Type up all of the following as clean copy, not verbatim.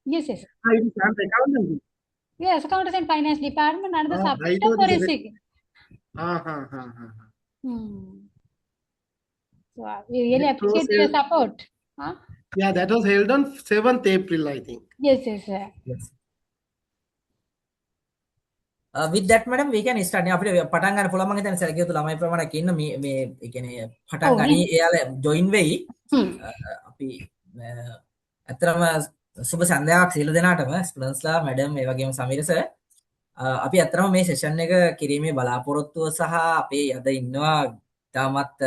Yes, yes. It is not accountancy. Yes, accounting and finance department and the I subject of thought it's a. forensic. Hmm. So we really That was appreciate your support. Huh? yeah, that was held on 7th April, I think. Yes, yes, sir. Yes. With that madam we can start. අපිට පටන් ගන්න පුළුවන්. මම හිතන්නේ සැලකිය යුතු ළමයි ප්‍රමාණයක් ඉන්න මේ ඒ කියන්නේ පටන් Oh, ගනි ne? එයාලා ජොයින් වෙයි. Hmm. අපි ඇත්තටම සුබ සන්ධ්‍යාවක් සියලු දෙනාටම ස්ටුඩන්ට්ස්ලා මැඩම් ඒ වගේම සමීර සර් අපි ඇත්තටම මේ සෙෂන් එක කිරීමේ බලාපොරොත්තුව සහ අපේ අද ඉන්නවා තාමත්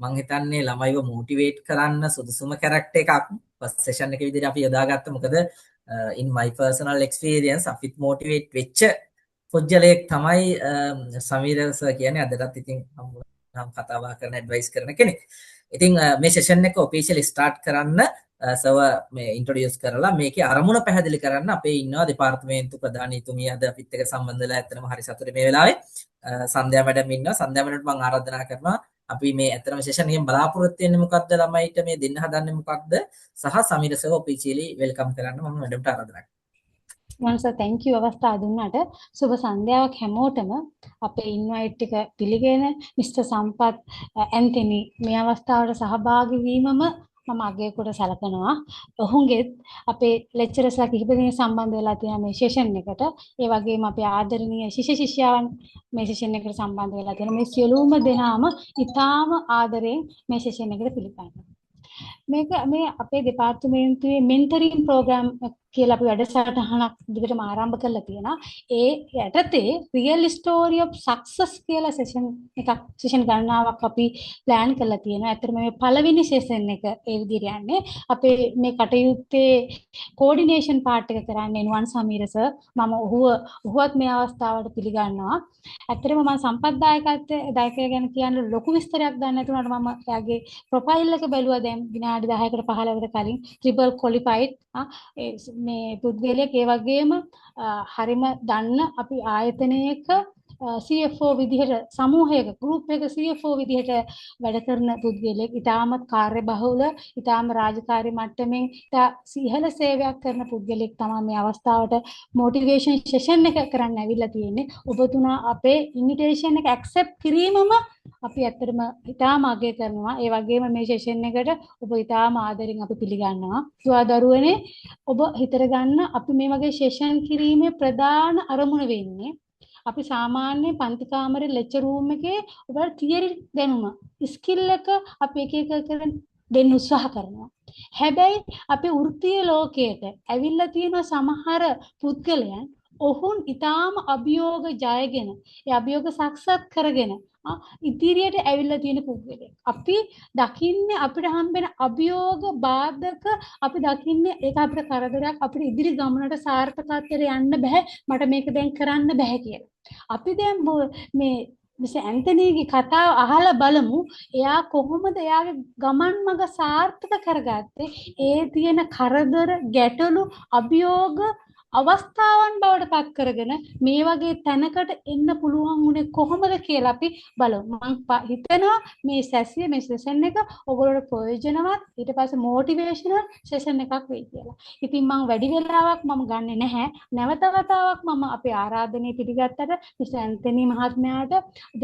මම හිතන්නේ ළමයිව මොටිවේට් කරන්න සුදුසුම කැරක්ටර් එකක් ෆස්ට් සෙෂන් එක විදිහට අපි යොදාගත්ත මොකද in my personal experience අපිත් මොටිවේට් වෙච්ච පුජ්‍යලයක් තමයි සමීර සර් කියන්නේ අදටත් ඉතින් නම් කතා බහ කරන ඇඩ්වයිස් කරන කෙනෙක්. ඉතින් මේ සෙෂන් එක ඔෆිෂියලි ස්ටාර්ට් කරන්න සව මේ ඉන්ට්‍රොඩියුස් කරලා මේකේ අරමුණ පැහැදිලි කරන්න අපේ ඉන්නවා දෙපාර්තමේන්තු ප්‍රධානීතුමිය අද අපිත් එක්ක සම්බන්ධ වෙලා ඇත්තටම හරි සතුටුයි මේ වෙලාවේ. සන්ධ්‍යා මැඩම් ඉන්නවා. සන්ධ්‍යා මැඩම්ට මම ආරාධනා කරනවා අපි මේ ඇත්තටම සෙෂන් එකෙන් බලාපොරොත්තු වෙන්නේ මොකක්ද ළමයිට මේ දෙන්න හදන්නේ මොකක්ද සහ සමීර සර් ඔෆිෂියලි වෙල්කම් කරන්න මම මැඩම්ට ආරාධනා කරනවා. මනස thank you අවස්ථාව දුන්නාට සුබ සන්ධ්‍යාවක් හැමෝටම අපේ ඉන්වයිට් එක පිළිගෙන මිස්ටර් සම්පත් ඇන්තනි මේ අවස්ථාවට සහභාගී වීමම මම අගය කොට සැලකනවා. ඔහුගෙත් අපේ ලෙක්චරර්ස්ලා කිහිප දෙනෙක් සම්බන්ධ වෙලා තියෙන මේ සෙෂන් එකට ඒ වගේම අපේ ආදරණීය ශිෂ්‍ය ශිෂ්‍යාවන් මේ සෙෂන් එකට සම්බන්ධ වෙලා තියෙන මේ සියලුම දෙනාම ඉතාම ආදරෙන් මේ සෙෂන් එකට පිළිගන්නවා. මේක මේ අපේ දෙපාර්තමේන්තුවේ මෙන්ටරින් ප්‍රෝග්‍රෑම් කියලා අපි වැඩසටහනක් දිගටම ආරම්භ කරලා තියෙනවා. ඒ යටතේ රියල් ස්ටෝරි ඔෆ් සක්සස් කියලා සෙෂන් ගණනාවක් අපි ප්ලෑන් කරලා තියෙනවා. ඇත්තටම මේ පළවෙනි සෙෂන් එක ඒ විදිහට යන්නේ. අපේ මේ කටයුත්තේ කෝඩිනේෂන් පාර්ට් එක කරන්නේ නුවන් සමීර සර්. මම ඔහුවත් මේ අවස්ථාවට පිළිගන්නවා. ඇත්තටම මම සම්පත්දායකය ගැන කියන්න ලොකු විස්තරයක් දන්නේ නැතුණාට මම එයාගේ ප්‍රොෆයිල් එක බැලුවා දැන් විනාඩි 10කට 15කට කලින් ට්‍රිපල් ක්වොලිෆයිඩ් මේ පුද්ගලයෙක් ඒ වගේම හරිම දන්න අපි ආයතනයක CFO විදිහට සමූහයක ගෲප් එක CFO විදිහට වැඩ කරන පුද්ගලයෙක් ඉතාමත් කාර්යබහුල ඉතාම රාජකාරී මට්ටමින් ඉහළ සේවයක් කරන පුද්ගලයෙක් තමයි මේ අවස්ථාවට මොටිවේෂන් සෙෂන් එක කරන්න ඇවිල්ලා තියෙන්නේ. ඔබතුමා අපේ ඉන්විටේෂන් එක ඇක්සෙප්ට් කිරීමම අපි ඇත්තටම ඉතාම අගය කරනවා. ඒ වගේම මේ සෙෂන් එකට ඔබ ඉතාම ආදරෙන් අපි පිළිගන්නවා. දුවා දරුවනේ ඔබ හිතර ගන්න අපි මේ වගේ සෙෂන් කිරීමේ ප්‍රධාන අරමුණ වෙන්නේ අපි සාමාන්‍ය පන්ති කාමරේ ලෙක්චර් රූම් එකේ ඔයාලට තියරි දැනුම ස්කිල් එක අපි එක කරන් දෙන්න උත්සාහ කරනවා. හැබැයි අපේ වෘත්තීය ලෝකයට ඇවිල්ලා තියෙන සමහර පුද්ගලයන් ඔවුන් ඊටාම අභියෝග ජයගෙන ඒ අභියෝග සාක්ෂාත් කරගෙන ඉදිරියට ඇවිල්ලා තියෙන පුද්ගලයෙක්. අපි දකින්නේ අපිට හම්බෙන අභියෝග බාධක අපි දකින්නේ ඒක අපිට කරදරයක් අපිට ඉදිරි ගමනට සාර්ථකත්වයට යන්න බෑ මට මේක දැන් කරන්න බෑ කියලා. අපි දැන් මේ මිස්ටර් ඇන්තනීගේ කතාව අහලා බලමු එයා කොහොමද එයාගේ ගමන් මඟ සාර්ථක කරගත්තේ ඒ තියෙන කරදර ගැටලු අභියෝග අවස්ථාවන් බවට පත් කරගෙන මේ වගේ තැනකට එන්න පුළුවන් උනේ කොහොමද කියලා අපි බලමු. මම හිතනවා මේ සැසිය මේ සෙෂන් එක ඔයගොල්ලෝට ප්‍රයෝජනවත් ඊට පස්සේ මොටිවේෂනල් සෙෂන් එකක් වෙයි කියලා. ඉතින් මම වැඩි වෙලාවක් මම ගන්නෙ නැහැ. නැවත වතාවක් මම අපේ ආරාධනය පිළිගත්තට මිස්ටර් ඇන්තනි මහත්මයාට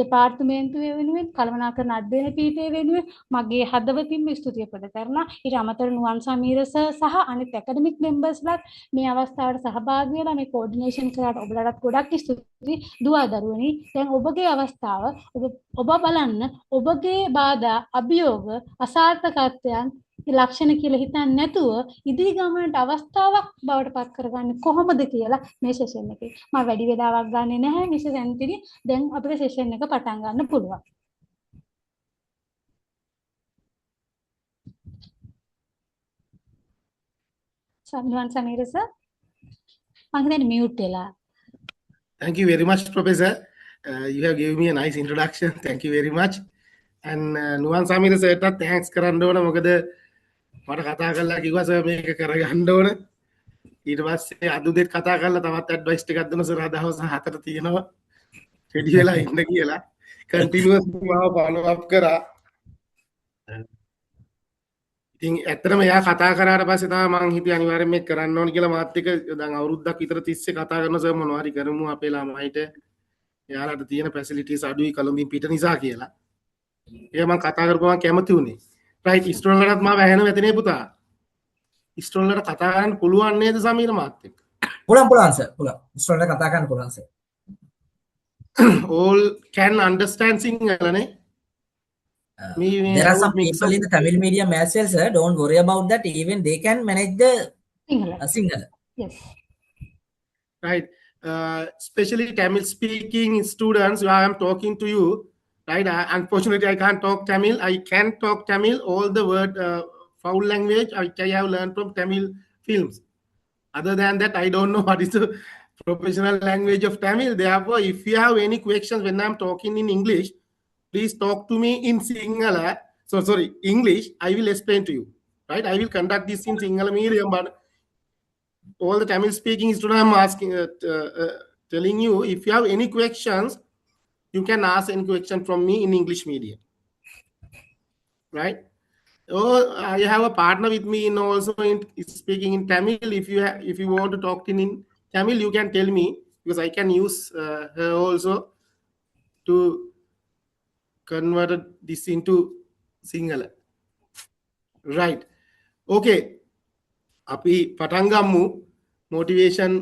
දෙපාර්තමේන්තුවේ වෙනුවෙන් කළමනාකරන අධ්‍යයන පීඨයේ වෙනුවෙන් මගේ හදවතින්ම ස්තුතිය ප්‍රකට කරනවා. ඊට අමතරව නුවන් සමීර සහ අනිත් ඇකඩමික් මෙම්බර්ස්ලාත් මේ අවස්ථාවට සහභාගී වෙලා මේ කෝඩිනේෂන් කරාට ඔබලටත් ගොඩක් ස්තුතියි දුවා දරුවනි. දැන් ඔබගේ අවස්ථාව ඔබ බලන්න ඔබගේ බාධා අභියෝග අසාර්ථකත්වයන් ලක්ෂණ කියලා හිතන්නේ නැතුව ඉදිරි ගමනට අවස්ථාවක් බවට පත් කරගන්නේ කොහොමද කියලා මේ සෙෂන් එකේ මම වැඩි වෙලාවක් ගන්නෙ නැහැ මිසස් ඇන්තනි. දැන් අපිට සෙෂන් එක පටන් ගන්න පුළුවන්. සම්මාන සමීර සර් මම හිතන්නේ මියුට් වෙලා. Thank you very much, Professor. You have given me a nice introduction. Thank you very much. And Nuwan Samira sir ට thanks කරන්න ඕන මොකද මට කතා කරලා කිව්වා සර් මේක කරගන්න ඕන. ඊට පස්සේ අදුදෙත් කතා කරලා තවත් ඇඩ්වයිස් ටිකක් දුන්නා සර් දවස් 4 තියෙනවා. රෙඩි වෙලා ඉන්න කියලා. කන්ටිනියුස් මාව ෆලෝ අප් කරා. ඉතින් ඇත්තටම එයා කතා කරාට පස්සේ තමයි මං හිතුවේ අනිවාර්යෙන් මේක කරන්න ඕන කියලා මාත් එක්ක දැන් අවුරුද්දක් විතර තිස්සේ කතා කරන සර් මොනවා හරි කරමු අපේ ළමයිට එයාලට තියෙන ෆැසිලිටිස් අඩුයි කොළඹින් පිට නිසා කියලා. ඒක මං කතා කරපුවම කැමති වුණේ. රයිට් ඉස්ටෝල්ලටත් මාව ඇහෙනවා ඇතනේ පුතා. ඉස්ටෝල්ලට කතා කරන්න පුළුවන් නේද සමීර මාත් එක්ක? පුළුවන් සර් පුළුවන් ඉස්ටෝල්ට කතා කරන්න පුළුවන් sir all can understand Sinhala නේ? there are some people in the Tamil medium as well sir don't worry about that even they can manage the Sinhala Yes. Right. Especially Tamil speaking students, I am talking to you. Right. Unfortunately, I can't talk Tamil. I can talk Tamil. All the word foul language which I have learned from Tamil films. Other than that, I don't know what is the professional language of Tamil. Therefore, if you have any questions when I'm talking in English, please talk to me in Sinhala. So sorry, English. I will explain to you. Right. I will conduct this in Sinhala medium, but all the Tamil speaking students I'm asking, telling you, if you have any questions, you can ask any question from me in English medium. Right? Oh, I have a partner with me in also in speaking in Tamil. If you want to talk in Tamil, you can tell me because I can use her also to convert this into Sinhala. Right? Okay. අපි පටන් ගමු motivation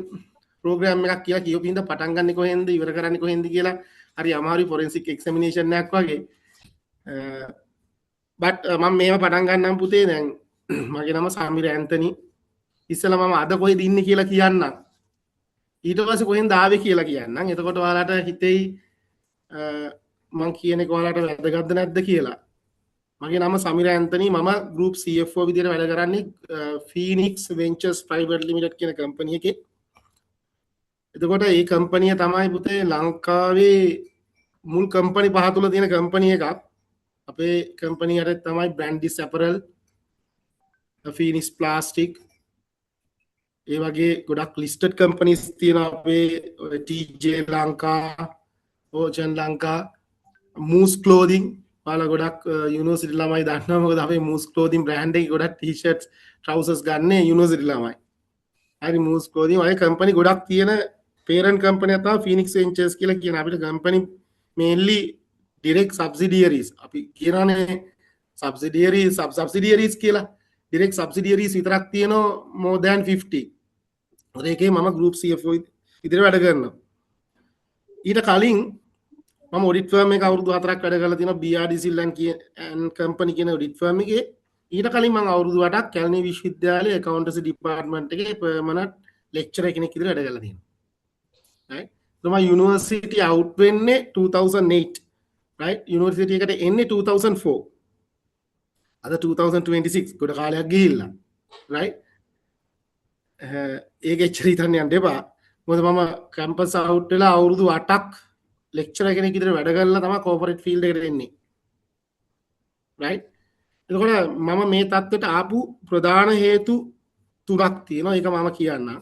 programme එකක් කියලා කියපු ඉඳ පටන් ගන්න කොහෙන්ද ඉවර කරන්නේ කොහෙන්ද කියලා හරි අමාරුයි ෆොරෙන්සික් එක්සැමිනේෂන් එකක් වගේ බට් මම මේව පටන් ගන්නම් පුතේ දැන් මගේ නම සමීර ඇන්තනි ඉස්සෙල්ලා මම අද කොහෙද ඉන්නේ කියලා කියන්නම් ඊට පස්සේ කොහෙන්ද ආවේ කියලා කියන්නම් එතකොට ඔයාලට හිතෙයි මම කියන එක ඔයාලට වැදගත්ද නැද්ද කියලා මගේ නම සමීර ඇන්තනි මම ගෲප් CFO විදිහට වැඩ කරන්නේ Phoenix Ventures Private Limited කියන කම්පැනි එකේ. එතකොට මේ කම්පැනිය තමයි පුතේ ලංකාවේ මුල් කම්පැනි පහ තුල තියෙන කම්පැනි එකක්. අපේ කම්පැනියට තමයි Brandis Apparel, Phoenix Plastic, ඒ වගේ ගොඩක් listed companies තියෙනවා අපේ TJ Lanka, Ocean Lanka, Moose Clothing ඔයාලා ගොඩක් යුනිවර්සිටි ළමයි දන්නවා මොකද අපේ Moose Clothing brand එකේ ගොඩක් t-shirts trousers ගන්න යුනිවර්සිටි ළමයි. හරි Moose Clothing වගේ කම්පැනි ගොඩක් තියෙන parent company එක තමයි Phoenix Ventures කියලා කියන අපිට company mainly direct subsidiaries අපි කියනනේ subsidiaries කියලා direct subsidiaries විතරක් තියෙනවා more than 50. ඒකේ මම group CFO විදිහට වැඩ කරනවා. ඊට කලින් මම ඔඩිට් ෆර්ම් එක අවුරුදු 4ක් වැඩ කරලා තියෙනවා BRD Sillan and company කියන ඔඩිට් ෆර්ම් එකේ. ඊට කලින් මම අවුරුදු 8ක් කැලණි විශ්වවිද්‍යාලයේ accountancy department එකේ permanent lecturer කෙනෙක් විදිහට වැඩ කරලා තියෙනවා. right? මම university out වෙන්නේ 2008. right? university එකට එන්නේ 2004. අද 2026 ගොඩ කාලයක් ගිහිල්ලා. right? ඒක එච්චර හිතන්න යන්න එපා. මොකද මම campus out වෙලා අවුරුදු 8ක් lecturer කෙනෙක් විදිහට වැඩ කරලා තමයි corporate field එකට එන්නේ. right? එතකොට මම මේ தත්ත්වයට ආපු ප්‍රධාන හේතු තුනක් තියෙනවා. ඒක මම කියන්නම්.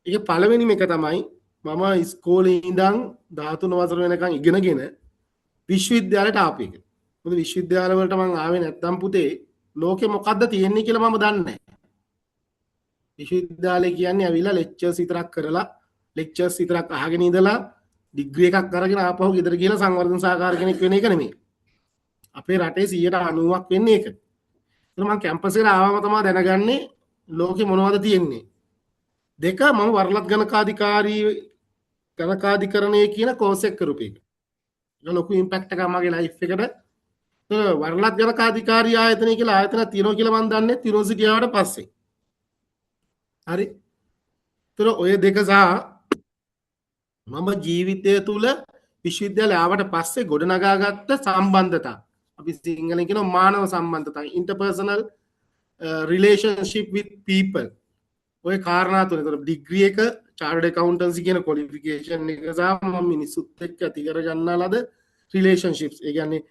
ඒකේ පළවෙනිම එක තමයි මම ඉස්කෝලේ ඉඳන් 13 වසර වෙනකන් ඉගෙනගෙන විශ්වවිද්‍යාලයට ආපු එක. මොකද විශ්වවිද්‍යාල වලට මම ආවේ නැත්තම් පුතේ ලෝකෙ මොකද්ද තියෙන්නේ කියලා මම දන්නේ නැහැ. විශ්වවිද්‍යාලය කියන්නේ ඇවිල්ලා lectures විතරක් කරලා lectures විතරක් අහගෙන ඉඳලා ඩිග්‍රී එකක් අරගෙන ආපහු ගෙදර ගිහලා සංවර්ධන සහකාර කෙනෙක් වෙන එක නෙමෙයි. අපේ රටේ 90%ක් වෙන්නේ ඒක. ඒත් මම කැම්පස් එකට ආවම තමයි දැනගන්නේ ලෝකෙ මොනවද තියෙන්නේ. දෙක මම වරලත් ගණකාධිකරණය කියන කෝස් එක කරපු එක. ඒක ලොකු ඉම්පැක්ට් එකක් මගේ ලයිෆ් එකට. වරලත් ගණකාධිකාරී ආයතනය කියලා ආයතනයක් තියෙනවා කියලා මම දන්නේ යුනිවර්සිටි ආවට පස්සේ. හරි. ඒතර ඔය දෙක සහ මම ජීවිතය තුළ විශ්වවිද්‍යාලය ආවට පස්සේ ගොඩනගාගත්ත සම්බන්ධතා අපි සිංහලෙන් කියනවා මානව සම්බන්ධතා interpersonal relationship with people ඔය කාරණා තුන. ඒතර ඩිග්‍රී එක chartered accountancy කියන qualification එක සහ මම මිනිස්සුත් එක්ක ඇති කරගන්නා ලද relationships ඒ කියන්නේ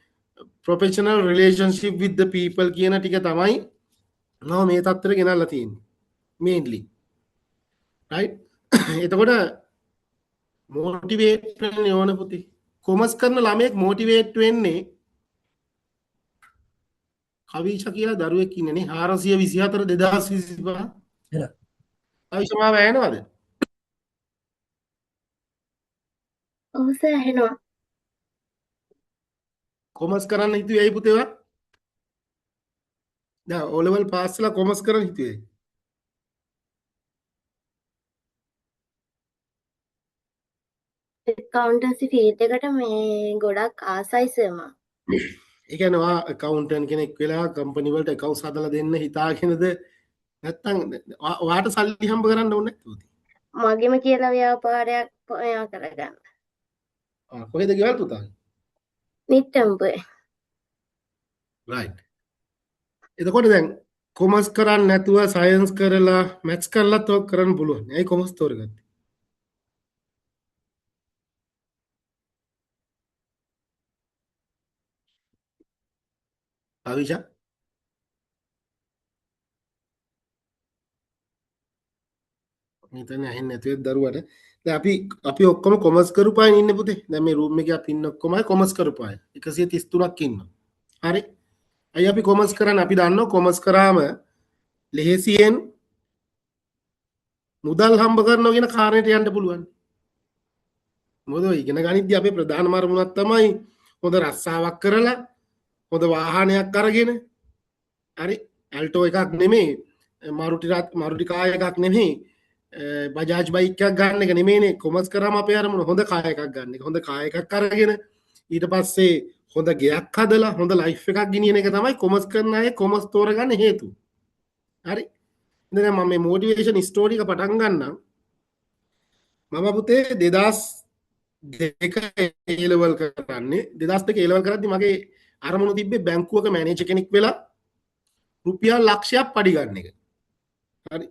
professional relationship with the people කියන ටික තමයි මම මේ තත්ත්වෙට ගෙනල්ලා තියෙන්නේ mainly. right? එතකොට මොටිවේට් වෙන්න ඕන පුතේ. කොමර්ස් කරන ළමයෙක් මොටිවේට් වෙන්නේ අවිෂ කියලා දරුවෙක් ඉන්නේ නේ 424 2025. එළ. අවිෂ මාව ඇහෙනවද? ඔව් සර් ඇහෙනවා. කොමර්ස් කරන්න හිතුවේ ඇයි පුතේවා? දැන් O level පාස් වෙලා කොමර්ස් කරන්න හිතුවේ. ඇකවුන්ටන්සි ෆීල්ඩ් එකට මේ ගොඩක් ආසයි සර් මම. ඒ කියන්නේ ඔයා accountant කෙනෙක් වෙලා කම්පැනි වලට accounts හදලා දෙන්න හිතාගෙනද නැත්නම් ඔයාට සල්ලි හම්බ කරන්න ඕනේ නැද්ද? මගෙම කියලා ව්‍යාපාරයක් මෙයා කරගන්න. කොහෙද ගෙවල් පුතා? නිට්ටඹුවේ. right. එතකොට දැන් කොමර්ස් කරන්නේ නැතුව සයන්ස් කරලා මැත්ස් කරලා තෝ කරන්න පුළුවන්. ඇයි කොමර්ස් තෝරගත්තේ? අවිෂා මෙතන ඇහෙන්නේ නැතුව දරුවට. දැන් අපි ඔක්කොම කොමර්ස් කරපුවානේ ඉන්නේ පුතේ. දැන් මේ රූම් එකේ අපි ඉන්න ඔක්කොම කොමර්ස් කරපුවායි. 133ක් ඉන්නවා. හරි. අයි අපි කොමර්ස් කරන්නේ අපි දන්නවා කොමර්ස් කරාම ලෙහෙසියෙන් මුදල් හම්බ කරනවා කියන කාරණයට යන්න පුළුවන්. මොකද ඔය ඉගෙන ගනිද්දී අපේ ප්‍රධානම අරමුණක් තමයි හොඳ රස්සාවක් කරලා හොඳ වාහනයක් අරගෙන හරි ඇල්ටෝ එකක් නෙමෙයි මාරුටි කාර් එකක් නෙමෙයි බජාජ් බයික් එකක් ගන්න එක නෙමෙයිනේ කොමර්ස් කරාම අපේ අරමුණ හොඳ කාර් එකක් ගන්න එක. හොඳ කාර් එකක් අරගෙන ඊට පස්සේ හොඳ ගෙයක් හදලා හොඳ ලයිෆ් එකක් ගෙනියන එක තමයි කොමර්ස් කරන අය කොමර්ස් තෝරගන්න හේතුව. හරි. දැන් මම මේ මොටිවේෂන් ස්ටෝරි එක පටන් ගන්නම්. මම පුතේ 2002 A level කරන්නේ 2002 A level කරද්දි මගේ අරමුණ තිබ්බේ බැංකුවක මැනේජර් කෙනෙක් වෙලා රුපියල් ලක්ෂයක් පඩි ගන්න එක. හරි.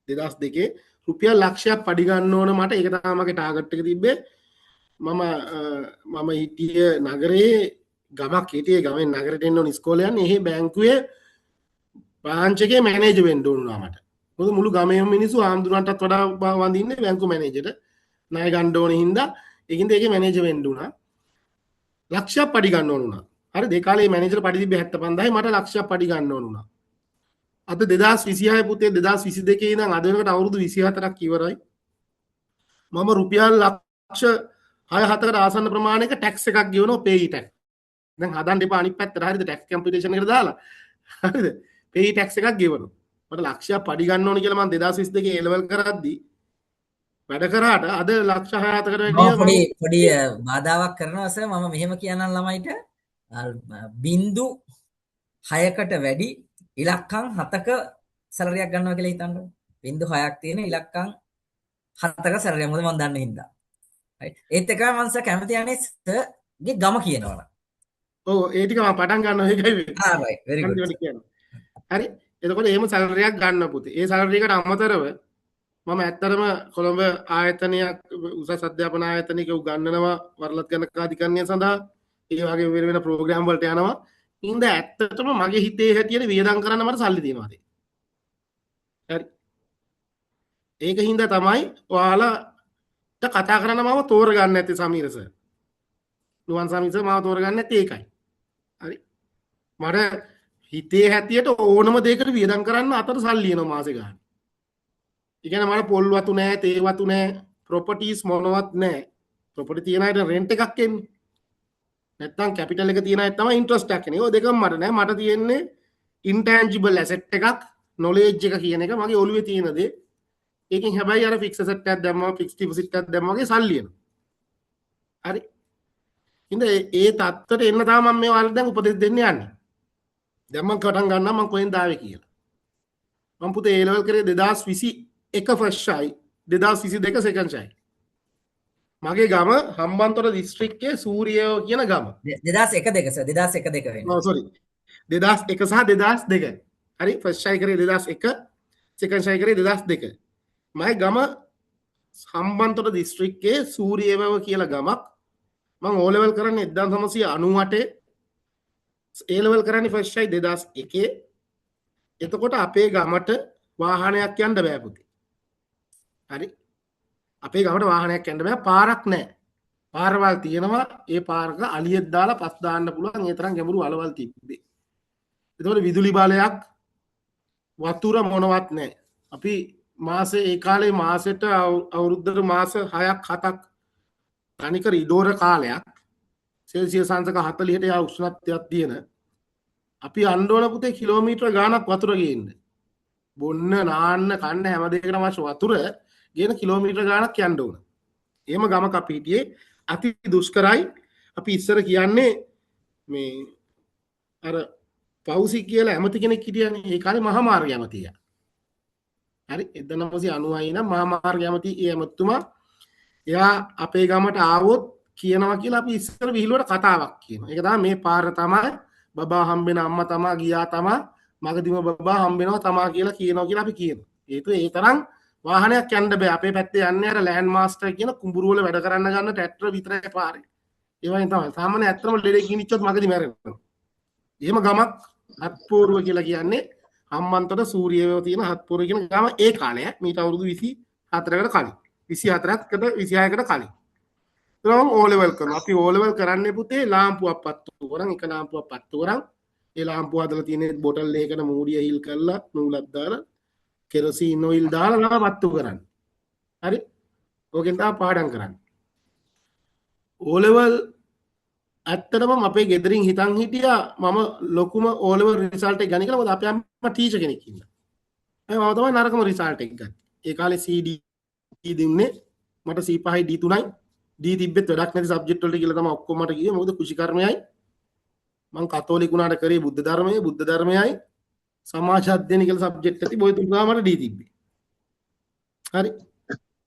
2002 රුපියල් ලක්ෂයක් පඩි ගන්න ඕන මට ඒක තමයි මගේ ටාගට් එක තිබ්බේ. මම හිටිය නගරේ ගමක් හිටියේ ගමෙන් නගරයට එන්න ඕන ඉස්කෝලේ යන්නේ. එහේ බැංකුවේ බ්‍රාන්ච් එකේ මැනේජර් වෙන්න ඕන වුණා මට. මොකද මුළු ගමේම මිනිස්සු ආම්දුරන්ටත් වඩා වඳින්නේ බැංකු මැනේජර්ට. ණය ගන්න ඕනේ හින්දා ඒකින්ද ඒකේ මැනේජර් වෙන්න උනා. ලක්ෂයක් පඩි ගන්න ඕන උනා. හරි ඒ කාලේ මැනේජර් පඩි තිබ්බේ 75000යි මට ලක්ෂයක් පඩි ගන්න ඕන උනා. අද 2026 පුතේ 2022 ඉඳන් අද වෙනකොට අවුරුදු 24ක් ඉවරයි. මම රුපියල් ලක්ෂ 6-7කට ආසන්න ප්‍රමාණයක ටැක්ස් එකක් ගෙවනවා පේයි ටැක්ස්. දැන් හදන්න එපා අනිත් පැත්තට හරියද ටැක්ස් කැම්පියුටේෂන් එකට දාලා. හරිද? පේයි ටැක්ස් එකක් ගෙවනවා. මට ලක්ෂයක් පඩි ගන්න ඕනේ කියලා මම 2022 A level කරද්දි වැඩ කරාට අද ලක්ෂ 6-7කට වැඩිය පොඩි බාධාවක් කරනවා සර් මම මෙහෙම කියන්නම් ළමයිට බින්දු 6කට වැඩි ඉලක්කම් 7ක සැලරියක් ගන්නවා කියලා හිතන්න. බින්දු 6ක් තියෙන ඉලක්කම් 7ක සැලරියක් මොකද මම දන්නේ හින්දා. right ඒත් එකම මම සර් කැමති යන්නේ සර්ගේ ගම කියනවනේ. ඔව් ඒ ටික මම පටන් ගන්නවා ඒකයි වෙන්නේ. right very good. හරි. එතකොට එහෙම සැලරියක් ගන්න පුතේ. ඒ සැලරි එකට අමතරව මම ඇත්තටම කොළඹ ආයතනයක් උසස් අධ්‍යාපන ආයතනයක උගන්වනවා වරලත් ගණක අධිකරණය සඳහා. ඒ වගේ වෙන වෙන ප්‍රෝග්‍රෑම් වලට යනවා. ඉතින් ඇත්තටම මගේ හිතේ හැටියට වියදම් කරන්න මට සල්ලි තියෙනවා හරි. ඒක හින්දා තමයි ඔයාලට කතා කරන්න මම තෝරගන්න නැත්තේ සමීර සර්. නුවන් සමීර සර් මාව තෝරගන්න නැත්තේ ඒකයි. හරි. මට හිතේ හැටියට ඕනම දෙයකට වියදම් කරන්න අතට සල්ලි එනවා මාසෙ ගන්න. ඒ කියන්නේ මට පොල් වතු නැහැ, තේ වතු නැහැ, ප්‍රොපර්ටිස් මොනවත් නැහැ. ප්‍රොපර්ටි තියන අයට රෙන්ට් එකක් එන්නේ. නැත්තම් කැපිටල් එක තියන අයට තමයි ඉන්ට්‍රස්ට් එකක් එන්නේ. ඔය දෙකම මට නැහැ. මට තියෙන්නේ ඉන්ටැන්ජිබල් ඇසෙට් එකක්, නොලෙජ් එක කියන එක මගේ ඔළුවේ තියෙන දේ. ඒකෙන් හැබැයි අර ෆික්ස් ඇසෙට් එකක් දැම්මම ෆික්ස් ඩිපොසිට් එකක් දැම්මම වගේ සල්ලි එනවා. හරි. ඉතින් ඒ තත්ත්වයට එන්න තමයි මම මේ ඔයාලට දැන් උපදෙස් දෙන්න යන්නේ. දැන් මම පටන් ගන්නවා මම කොහෙන්ද ආවේ කියලා. මම පුතේ A level කරේ 2021 ෆස්ට් ෂයි 2022 සෙකන්ඩ් ෂයි. මගේ ගම හම්බන්තොට දිස්ත්‍රික්කයේ සූරියෝ කියන ගම. 2001 සර් 2001 වෙන්නේ. ඔව් සෝරි. 2001 සහ 2002. හරි ෆස්ට් ෂයි කරේ 2001 සෙකන්ඩ් ෂයි කරේ 2002. මගේ ගම හම්බන්තොට දිස්ත්‍රික්කයේ සූරියවැව කියලා ගමක්. මම O level කරන්නේ 1998 A level කරන්නේ ෆස්ට් ෂයි 2001. එතකොට අපේ ගමට වාහනයක් යන්න බෑ පුතේ. හරි. අපේ ගමට වාහනයක් යන්න බෑ පාරක් නැහැ. පාරවල් තියෙනවා ඒ පාරක අලියෙක් දාලා පස් දාන්න පුළුවන් ඒ තරම් ගැඹුරු අලවල් තිබ්බේ. එතකොට විදුලි බලයක් වතුර මොනවත් නැහැ. අපි මාසේ ඒ කාලේ මාසෙට අවුරුද්දට මාස 6ක් 7ක් තනිකර ඉඩෝර කාලයක් සෙල්සියස් අංශක 40ට යා උෂ්ණත්වයක් තියෙන අපි අඬ ඕන පුතේ කිලෝමීටර ගාණක් වතුර ගේන්න. බොන්න නාන්න කන්න හැම දෙයකටම අවශ්‍ය වතුර ගේන කිලෝමීටර ගාණක් යන්න ඕන. එහෙම ගමක අපි හිටියේ අති දුෂ්කරයි. අපි ඉස්සර කියන්නේ මේ අර පෞසි කියලා ඇමති කෙනෙක් හිටියනේ. ඒ කාලේ මහා මාර්ග ඇමතියා. හරි 1996 නම් මහා මාර්ග ඇමති ඒ ඇමතුමා එයා අපේ ගමට ආවොත් කියනවා කියලා අපි ඉස්සර විහිළුවට කතාවක් කියනවා. ඒක තමයි මේ පාර තමයි බබා හම්බෙන අම්මා තමා ගියා තමා මගදීම බබා හම්බෙනවා තමා කියලා කියනවා කියලා අපි කියනවා. හේතුව ඒ තරම් වාහනයක් යන්න බෑ. අපේ පැත්තේ යන්නේ අර ලෑන්ඩ් මාස්ටර් කියන කුඹුරු වල වැඩ කරන්න ගන්න ට්‍රැක්ටර් විතරයි පාරේ. ඒ වගේ තමයි. සාමාන්‍ය ඇත්තම ලෙඩේ ගිනිච්චොත් මගදී මැරෙනවා. එහෙම ගමක් හත්පෝරුව කියලා කියන්නේ හම්බන්තොට සූරියව තියෙන හත්පෝරුව කියන ගම ඒ කාලය මීට අවුරුදු 24කට කලින් 24කට 26කට කලින්. ඊළඟ ඕ ලෙවල් කරනවා. අපි ඕ ලෙවල් කරන්නේ පුතේ ලාම්පුවක් පත්තු කරන් එක ලාම්පුවක් පත්තු කරන් ඒ ලාම්පුව හදලා තියෙන බොටල් එකකට මූඩිය හිල් කරලා නූලක් දාලා කෙරොසින් ඔයිල් දාලා ලා පත්තු කරන්නේ. හරි? ඕකෙන් තමයි පාඩම් කරන්නේ. ඕ ලෙවල් ඇත්තටම අපේ ගෙදරින් හිතන් හිටියා මම ලොකුම ඕ ලෙවල් රිසල්ට් එක ගන්න කියලා. මොකද අපේ අම්මා ටීචර් කෙනෙක් ඉන්නවා. මම තමයි නරකම රිසල්ට් එක ගත්තේ. ඒ කාලේ CD දුන්නේ මට C5යි D3යි D තිබ්බෙත් වැඩක් නැති සබ්ජෙක්ට් වලට කියලා තමයි ඔක්කොම මට ගියේ. මොකද කුෂිකර්මයයි මම කතෝලික වුණාට කරේ බුද්ධ ධර්මයයි සමාජ අධ්‍යයන කියලා සබ්ජෙක්ට් ඇති බොයි තුනම මට D තිබ්බේ. හරි.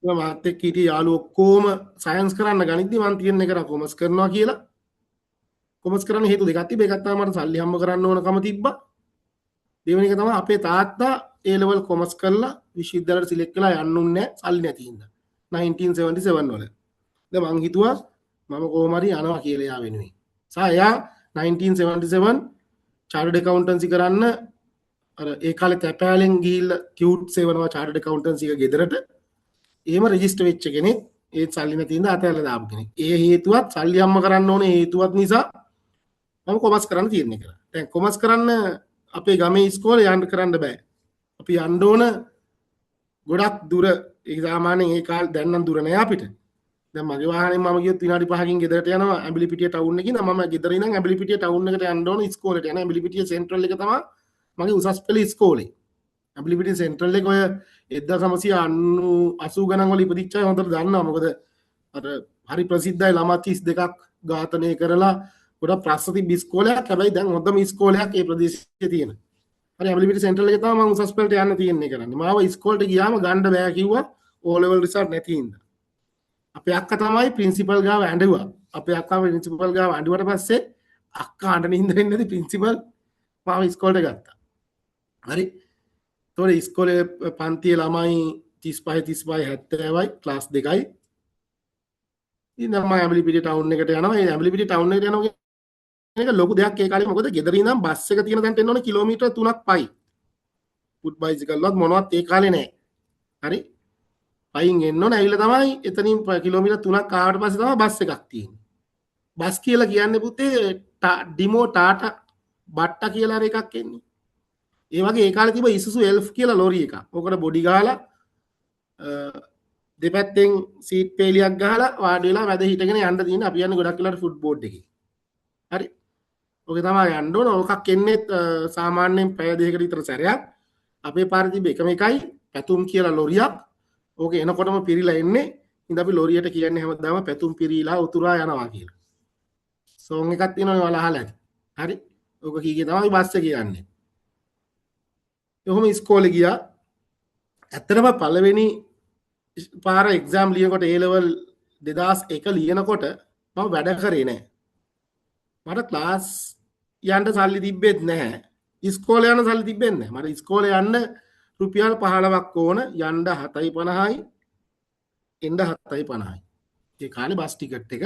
මම මාත් එක්ක හිටිය යාළුවෝ ඔක්කොම සයන්ස් කරන්න ගනිද්දි මම තියන්නේ කරා කොමර්ස් කරනවා කියලා. කොමර්ස් කරන්න හේතු දෙකක් තිබ්බා. එකක් තමයි මට සල්ලි හම්බ කරන්න ඕනකම තිබ්බා. දෙවෙනි එක තමයි අපේ තාත්තා A level කොමර්ස් කරලා විශ්වවිද්‍යාලයට සිලෙක්ට් වෙලා යන්න උන්නේ සල්ලි නැති හින්දා 1977 වල. දැන් මං හිතුවා මම කොහොම හරි යනවා කියලා යා වෙනුවෙන්. එයා 1977 chartered accountancy කරන්න අර ඒ කාලේ තැපෑලෙන් ගිහිල්ලා කියුට් සේවනවා chartered accountancy එක ගෙදරට. එහෙම රෙජිස්ටර් වෙච්ච කෙනෙක්. ඒත් සල්ලි නැති හින්දා අතහැරලා දාපු කෙනෙක්. ඒ හේතුවත් සල්ලි හම්බ කරන්න ඕනේ හේතුවත් නිසා මම කොමර්ස් කරන්න තියෙන්නේ කියලා. දැන් කොමර්ස් කරන්න අපේ ගමේ ඉස්කෝලේ යන්න කරන්න බෑ. අපි යන්න ඕන ගොඩක් දුර. ඒ සාමාන්‍යයෙන් ඒ කාලේ දැන් නම් දුර නෑ අපිට. දැන් මගේ වාහනේ මම ගියොත් විනාඩි 5කින් ගෙදරට යනවා ඇඹිලිපිටිය ටවුන් එකේ. මම ගෙදර ඉඳන් ඇඹිලිපිටිය ටවුන් එකට යන්න ඕන ඉස්කෝලේට යන. ඇඹිලිපිටිය සෙන්ට්‍රල් එක තමයි මගේ උසස් පෙළ ඉස්කෝලේ. ඇඹිලිපිටිය සෙන්ට්‍රල් එක ඔය 1980 ගණන් වල ඉපදිච්ච අය හොඳට දන්නවා. මොකද අර හරි ප්‍රසිද්ධයි ළමා 32ක් ඝාතනය කරලා ගොඩක් ප්‍රශ්න තිබ්බ ඉස්කෝලයක්. හැබැයි දැන් හොඳම ඉස්කෝලයක් ඒ ප්‍රදේශයේ තියෙන. හරි ඇඹිලිපිටිය සෙන්ට්‍රල් එකේ තමයි මම උසස් පෙළට යන්න තියෙන්නේ කරන්නේ. මාව ඉස්කෝලේට ගියාම ගන්න බෑ කිව්වා ඕ ලෙවල් රිසල්ට් නැති හින්දා. අපේ අක්කා තමයි ප්‍රින්සිපල් ගාව ඇඬුවා. අපේ අක්කා ප්‍රින්සිපල් ගාව ඇඬුවට පස්සේ අක්කා අඬන හින්දා ඉන්නේ ප්‍රින්සිපල් මාව ඉස්කෝලේට ගත්තා. හරි. ඒතකොට ඉස්කෝලේ පන්තියේ ළමයි 35 70යි ක්ලාස් 2යි. ඉතින් මම ඇඹිලිපිටිය ටවුන් එකට යනවා. ඒ ඇඹිලිපිටිය ටවුන් එකට යනවා කියන එක ලොකු දෙයක් ඒ කාලේ. මොකද ගෙදර ඉඳන් බස් එක තියෙන තැනට එන්න ඕනේ කිලෝමීටර් 3ක් පයි. ෆුට් බයිසිකල් වත් මොනවත් ඒ කාලේ නැහැ. හරි. පයින් එන්න ඕන ඇවිල්ලා තමයි එතනින් කිලෝමීටර් 3ක් ආවට පස්සේ තමයි බස් එකක් තියෙන්නේ. බස් කියලා කියන්නේ පුතේ ඩිමෝ ටාටා බට්ටා කියලා අර එකක් එන්නේ. ඒ වගේ ඒ කාලේ තිබ්බ ඉසුසු එල්ෆ් කියලා ලොරි එකක්. ඕකට බොඩි ගහලා දෙපැත්තෙන් සීට් පේලියක් ගහලා වාඩි වෙලා වැඩ හිටගෙන යන්න තියෙන අපි යන්නේ ගොඩක් වෙලාවට ෆුට් බෝඩ් එකේ. හරි. ඔගේ තමයි යන්න ඕන. ඕකක් එන්නේ සාමාන්‍යයෙන් පැය දෙකකට විතර සැරයක්. අපේ පාරේ තිබ්බ එකම එකයි පැතුම් කියලා ලොරියක්. ඕක එනකොටම පිරීලා එන්නේ. ඉතින් අපි ලොරියට කියන්නේ හැමදාම පැතුම් පිරීලා උතුරා යනවා කියලා. සෝන් එකක් තියෙනවා ඔයාලා අහලා ඇති. හරි. ඕක කීකේ තමයි බස් එකේ යන්නේ. එහෙනම් ඉස්කෝලේ ගියා. ඇත්තටම පළවෙනි පාර එක්සෑම් ලියනකොට A level 2001 ලියනකොට මම වැඩ කරේ නෑ. මට ක්ලාස් යන්න සල්ලි තිබ්බෙත් නැහැ. ඉස්කෝලේ යන්න සල්ලි තිබ්බෙත් නැහැ. මට ඉස්කෝලේ යන්න රුපියල් 15ක් ඕන. යන්න 7.50යි එන්න 7.50යි. ඒ කාලේ බස් ටිකට් එක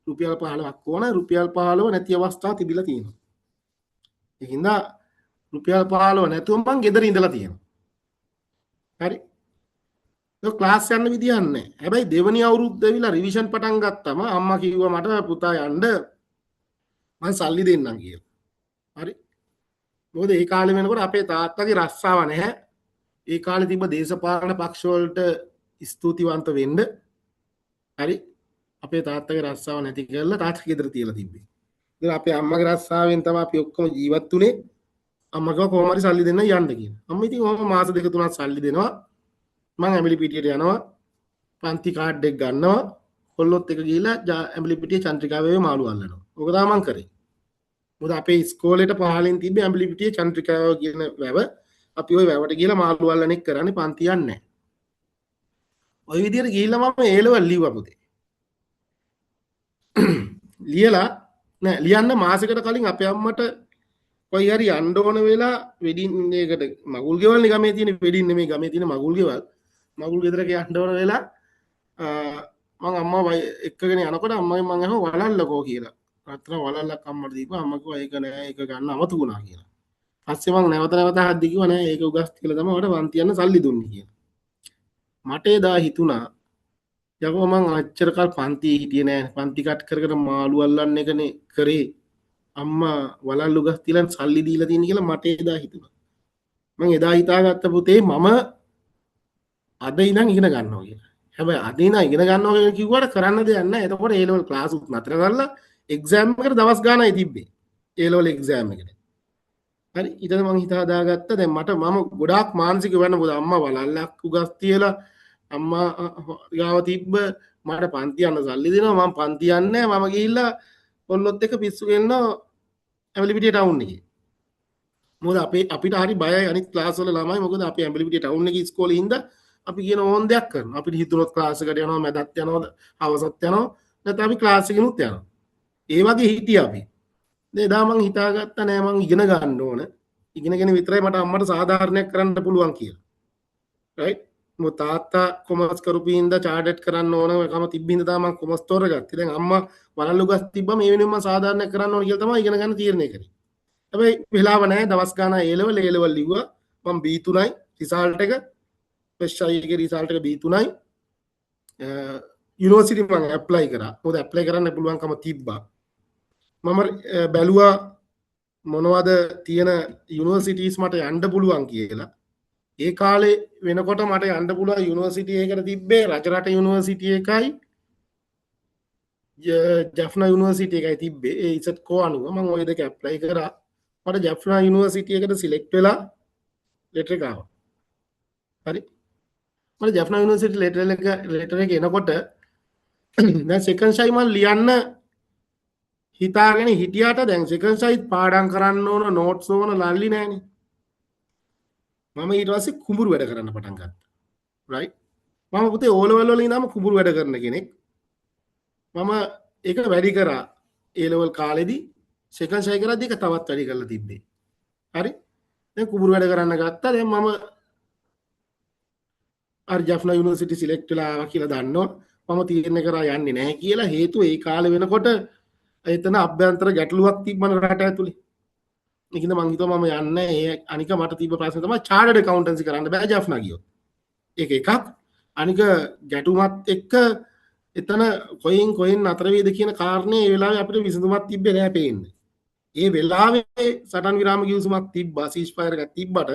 රුපියල් 15ක් ඕන. රුපියල් 15 නැති අවස්ථා තිබිලා තියෙනවා. ඒකින්ද රුපියල් 15 නැතුව මං ගෙදර ඉඳලා තියෙනවා. හරි. ඒක ක්ලාස් යන්න විදියක් නැහැ. හැබැයි දෙවනි අවුරුද්ද ඇවිල්ලා රිවිෂන් පටන් ගත්තම අම්මා කිව්වා මට පුතා යන්න මම සල්ලි දෙන්නම් කියලා. හරි. මොකද ඒ කාලේ වෙනකොට අපේ තාත්තගේ රස්සාව නැහැ. ඒ කාලේ තිබ්බ දේශපාලන පක්ෂ වලට ස්තුතිවන්ත වෙන්න. හරි. අපේ තාත්තගේ රස්සාව නැති කරලා තාත්තා ගෙදර තියලා තිබ්බේ. ඉතින් අපේ අම්මගේ රස්සාවෙන් තමයි අපි ඔක්කොම ජීවත් වුනේ. අම්මා කිව්වා කොහොම හරි සල්ලි දෙන්න යන්න කියලා. අම්මා ඉතින් ඔහොම මාස දෙක තුනක් සල්ලි දෙනවා. මම ඇඹිලි පිටියට යනවා. පන්ති කාඩ් එක ගන්නවා. කොල්ලොත් එක ගිහිල්ලා ඇඹිලි පිටියේ චන්ද්‍රිකාවේ මාළු අල්ලනවා. ඕක තමයි මම කරේ. මොකද අපේ ඉස්කෝලේට පහලින් තිබ්බේ ඇඹිලි පිටියේ චන්ද්‍රිකාව කියන වැව. අපි ওই වැවට ගිහිල්ලා මාළු අල්ලන එක කරන්නේ පන්ති යන්නේ නැහැ. ওই විදිහට ගිහිල්ලා මම ඒ ලෙවල් ලිව්වා පුතේ. ලියලා නෑ ලියන්න මාසෙකට කලින් අපේ අම්මට කොයි හරි යන්න ඕන වෙලා වෙඩින් එකකට මගුල් ගෙවල් නේ ගමේ තියෙන වෙඩින් නෙමෙයි ගමේ තියෙන මගුල් ගෙවල්. මගුල් ගෙදරක යන්න ඕන වෙලා මම අම්මා එක්කගෙන යනකොට අම්මගෙන් මම අහුවා වලල්ලකෝ කියලා. රත්න වලල්ලක් අම්මට දීපුවා. අම්මා කිව්වා ඒක නෑ ඒක ගන්න අමතකුණා කියලා. පස්සේ මම නැවත හද්දි කිව්වා නෑ ඒක උගස් කියලා තමයි මට පන්ති යන්න සල්ලි දුන්නේ කියලා. මට එදා හිතුණා යකෝ මං අච්චර කල් පන්ති හිටියේ නෑ. පන්ති කට් කර කර මාළු අල්ලන්න එකනේ කරේ. අම්මා වලල්ලු ගස් තියලා සල්ලි දීලා තියෙන කියලා මට එදා හිතුණා. මං එදා හිතාගත්ත පුතේ මම අද ඉඳන් ඉගෙන ගන්නවා කියලා. හැබැයි අද ඉඳන් ඉගෙන ගන්නවා කියලා කිව්වට කරන්න දෙයක් නැහැ. එතකොට A level ක්ලාස් උත් නතර කරලා එක්සෑම් එකට දවස් ගානයි තිබ්බේ. A level එක්සෑම් එකට. හරි ඊට මං හිතා දාගත්ත දැන් මම ගොඩාක් මානසික වෙන්න මොකද අම්මා වලල්ලක් උගස් තියලා අම්මා ගාව තිබ්බ මට පන්ති යන්න සල්ලි දෙනවා මම පන්ති යන්නේ නැහැ. මම ගිහිල්ලා ඔන්නොත් එක පිස්සු ගෙන්නනවා ඇඹිලිපිටිය ටවුන් එකේ. මොකද අපිට හරි බයයි අනිත් ක්ලාස් වල ළමයි මොකද අපි ඇඹිලිපිටිය ටවුන් එකේ ඉස්කෝලේ ඉඳලා අපි කියන ඕන දෙයක් කරනවා. අපිට හිතුනොත් ක්ලාස් එකට යනවා මැදත් යනවා හවසත් යනවා නැත්නම් අපි ක්ලාස් එකකිනුත් යනවා. ඒ වගේ හිටියා අපි. එදා මං හිතාගත්තා නෑ මං ඉගෙන ගන්න ඕන. ඉගෙනගෙන විතරයි මට අම්මට සාධාරණයක් කරන්න පුළුවන් කියලා. රයිට්? මොකද තාත්තා කොමර්ස් කරපින්ද චාර්ටඩ් කරන්න ඕනකම තිබ්බින්ද තමයි මං කොමර්ස් තෝරගත්තේ. දැන් අම්මා වලල්ලු ගස් තිබ්බම මේ වෙනුවෙන් මං සාධාරණයක් කරන්න ඕන කියලා තමයි ඉගෙන ගන්න තීරණය කරේ. හැබැයි වෙලාව නැහැ දවස් ගාන A level ලිව්වා. මං B3යි රිසල්ට් එක ස්පෙෂල් එකේ රිසල්ට් එක B3යි. යුනිවර්සිටි මං ඇප්ලයි කරා. මොකද ඇප්ලයි කරන්න පුළුවන්කම තිබ්බා. මම බැලුවා මොනවද තියෙන යුනිවර්සිටිස් මට යන්න පුළුවන් කියලා. ඒ කාලේ වෙනකොට මට යන්න පුළුවන් යුනිවර්සිටි එකකට තිබ්බේ රජරට යුනිවර්සිටි එකයි ජැෆ්නා යුනිවර්සිටි එකයි තිබ්බේ. ඒ ඉසට් කෝ අනුව මම ওই දෙක ඇප්ලයි කරා. මට ජැෆ්නා යුනිවර්සිටි එකට සිලෙක්ට් වෙලා ලෙටර් එක ආවා. හරි. මට ජැෆ්නා යුනිවර්සිටි ලෙටර් එක එනකොට දැන් සෙකන්ඩ් ෂයි මම ලියන්න හිතාගෙන හිටියට දැන් සෙකන්ඩ් ෂයි පාඩම් කරන්න ඕන නෝට්ස් ඕන ලල්ලි නෑනේ. මම ඊට පස්සේ කුඹුරු වැඩ කරන්න පටන් ගත්තා. රයිට්. මම පුතේ O level වල ඉඳන්ම කුඹුරු වැඩ කරන කෙනෙක්. මම ඒක වැඩි කරා A level කාලෙදී සෙකන්ඩ් ෂයි කරද්දී ඒක තවත් වැඩි කරලා තිබ්බේ. හරි. දැන් කුඹුරු වැඩ කරන්න ගත්තා. දැන් මම අර ජැෆ්නා යුනිවර්සිටි සිලෙක්ට් වෙලා ආවා කියලා දන්නවා. මම තීරණය කරා යන්නේ නැහැ කියලා. හේතුව ඒ කාලේ වෙනකොට එතන අභ්‍යන්තර ගැටලුවක් තිබ්බන රට ඇතුලේ. ඒකින්ද මං හිතුවා මම යන්නේ. ඒ අනික මට තිබ්බ ප්‍රශ්නේ තමයි චාර්ටර්ඩ් ඇකවුන්ටන්සි කරන්න බෑ ජැෆ්නා ගියොත්. ඒක එකක්. අනික ගැටුමත් එක්ක එතන කොයින් නතර වේද කියන කාරණේ ඒ වෙලාවේ අපිට විසඳුමක් තිබ්බේ නෑ පේන්නේ. ඒ වෙලාවේ සටන් විරාම කිවිසුමක් තිබ්බා සීස්ෆයර් එකක් තිබ්බට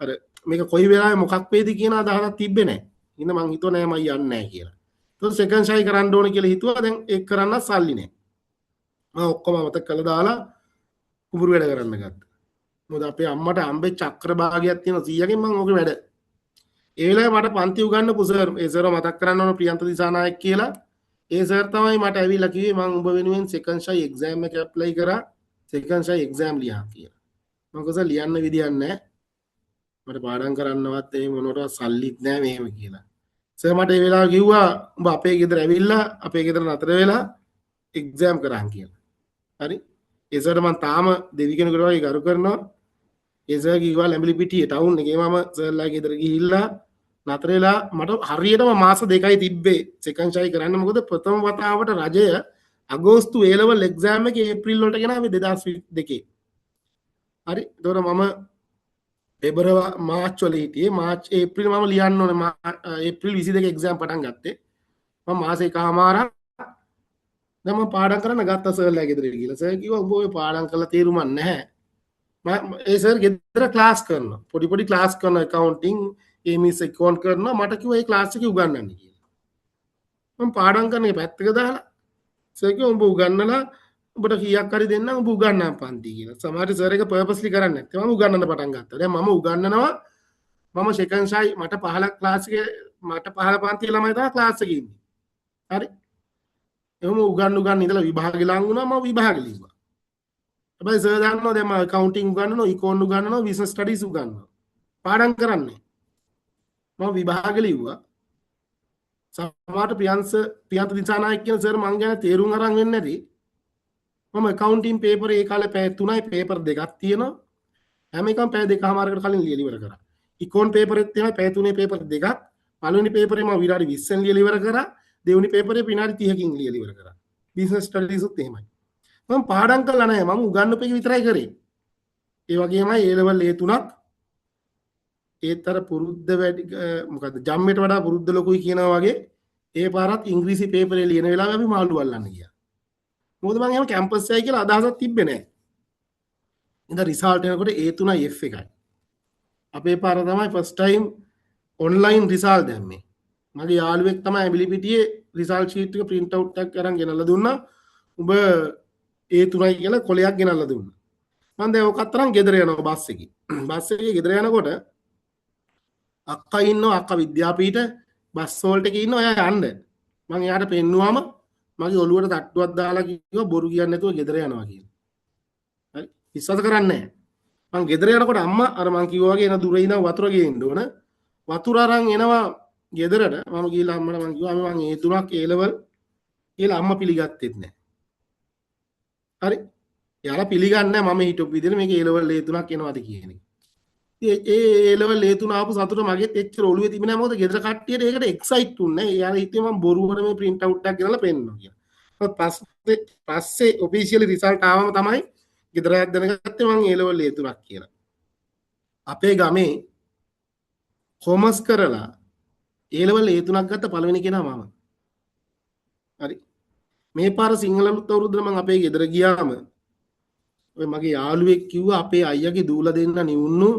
අර මේක කොයි වෙලාවෙ මොකක් වේද කියන අදහසක් තිබ්බේ නෑ. ඉතින් මං හිතුවා නෑ මම යන්නේ නෑ කියලා. ඊට සෙකන්ඩ් ෂයි කරන්න ඕන කියලා හිතුවා. දැන් ඒක කරන්න සල්ලි නෑ. මම ඔක්කොම අමතක කළා දාලා කුඹුරු වැඩ කරන්න ගත්තා. මොකද අපේ අම්මට අම්බේ චක්‍ර භාගයක් තියෙන 100කින් මම ඕක වැඩ. ඒ වෙලාවේ මට පන්ති උගන්වපු සර් ඒ සර් මතක් කරන්න ඕන ප්‍රියන්ත දිසානායක කියලා. ඒ සර් තමයි මට ඇවිල්ලා කිව්වේ මම උඹ වෙනුවෙන් සෙකන්ඩ් ෂයි එක්සෑම් එක ඇප්ලයි කරා. සෙකන්ඩ් ෂයි එක්සෑම් ලියන්න කියලා. මම කිව්වා ලියන්න විදියක් නැහැ. මට පාඩම් කරන්නවත් ඒ මොනවටවත් සල්ලිත් නැහැ මෙහෙම කියලා. සර් මට ඒ වෙලාව කිව්වා උඹ අපේ ගෙදර ඇවිල්ලා අපේ ගෙදර නතර වෙලා එක්සෑම් කරන් කියලා. හරි. ඒ සර්ට මම තාම දෙවි කෙනෙකුට වගේ කරු කරනවා. ඒ සර් කිව්වා ලැඹිලි පිටියේ ටවුන් එකේ මම සර්ලා ගෙදර ගිහිල්ලා නතර වෙලා මට හරියටම මාස 2යි තිබ්බේ සෙකන්ඩ් ෂයි කරන්න. මොකද ප්‍රථම වතාවට රජය අගෝස්තු A level එක්සෑම් එක ඒප්‍රිල් වලට ගෙනාවේ 2002. හරි. ඒතකොට මම පෙබරවාරි මාර්ච් වල හිටියේ. මාර්ච් ඒප්‍රිල් මම ලියන්න ඕනේ. ඒප්‍රිල් 22 එක්සෑම් පටන් ගත්තේ. මම මාස එකමාරක් දැන් මම පාඩම් කරන්න ගත්තා සර්ලා ගෙදරට ගිහලා. සර් කිව්වා උඹ ඔය පාඩම් කරලා තේරුමක් නැහැ. ඒ සර් ගෙදර ක්ලාස් කරනවා. පොඩි ක්ලාස් කරන accounting ඒ මිස් account කරනවා. මට කිව්වා ඒ ක්ලාස් එක උගන්වන්න කියලා. මම පාඩම් කරන එක පැත්තක දාලා සර් කිව්වා උඹ උගන්නලා උඹට කීයක් හරි දෙන්නම් උඹ උගන්වන්න පන්ති කියලා. සමහර සර් එක පර්පස්ලි කරන්නේ නැත්නම් මම උගන්වන්න පටන් ගත්තා. දැන් මම උගන්වනවා මම සෙකන්ඩ් ෂයි මට 15 ක්ලාස් එකේ මට 15 පන්ති ළමයි තමයි ක්ලාස් එකේ ඉන්නේ. හරි. එහෙම උගන්න ඉඳලා විභාගෙ ලඟ වුණා මම විභාගෙ ලිව්වා. හැබැයි සර් දන්නවා දැන් මම accounting උගන්වනවා, econ උගන්වනවා, business studies උගන්වනවා. පාඩම් කරන්නේ. මම විභාගෙ ලිව්වා. සමහරට ප්‍රියන්ත දිසානායක කියන සර් මං ගැන තේරුම් අරන් වෙන්නේ නැති. මම accounting paper ඒ කාලේ පැය 3යි paper දෙකක් තියෙනවා. හැම එකම පැය දෙකමාරකට කලින් ලියලා ඉවර කරා. econ paper එකත් තියෙනවා පැය 3ේ paper දෙකක්. පළවෙනි paper එක මම විනාඩි 20න් ලියලා ඉවර කරා. දෙවෙනි paper එක විනාඩි 30කින් ලියලා ඉවර කරා. business studies උත් එහෙමයි. මම පාඩම් කළා නැහැ. මම උගන්වපු එක විතරයි කරේ. ඒ වගේමයි A level A3ක් ඒතර පුරුද්ද වැඩි මොකද්ද ජම්මේට වඩා පුරුද්ද ලොකුයි කියනවා වගේ ඒ පාරත් ඉංග්‍රීසි පේපර් එක ලියන වෙලාවේ අපි මාළු අල්ලන්න ගියා. මොකද මම එහෙම කැම්පස් එකයි කියලා අදහසක් තිබ්බේ නැහැ. ඉතින් රිසල්ට් එනකොට A3යි F එකයි. අපේ පාර තමයි ෆස්ට් ටයිම් ඔන්ලයින් රිසල්ට් දැම්මේ. මගේ යාළුවෙක් තමයි ඇඹිලිපිටියේ රිසල්ට් ෂීට් එක print out එකක් අරන් ගෙනල්ලා දුන්නා. උඹ A3යි කියලා කොලයක් ගෙනල්ලා දුන්නා. මම දැන් ඔකත් තරම් ගෙදර යනවා බස් එකේ. බස් එකේ ගෙදර යනකොට අක්කා ඉන්නවා අක්කා විද්‍යාපීඨ බස් වලට ඉන්නවා එයා යන්න. මම එයාට පෙන්නුවාම මගේ ඔළුවට තට්ටුවක් දාලා කිව්වා බොරු කියන්නේ නැතුව ගෙදර යනවා කියලා. හරි විශ්වාස කරන්නේ නැහැ. මං ගෙදර යනකොට අම්මා අර මං කිව්වා වගේ එන දුරේ ඉඳන් වතුර ගේන්න ඕන. වතුර අරන් එනවා ගෙදරට. මම ගිහලා අම්මට මං කිව්වා මම ඒ තුනක් A level කියලා අම්මා පිළිගත්තෙත් නැහැ. හරි. එයාලා පිළිගන්නේ නැහැ මම හිතපු විදිහට මේක A level A3ක් එනවාද කියන එක. ඒ level A3 ආපු සතුට මගෙත් එච්චර ඔළුවේ තිබුණේ නැහැ. මොකද ගෙදර කට්ටියට ඒකට එක්සයිට් වුණේ නැහැ. එයාලා හිතුවේ මම බොරුවට මේ print out එකක් ගෙනලා පෙන්නනවා කියලා. පස්සේ ඔෆිෂියලි රිසල්ට් ආවම තමයි ගෙදර දැනගත්තේ මම A level A3ක් කියලා. අපේ ගමේ කොමර්ස් කරලා A level A3ක් ගත්ත පළවෙනි කෙනා මම. හරි. මේ පාර සිංහල අවුරුද්දේ මම අපේ ගෙදර ගියාම ඔය මගේ යාළුවෙක් කිව්වා අපේ අයියාගේ දූලා දෙන්න නිවුන්නු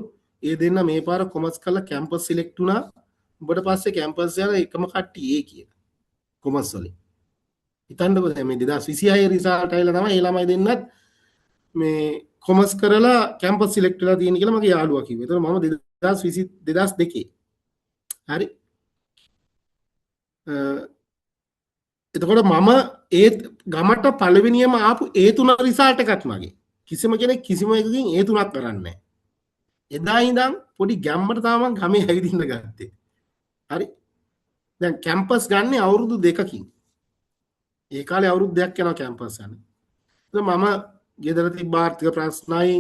ඒ දෙන්න මේ පාර කොමර්ස් කරලා කැම්පස් සිලෙක්ට් වුණා. උඹට පස්සේ කැම්පස් යන එකම කට්ටිය ඒ කියලා. කොමර්ස් වලින්. හිතන්නකෝ දැන් මේ 2026 රිසල්ට් ආයිලා තමයි ඒ ළමයි දෙන්නත් මේ කොමර්ස් කරලා කැම්පස් සිලෙක්ට් වෙලා තියෙන කියලා මගේ යාළුවා කිව්වා. ඒතර මම 2002 හරි. එතකොට මම ඒ ගමට පළවෙනියම ආපු A3 රිසල්ට් එකත් මගේ. කිසිම කෙනෙක් කිසිම එකකින් A3ක් කරන්නේ නැහැ. එදා ඉඳන් පොඩි ගැම්මට තමයි ගමේ ඇවිදින්න ගත්තේ. හරි. දැන් කැම්පස් ගන්න අවුරුදු 2කින්. ඒ කාලේ අවුරුදු 2ක් යනවා කැම්පස් යන්න. මම ගෙදර තිබ්බ ආර්ථික ප්‍රශ්නයි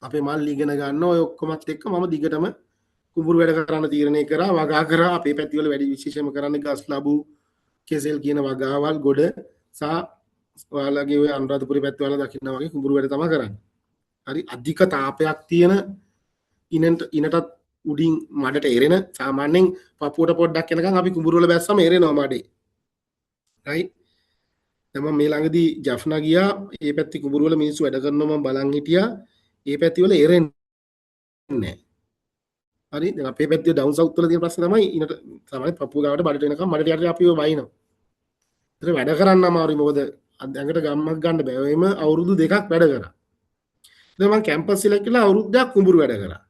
අපේ මල්ලි ඉගෙන ගන්න ඔය ඔක්කොමත් එක්ක මම දිගටම කුඹුරු වැඩ කරන්න තීරණය කරා වගා කරා අපේ පැතිවල වැඩි විශේෂම කරන්නේ ගස් ලැබු කෙසෙල් කියන වගාවල් ගොඩ සහ ඔයාලගේ ඔය අනුරාධපුරේ පැත්තවල දකින්න වගේ කුඹුරු වැඩ තමයි කරන්නේ. හරි අධික තාපයක් තියෙන ඉනටත් උඩින් මඩට එරෙන සාමාන්‍යයෙන් පපුවට පොඩ්ඩක් යනකම් අපි කුඹුරු වල බැස්සම එරෙනවා මඩේ. right දැන් මම මේ ළඟදී ජෆ්නා ගියා ඒ පැත්තේ කුඹුරු වල මිනිස්සු වැඩ කරනවා මම බලන් හිටියා ඒ පැති වල එරෙන්නේ නැහැ. හරි දැන් අපේ පැත්තේ ඩවුන් සවුත් වල තියෙන ප්‍රශ්නේ තමයි ඉනට සාමාන්‍ය පපුව ගාවට බඩට එනකම් මඩට යට අපි ඔය වයින්නවා. ඒතර වැඩ කරන්න අමාරුයි මොකද ඇඟට ගම්මක් ගන්න බෑ. එයිම අවුරුදු 2ක් වැඩ කරා. දැන් මම කැම්පස් සිලෙක්ට් කරලා අවුරුද්දක් කුඹුරු වැඩ කරා.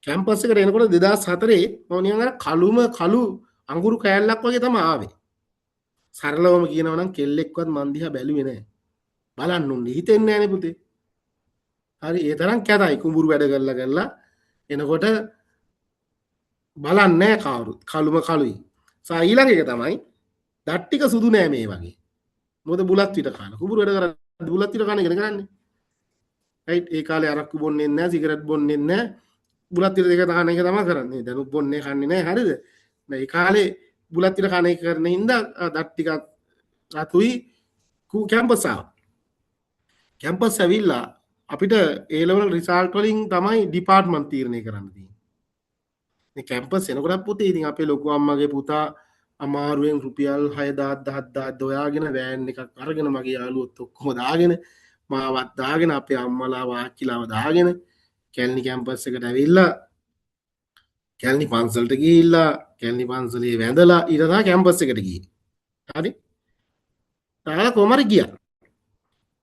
කැම්පස් එකට එනකොට 2004 මම නිකන් අර කළු අඟුරු කෑල්ලක් වගේ තමයි ආවේ. සරලවම කියනවා නම් කෙල්ලෙක්වත් මන් දිහා බැලුවේ නැහැ. බලන්න උන්නේ හිතෙන්නේ නැහැ නේ පුතේ. හරි ඒ තරම් කැතයි කුඹුරු වැඩ කරලා එනකොට බලන්නේ නැහැ කවුරුත්. කළුයි. ඊළඟ එක තමයි දත් ටික සුදු නෑ මේ වගේ. මොකද බුලත් විතර කන. කුඹුරු වැඩ කරලා බුලත් විතර කන ඉගෙන ගන්නනේ. රයිට් ඒ කාලේ අරක්කු බොන්නේ නැහැ, සිගරට් බොන්නේ නැහැ. බුලත් විතර දෙක දාන එක තමයි කරන්නේ. දැන් බොන්නේ කන්නේ නැහැ. හරිද? මේ කාලේ බුලත් විතර කන එක කරන හින්දා දත් ටික රතුයි කැම්පස් ආවා. කැම්පස් ඇවිල්ලා අපිට A level රිසල්ට් වලින් තමයි ඩිපාර්ට්මන්ට් තීරණය කරන්න තියෙන්නේ. මේ කැම්පස් එනකොට පුතේ ඉතින් අපේ ලොකු අම්මගේ පුතා අමාරුවෙන් රුපියල් 6000 10000 හොයාගෙන වෑන් එකක් අරගෙන මගේ යාළුවොත් ඔක්කොම දාගෙන මාවත් දාගෙන අපේ අම්මලා වාච්චිලාව දාගෙන කැලණි කැම්පස් එකට ඇවිල්ලා කැලණි පන්සලට ගිහිල්ලා කැලණි පන්සලේ වැඳලා ඊට තමයි කැම්පස් එකට ගියේ. හරි. තාලා කොහමද ගියා.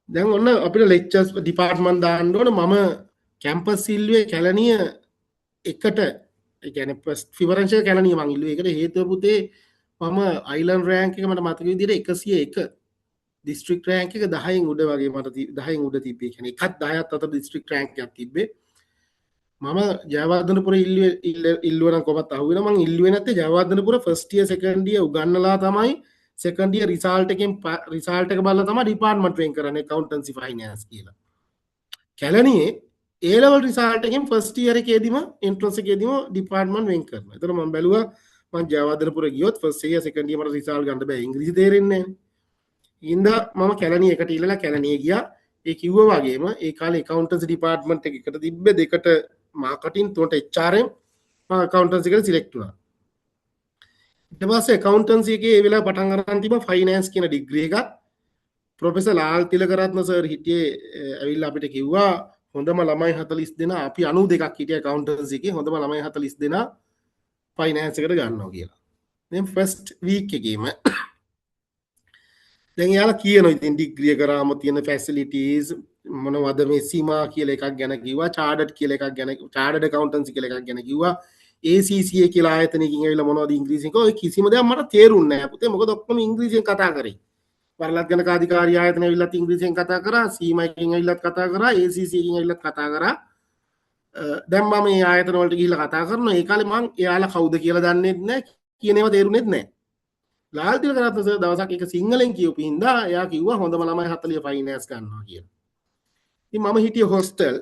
දැන් ඔන්න අපිට ලෙක්චර්ස් ඩිපාර්ට්මන්ට් දාන්න ඕන මම කැම්පස් ඉල්ලුවේ කැලණිය එකට ඒ කියන්නේ ෆිවරන්ෂල් කැලණිය මං ඉල්ලුවේ ඒකට හේතුව පුතේ මම අයිලන්ඩ් රෑන්ක් එක මට මතක විදිහට 101 දිස්ත්‍රික් රෑන්ක් එක 10න් උඩ වගේ මට 10න් උඩ තිබ්බේ. කියන්නේ එකත් 10ත් අතර දිස්ත්‍රික් රෑන්ක් එකක් තිබ්බේ. මම ජයවර්ධනපුර ඉල්ලුව නම් කොහොමත් අහුවෙන මං ඉල්ලුවේ නැත්තේ Jayawardenepura first year second year උගන්නලා තමයි සෙකන්ඩ් ඉයර් රිසල්ට් එකෙන් රිසල්ට් එක බලලා තමයි ඩිපාර්ට්මන්ට් වෙන් කරන්නේ accountancy finance කියලා. කැලණියේ A level රිසල්ට් එකෙන් ෆස්ට් ඉයර් එකේදීම එන්ට්‍රන්ස් එකේදීම ඩිපාර්ට්මන්ට් වෙන් කරනවා. ඒතර මම බැලුවා මං ජයවර්ධනපුර ගියොත් ෆස්ට් ඉයර් සෙකන්ඩ් ඉයර් මට රිසල්ට් ගන්න බෑ ඉංග්‍රීසි තේරෙන්නේ නැහැ. ඉඳා මම කැලණිය එකට ඉල්ලලා කැලණිය ගියා. ඒ කිව්වා වගේම ඒ කාලේ accountancy department එක එකට තිබ්බේ දෙකට marketing තුනට HRM මම accountancy එකට select වුණා. ඊට පස්සේ accountancy එකේ ඒ වෙලාව පටන් ගන්න තිබ්බා finance කියන degree එකක්. ප්‍රොෆෙසර් ලාල් තිලකරත්න සර් හිටියේ ඇවිල්ලා අපිට කිව්වා හොඳම ළමයි 40 දෙනා අපි 92ක් හිටියේ accountancy එකේ හොඳම ළමයි 40 දෙනා finance එකට ගන්නවා කියලා. දැන් first week එකේම දැන් යාලා කියනවා ඉතින් ඩිග්‍රී එක කරාම තියෙන ෆැසිලිටීස් මොනවද මේ සීමා කියලා එකක් ගැන කිව්වා චාර්ටඩ් කියලා එකක් ගැන චාර්ටඩ් accountancy කියලා එකක් ගැන කිව්වා ACCA කියලා ආයතනයකින් ඇවිල්ලා මොනවද ඉංග්‍රීසියෙන් කිව්වා ඔය කිසිම දෙයක් මට තේරුන්නේ නැහැ පුතේ මොකද ඔක්කොම ඉංග්‍රීසියෙන් කතා කරේ වරලත් ගණකාධිකාරී ආයතන ඇවිල්ලා ඉංග්‍රීසියෙන් කතා කරා සීමා එකකින් ඇවිල්ලා කතා කරා ACCA එකකින් ඇවිල්ලා කතා කරා දැන් මම මේ ආයතන වලට ගිහිල්ලා කතා කරනවා ඒ කාලේ මං එයාලා කවුද කියලා දන්නේ නැහැ කියන ඒවා තේරුනේ නැහැ ලාල් තිලකරත්න සර් දවසක් එක සිංහලෙන් කියපු හින්දා එයා කිව්වා හොඳම ළමයි 40 ෆයිනෑන්ස් ගන්නවා කියලා. ඉතින් මම හිටියේ හොස්ටල්.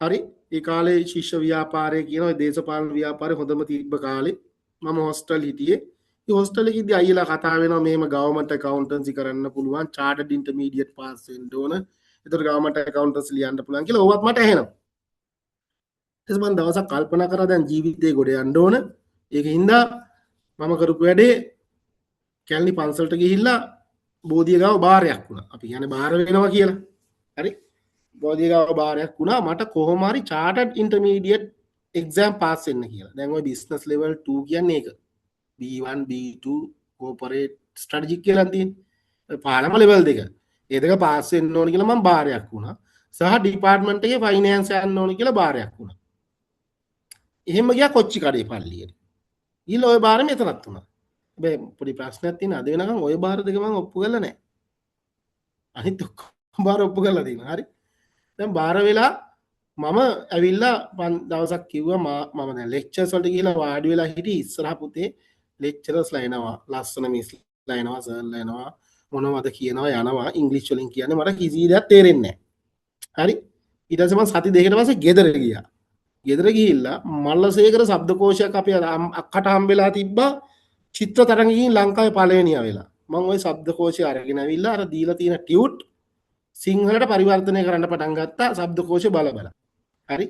හරි. ඒ කාලේ ශිෂ්‍ය ව්‍යාපාරය කියන ඔය දේශපාලන ව්‍යාපාරේ හොඳම තිබ්බ කාලේ මම හොස්ටල් හිටියේ. ඉතින් හොස්ටල් එකේදී අයියලා කතා වෙනවා මෙහෙම ගවර්න්මන්ට් accountancy කරන්න පුළුවන් chartered intermediate pass වෙන්න ඕන. ඒතර ගවර්න්මන්ට් accountancy ලියන්න පුළුවන් කියලා ඕවත් මට ඇහෙනවා. ඊට පස්සේ මම දවසක් කල්පනා කරා දැන් ජීවිතේ ගොඩ යන්න ඕන. ඒකින්ද මම කරපු වැඩේ කැලණි පන්සලට ගිහිල්ලා බෝධිය ගාව බාරයක් වුණා. අපි කියන්නේ බාර වෙනවා කියලා. හරි. බෝධිය ගාව බාරයක් වුණා. මට කොහොම හරි chartered intermediate exam pass වෙන්න කියලා. දැන් ওই business level 2 කියන්නේ ඒක. B1 B2 corporate strategic කියලා තියෙන්නේ. පාලම level 2. ඒ දෙක pass වෙන්න ඕන කියලා මම බාරයක් වුණා. සහ department එකේ finance යන්න ඕන කියලා බාරයක් වුණා. එහෙම ගියා කොච්චි කඩේ පල්ලියට. ඊළ ওই බාරෙ මෙතනත් වුණා. පොඩි ප්‍රශ්නයක් තියෙන අද වෙනකන් ওই බාර දෙක මම ඔප්පු කරලා නැහැ. අනිත් ඔක්කොම බාර ඔප්පු කරලා තියෙනවා. හරි. දැන් බාර වෙලා මම ඇවිල්ලා දවසක් කිව්වා මම දැන් ලෙක්චර්ස් වලට ගිහලා වාඩි වෙලා හිටි ඉස්සරහ පුතේ ලෙක්චරර්ස්ලා එනවා. ලස්සන මිස්ලා එනවා, සර්ලා එනවා. මොනවද කියනවා යනවා ඉංග්‍රීසි වලින් කියන්නේ මට කිසි දෙයක් තේරෙන්නේ නැහැ. හරි. ඊට පස්සේ මම සති දෙකකට පස්සේ ගෙදර ගියා. ගෙදර ගිහිල්ලා මල්ලසේකර શબ્දකෝෂයක් අපි අක්කට හම්බෙලා තිබ්බා. චිත්‍ර තරගකින් ලංකාවේ පළවෙනියා වෙලා මම ওই શબ્දකෝෂය අරගෙන ඇවිල්ලා අර දීලා තියෙන ටියුට් සිංහලට පරිවර්තනය කරන්න පටන් ගත්තා શબ્දකෝෂය බල බල. හරි.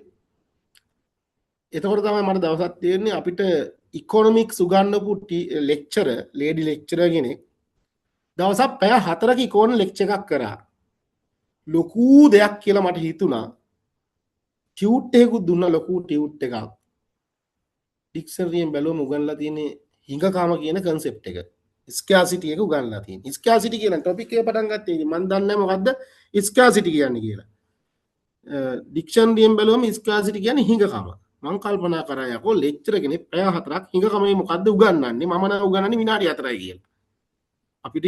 එතකොට තමයි මට දවසක් තේරෙන්නේ අපිට ඉකොනොමික්ස් උගන්වපු ලෙක්චරර් ලේඩි ලෙක්චරර් කෙනෙක් දවසක් පැය 4ක ඉකොනොමි ලෙක්චර් එකක් කරා. ලොකු දෙයක් කියලා මට හිතුණා. ටියුට් එකකුත් දුන්නා ලොකු ටියුට් එකක්. ඩික්ෂනරියෙන් බැලුවම උගන්ලා තියෙන්නේ හිඟකාම කියන concept එක. scarcity එක උගන්ලා තියෙනවා. scarcity කියන topic එක පටන් ගත්තේ මම දන්නේ නැහැ මොකද්ද scarcity කියන්නේ කියලා. ඩික්ෂනරියෙන් බැලුවම scarcity කියන්නේ හිඟකම. මම කල්පනා කරා යකෝ ලෙක්චර් කෙනෙක් පැය 4ක් හිඟකමේ මොකද්ද උගන්වන්නේ? මම නම් උගන්වන්නේ විනාඩි 4යි කියලා. අපිට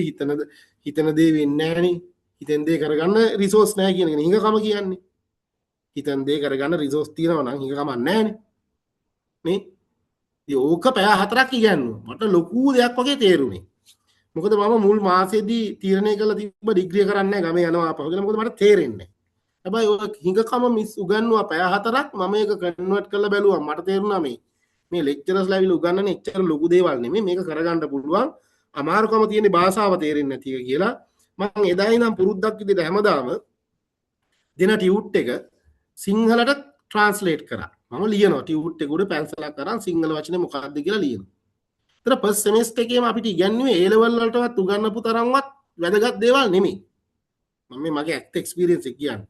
හිතන දේ වෙන්නේ නැහනේ. හිතෙන් දේ කරගන්න රිසෝස් නැහැ කියන එක හිඟකම කියන්නේ. හිතෙන් දේ කරගන්න රිසෝස් තියනවා නම් හිඟකමක් නැහනේ. නේ? ඕක පැය 4ක් ඉගෙනුවා. මට ලොකු දෙයක් වගේ තේරුනේ. මොකද මම මුල් මාසෙදී තීරණය කළා තිබ්බ ඩිග්‍රිය කරන්නේ නැහැ ගමේ යනවා ආපහු කියලා. මොකද මට තේරෙන්නේ නැහැ. හැබැයි ඔය හිඟකම මිස් උගන්වුවා පැය 4ක් මම ඒක කන්වර්ට් කරලා බැලුවා. මට තේරුණා මේ ලෙක්චරර්ස්ලා ඇවිල්ලා උගන්වන්නේ එච්චර ලොකු දේවල් නෙමෙයි. මේක කරගන්න පුළුවන්. අමාරුකම තියෙන භාෂාව තේරෙන්නේ නැති එක කියලා. මම එදා ඉඳන් පුරුද්දක් විදිහට හැමදාම දෙන ටියුට් එක සිංහලට ට්‍රාන්ස්ලේට් කරා. මම ලියනවා ටියුට් එක උඩ පැන්සලක් අරන් සිංහල වචනේ මොකක්ද කියලා ලියනවා. ඒතර ෆස්ට් සෙමෙස්ටර් එකේම අපිට ඉගෙනුවේ A level වලටවත් උගන්වපු තරම්වත් වැදගත් දේවල් නෙමෙයි. මම මගේ ඇක්ට එක්ස්පීරියන්ස් එක කියන්නේ.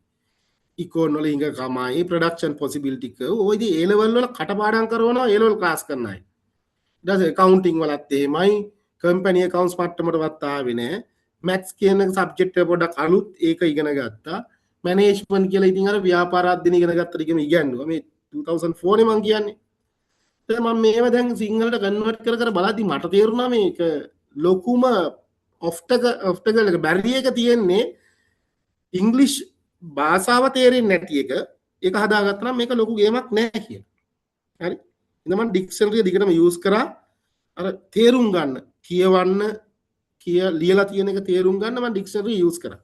ඉකෝන් වල ඉංග කමයි ප්‍රොඩක්ෂන් පොසිබිලිටි කර්ව් ඔය ඉතින් A level වල කටපාඩම් කරනවා A level ක්ලාස් කරන අය. ඊට පස්සේ accounting වලත් එහෙමයි කම්පැනි accounts මට්ටමටවත් ආවේ නැහැ. maths කියන සබ්ජෙක්ට් එක පොඩක් අලුත් ඒක ඉගෙන ගත්තා. මැනේජ්මන්ට් කියලා ඉතින් අර ව්‍යාපාර අධ්‍යයන ඉගෙන ගත්තට ඉගෙන ඉගෙනුවා. මේ 2004 නේ මං කියන්නේ. මම මේව දැන් සිංහලට කන්වර්ට් කර කර බලද්දි මට තේරුණා මේක ලොකුම ඔෆ්ටකල් එක බැරිය එක තියෙන්නේ ඉංග්ලිෂ් භාෂාව තේරෙන්නේ නැති එක ඒක හදාගත්තා නම් මේක ලොකු ගේමක් නෑ කියලා. හරි. ඉතින් මම ඩික්ෂනරි දිගටම යූස් කරා අර තේරුම් ගන්න කියවන්න ලියලා තියෙන එක තේරුම් ගන්න මම ඩික්ෂනරි යූස් කරා.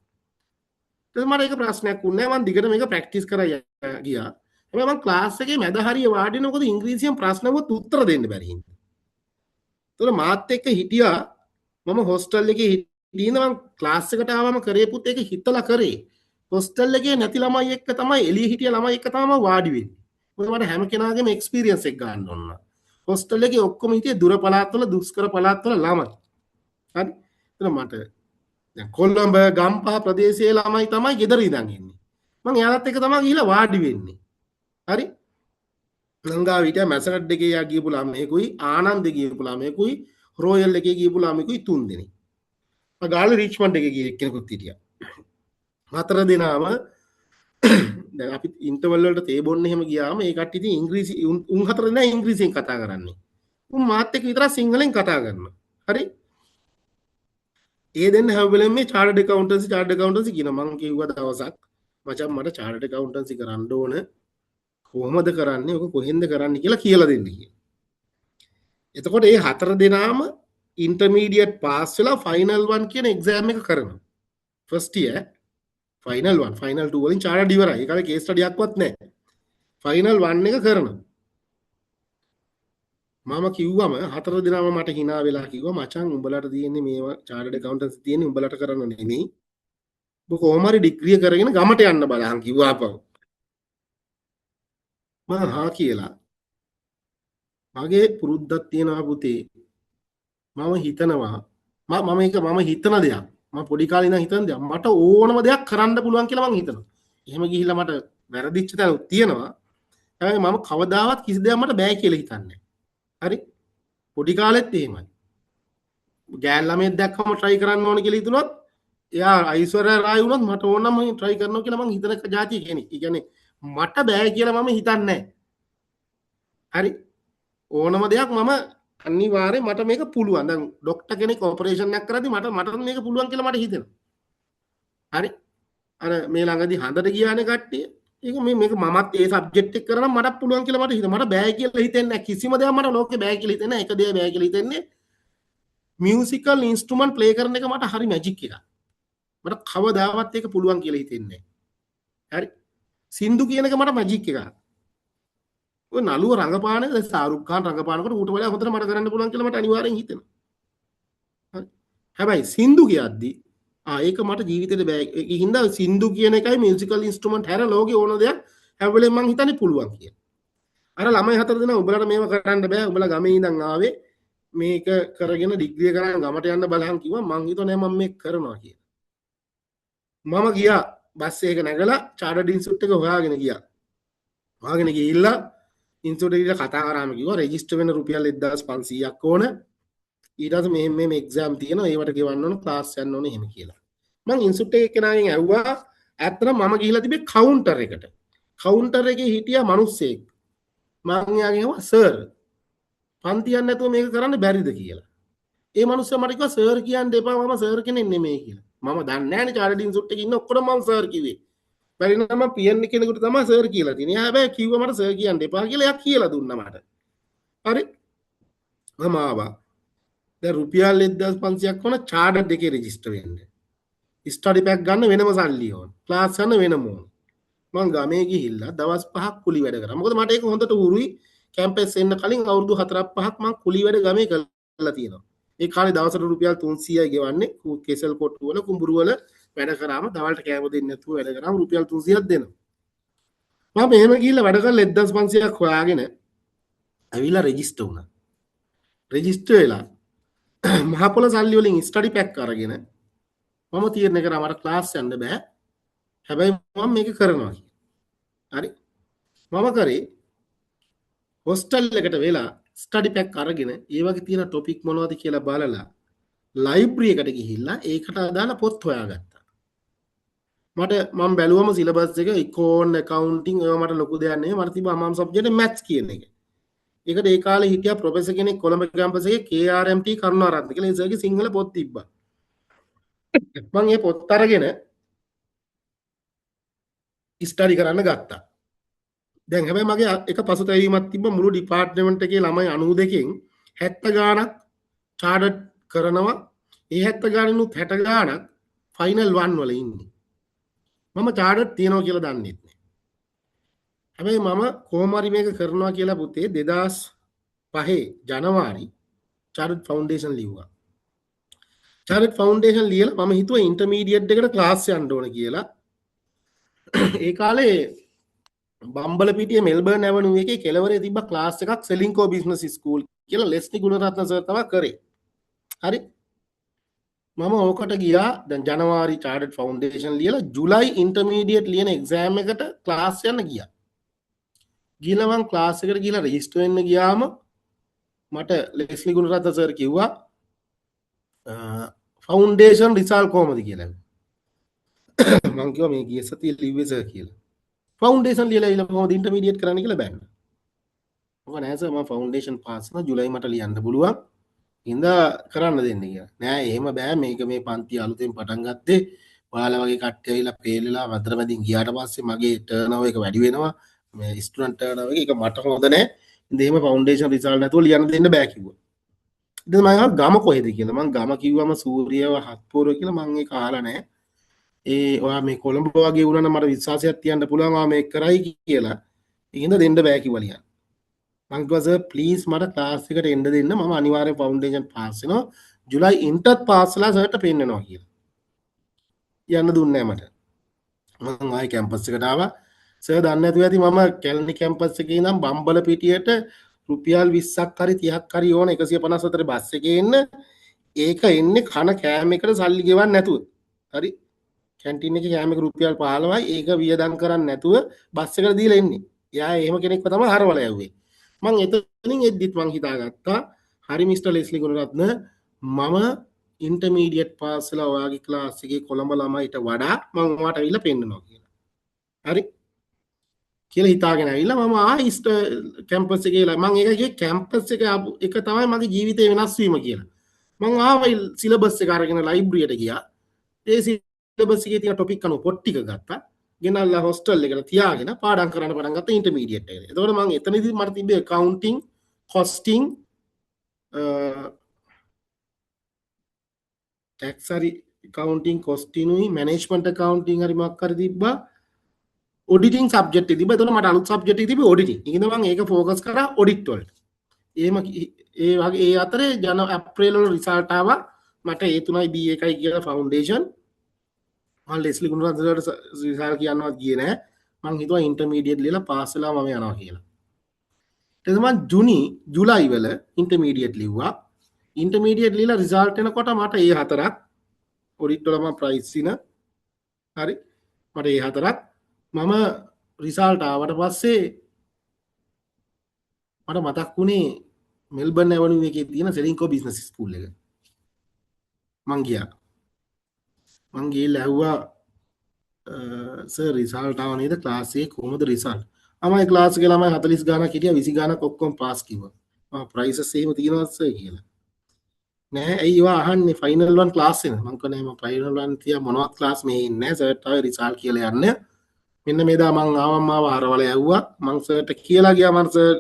ඊට මට ඒක ප්‍රශ්නයක් වුණේ නෑ මම දිගට මේක ප්‍රැක්ටිස් කරා ගියා. හැබැයි මම ක්ලාස් එකේ මැද හරිය වාඩි වෙනකොට ඉංග්‍රීසියෙන් ප්‍රශ්න වුත් උත්තර දෙන්න බැරි හින්දා. ඒතර මාත් එක්ක හිටියා මම හොස්ටල් එකේ හිටින්න මම ක්ලාස් එකට ආවම කරේපුත් ඒක හිතලා කරේ. හොස්ටල් එකේ නැති ළමයි එක්ක තමයි එළිය හිටිය ළමයි එක්ක තමයි මම වාඩි වෙන්නේ. මොකද මට හැම කෙනාගේම එක්ස්පීරියන්ස් එක ගන්න ඕන. හොස්ටල් එකේ ඔක්කොම හිටියේ දුර පළාත්වල දුෂ්කර පළාත්වල ළමයි. හරි. ඒතර මට දැන් කොළඹ ගම්පහ ප්‍රදේශයේ ළමයි තමයි ගෙදර ඉඳන් ඉන්නේ. මම එයාලත් එක්ක තමයි ගිහිල්ලා වාඩි වෙන්නේ. හරි. ලංකාව හිටියා මැසරට් එකේ යා ගියපු ළමයෙකුයි ආනන්ද ගියපු ළමයෙකුයි රොයල් එකේ ගියපු ළමයෙකුයි තුන් දෙනෙක්. මම ගාල්ල රිච්මන්ඩ් එකේ ගිය කෙනෙකුත් හිටියා. හතර දෙනාම දැන් අපි ඉන්ටර්වල් වලට තේ බොන්න එහෙම ගියාම ඒ කට්ටිය ඉතින් ඉංග්‍රීසි උන් හතර දෙනා ඉංග්‍රීසියෙන් කතා කරන්නේ. උන් මාත් එක්ක විතරක් සිංහලෙන් කතා කරනවා. හරි. ඒ දෙන්න හැම වෙලෙම මේ චාර්ටර්ඩ් ඇකවුන්ටන්සි කියන මං කිව්වා දවසක් මචං මට චාර්ටර්ඩ් ඇකවුන්ටන්සි කරන්න ඕන කොහොමද කරන්නේ ඔක කොහෙන්ද කරන්නේ කියලා කියලා දෙන්න කියලා. එතකොට මේ හතර දෙනාම ඉන්ටර්මීඩියට් පාස් වෙලා ෆයිනල් 1 කියන එක්සෑම් එක කරනවා. ෆස්ට් ඉයර් ෆයිනල් 1 ෆයිනල් 2 වලින් චාර්ටර්ඩ් ඉවරයි. ඒකේ කේස් ස්ටඩියක්වත් නැහැ. ෆයිනල් 1 එක කරනවා. මම කිව්වම හතර දෙනාම මට hina වෙලා කිව්වා මචං උඹලට තියෙන්නේ මේවා චාර්ටර්ඩ් ඇකවුන්ටන්සි තියෙන්නේ උඹලට කරන්න නෙමෙයි. ඔබ කොහොම හරි ඩිග්‍රිය කරගෙන ගමට යන්න බලහන් කිව්වා අපව. මම හා කියලා මගේ පුරුද්දක් තියෙනවා පුතේ මම හිතනවා මම හිතන දෙයක් මම පොඩි කාලේ ඉඳන් හිතන දෙයක් මට ඕනම දෙයක් කරන්න පුළුවන් කියලා මම හිතනවා. එහෙම ගිහිල්ලා මට වැරදිච්ච තැනුත් තියෙනවා. හැබැයි මම කවදාවත් කිසි දෙයක් මට බෑ කියලා හිතන්නේ නැහැ. හරි? පොඩි කාලෙත් එහෙමයි. ගෑන් ළමයෙක් දැක්කම try කරන්න ඕන කියලා හිතුනොත් එයා අයිශ්වර්යා රායි වුණත් මට ඕන නම් මම try කරනවා කියලා මම හිතන જાතිය කෙනෙක්. ඒ කියන්නේ මට බෑ කියලා මම හිතන්නේ නැහැ. හරි? ඕනම දෙයක් මම අනිවාර්යෙන් මට මේක පුළුවන්. දැන් ડોක්ටර් කෙනෙක් ඔපරේෂන් එකක් කරද්දි මට මේක පුළුවන් කියලා මට හිතෙනවා. හරි? අර මේ ළඟදී හඳට ගියානේ කට්ටිය. ඒක මේක මමත් ඒ සබ්ජෙක්ට් එක කරනම් මට පුළුවන් කියලා මට හිතෙනවා. මට බෑ කියලා හිතෙන්නේ නැහැ. කිසිම දෙයක් මට ලෝකේ බෑ කියලා හිතෙන්නේ නැහැ. එක දෙයක් බෑ කියලා හිතෙන්නේ මියුසිකල් ඉන්ස්ට්‍රුමන්ට් ප්ලේ කරන එක මට හරි මැජික් එකක්. මට කවදාවත් ඒක පුළුවන් කියලා හිතෙන්නේ නැහැ. හරි? සින්දු කියන එක මට මැජික් එකක්. ඔය නළුව රංගපාන එක සාරුක් ખાන් රංගපානකොට ඌට වඩා හොඳට මට කරන්න පුළුවන් කියලා මට අනිවාර්යෙන් හිතෙනවා. හරි. හැබැයි සින්දු කියද්දි ඒක මට ජීවිතේට බෑ. ඒකින් හින්දා සින්දු කියන එකයි මියුසිකල් ඉන්ස්ට්‍රුමන්ට් හැර ලෝකේ ඕන දෙයක් හැම වෙලේම මං හිතන්නේ පුළුවන් කියලා. අර ළමයි හතර දෙනා උඹලට මේව කරන්න බෑ. උඹලා ගමේ ඉඳන් ආවේ මේක කරගෙන ඩිග්‍රිය කරන් ගමට යන්න බලහන් කිව්වා. මං හිතුවා නෑ මම මේක කරනවා කියලා. මම ගියා බස් එක නැගලා චාර්ටර්ඩ් ඉන්ස්ටිටියුට් එක හොයාගෙන ගියා. හොයාගෙන ගිහිල්ලා ඉන්ස්ටිටියුට් එකට කතා කරාම කිව්වා රෙජිස්ටර් වෙන රුපියල් 1500ක් ඕන. ඊට පස්සේ මේ එක්සෑම් තියෙනවා ඒවට ගෙවන්න ඕන ක්ලාස් යන්න ඕන එහෙම කියලා. මම ඉන්ස්ටිටියුට් එකේ කෙනාගෙන් ඇහුවා ඇත්තටම මම ගිහිල්ලා තිබේ කවුන්ටර් එකට. කවුන්ටර් එකේ හිටියා මිනිස්සෙක්. මම එයාගෙන් ඇහුවා සර් පන්තියක් නැතුව මේක කරන්න බැරිද කියලා. ඒ මිනිස්සයා මට කිව්වා සර් කියන්න එපා මම සර් කෙනෙක් නෙමෙයි කියලා. මම දන්නේ නැහැ නේ චාර්ටර්ඩ් ඉන්ස්ටිටියුට් එකේ ඉන්න ඔක්කොම මම සර් කිව්වේ. බැරි නම් මම පියන් කෙනෙකුට තමයි සර් කියලා තියෙන්නේ. එයා හැබැයි කිව්වා මට සර් කියන්න එපා කියලා එයා කියලා දුන්නා මට. හරි? මම ආවා. දැන් රුපියල් 1500ක් වුණා චාර්ටර්ඩ් එකේ රෙජිස්ටර් වෙන්න. ස්ටඩි පැක් ගන්න වෙනම සල්ලි ඕන. ක්ලාස් යන්න වෙනම ඕන. මම ගමේ ගිහිල්ලා දවස් 5ක් කුලි වැඩ කරා. මොකද මට ඒක හොඳට උරුයි. කැම්පස් එන්න කලින් අවුරුදු 4-5ක් මම කුලි වැඩ ගමේ කරලා තියෙනවා. ඒ කාලේ දවසට රුපියල් 300යි ගෙවන්නේ. කෙසල් කොට්ටු වල කුඹුරු වල වැඩ කරාම දවල්ට කෑම දෙන්නේ නැතුව වැඩ කරාම රුපියල් 300ක් දෙනවා. මම එහෙම ගිහිල්ලා වැඩ කරලා 1500ක් හොයාගෙන ඇවිල්ලා රෙජිස්ටර් වුණා. රෙජිස්ටර් වෙලා මහ පොළ සල්ලි වලින් ස්ටඩි පැක් අරගෙන මම තීරණය කරා මට ක්ලාස් යන්න බෑ. හැබැයි මම මේක කරනවා කියලා. හරි. මම කරේ හොස්ටල් එකට වෙලා ස්ටඩි පැක් අරගෙන ඒ වගේ තියෙන ටොපික් මොනවද කියලා බලලා ලයිබ්‍රරි එකට ගිහිල්ලා ඒකට අදාළ පොත් හොයාගත්තා. මට මම බැලුවම සිලබස් එක ඉකෝන් ඇකවුන්ටිං ඒවා මට ලොකු දෙයක් නෙවෙයි. මට තිබ්බ අමාම් සබ්ජෙක්ට් මැත්ස් කියන එක. ඒකට ඒ කාලේ හිටියා ප්‍රොෆෙසර් කෙනෙක් කොළඹ කැම්පස් එකේ KRMT කරුණාරත්න කියලා. ඒ සර්ගේ සිංහල පොත් තිබ්බා. මම ඒ පොත් අරගෙන ස්ටඩි කරන්න ගත්තා. දැන් හැබැයි මගේ එක පසුතැවීමක් තිබ්බ මුළු ඩිපාර්ට්මන්ට් එකේ ළමයි 92කින් 70 ගාණක් චාර්ටඩ් කරනවා. ඒ 70 ගාණිනුත් 60 ගාණක් ෆයිනල් 1 වල ඉන්නේ. මම චාර්ටඩ් තියනවා කියලා දන්නේ නැහැ. හැබැයි මම කොහොම හරි මේක කරනවා කියලා පුතේ 2005 ජනවාරි චාර්ටඩ් ෆවුන්ඩේෂන් ලිව්වා. චාර්ටඩ් ෆවුන්ඩේෂන් ලියලා මම හිතුවා ඉන්ටර්මීඩියට් එකට ක්ලාස් යන්න ඕන කියලා. ඒ කාලේ බම්බලපිටිය මෙල්බර්න් ඇවනියු එකේ කෙළවරේ තිබ්බ ක්ලාස් එකක් සෙලින්කෝ බිස්නස් ස්කූල් කියලා ලෙස්ලි ගුණරත්න සර් තමයි කරේ. හරි. මම ඕකට ගියා දැන් ජනවාරි චාර්ටඩ් ෆවුන්ඩේෂන් ලියලා ජුලයි ඉන්ටර්මීඩියට් ලියන එක්සෑම් එකට ක්ලාස් යන්න ගියා. ගිහලා මම ක්ලාස් එකට ගිහලා රෙජිස්ටර් වෙන්න ගියාම මට ලෙස්ලි ගුණරත්න සර් කිව්වා ෆවුන්ඩේෂන් රිසල්ට් කොහමද කියලා. මම කිව්වා මේ ගිය සතියේ ලිව්වේ සර් කියලා. ෆවුන්ඩේෂන් ලියලා ඉල කොහොමද ඉන්ටර්මීඩියට් කරන්න කියලා බෑන්න. මම නෑ සර් මම ෆවුන්ඩේෂන් පාස් කරනවා ජුලයි මට ලියන්න පුළුවන්. ඉඳා කරන්න දෙන්න කියලා. නෑ එහෙම බෑ මේක මේ පන්ති අලුතෙන් පටන් ගත්තේ. ඔයාලා වගේ කට්ටිය ඇවිල්ලා පේලලා මතරමැදින් ගියාට පස්සේ මගේ ටර්නෝවර් එක වැඩි වෙනවා. මේ ස්ටුඩන්ට් ටර්නෝවර් එක ඒක මට හොඳ නෑ. ඉතින් එහෙම ෆවුන්ඩේෂන් රිසල්ට් නැතුව ලියන්න දෙන්න බෑ කිව්වා. ඉතින් මම ගම කොහෙද කියලා. මම ගම කිව්වම සූරියව හත්පුරව කියලා මම ඒක අහලා නෑ. ඒ ඔයා මේ කොළඹ වගේ වුණා නම් මට විශ්වාසයක් තියන්න පුළුවන් ඔයා මේක කරයි කියලා. ඒකින්ද දෙන්න බෑ කිව්වා ලියන්න. මං කිව්වා සර් ප්ලීස් මට ක්ලාස් එකට එන්න දෙන්න මම අනිවාර්යෙන් ෆවුන්ඩේෂන් පාස් වෙනවා. ජුලයි ඉන්ටත් පාස් වෙලා සර්ට පෙන්නනවා කියලා. යන්න දුන්නේ නැහැ මට. මම ආයි කැම්පස් එකට ආවා. සර් දන්නේ නැතුව ඇති මම කැලණි කැම්පස් එකේ ඉඳන් බම්බලපිටියට රුපියල් 20ක් හරි 30ක් හරි ඕන 154 බස් එකේ එන්න. ඒක එන්නේ කන කෑම එකට සල්ලි ගෙවන්න නැතුව. හරි කැන්ටින් එකේ කෑම එක රුපියල් 15යි ඒක වියදම් කරන්නේ නැතුව බස් එකට දීලා එන්නේ. එයා එහෙම කෙනෙක්ව තමයි හරවලා යවුවේ. මං එතනින් එද්දිත් මං හිතාගත්තා හරි මිස්ටර් ලෙස්ලි ගුණරත්න මම ඉන්ටර්මීඩියට් පාස් වෙලා ඔයාගේ ක්ලාස් එකේ කොළඹ ළමයිට වඩා මං ඔයාට අවිල්ලා පෙන්නනවා කියලා. හරි කියලා හිතාගෙන ඇවිල්ලා මම ආයි කැම්පස් එකේ මං ඒකගේ කැම්පස් එක තමයි මගේ ජීවිතේ වෙනස් වීම කියලා. මං ආවයි සිලබස් එක අරගෙන ලයිබ්‍රරියට ගියා. ඒ සිලබස් එකේ තියෙන ටොපික් අනුව පොත් ටික ගත්තා. ගෙනල්ලා හොස්ටල් එකට තියාගෙන පාඩම් කරන්න පටන් ගත්තා ඉන්ටර්මීඩියට් එකට. එතකොට මම එතනදී මට තිබ්බේ accounting, costing, tax හරි accounting, costing උයි management accounting හරි මොකක් හරි තිබ්බා. auditing subject එක තිබ්බා. එතකොට මට අලුත් subject එක තිබ්බේ auditing. ඒකින්ද මම ඒක focus කරා audit වලට. ඒ වගේ ඒ අතරේ අප්‍රේල් වල රිසල්ට් ආවා. මට ඒ 3යි B1යි කියලා ෆවුන්ඩේෂන් මම ලෙස්ලි ගුණරත්න රිසල්ට් කියන්නවත් ගියේ නෑ. මං හිතුවා ඉන්ටර්මීඩියට් ලියලා පාස් වෙලා මම යනවා කියලා. ඊට පස්සේ මං ජුලයි වල ඉන්ටර්මීඩියට් ලිව්වා. ඉන්ටර්මීඩියට් ලියලා රිසල්ට් එනකොට මට ඒ හතරක් ඔඩිට් වල මම ප්‍රයිස් ඉන හරි මට ඒ හතරක් මම රිසල්ට් ආවට පස්සේ මට මතක් වුණේ මෙල්බර්න් ඇවනියු එකේ තියෙන සෙලින්කෝ බිස්නස් ස්කූල් එක. මං ගියා. මං ගිහලා ඇහුවා සර් රිසල්ට් ආව නේද ක්ලාස් එකේ කොහොමද රිසල්ට්? අමයි ක්ලාස් එකේ ළමයි 40 ගානක් හිටියා 20 ගානක් ඔක්කොම පාස් කිව්වා. ප්‍රයිසස් එහෙම තියෙනවද සර් කියලා. නෑ ඇයි ඒවා අහන්නේ ෆයිනල් 1 ක්ලාස් එක. මං කනේ මම ෆයිනල් 1 තියා මොනවත් ක්ලාස් මේ ඉන්නේ නෑ සර්ට ආවේ රිසල්ට් කියලා යන්න. මෙන්න මේදා මං ආවම හරවල ඇහුවා. මං සර්ට කියලා ගියා මං සර්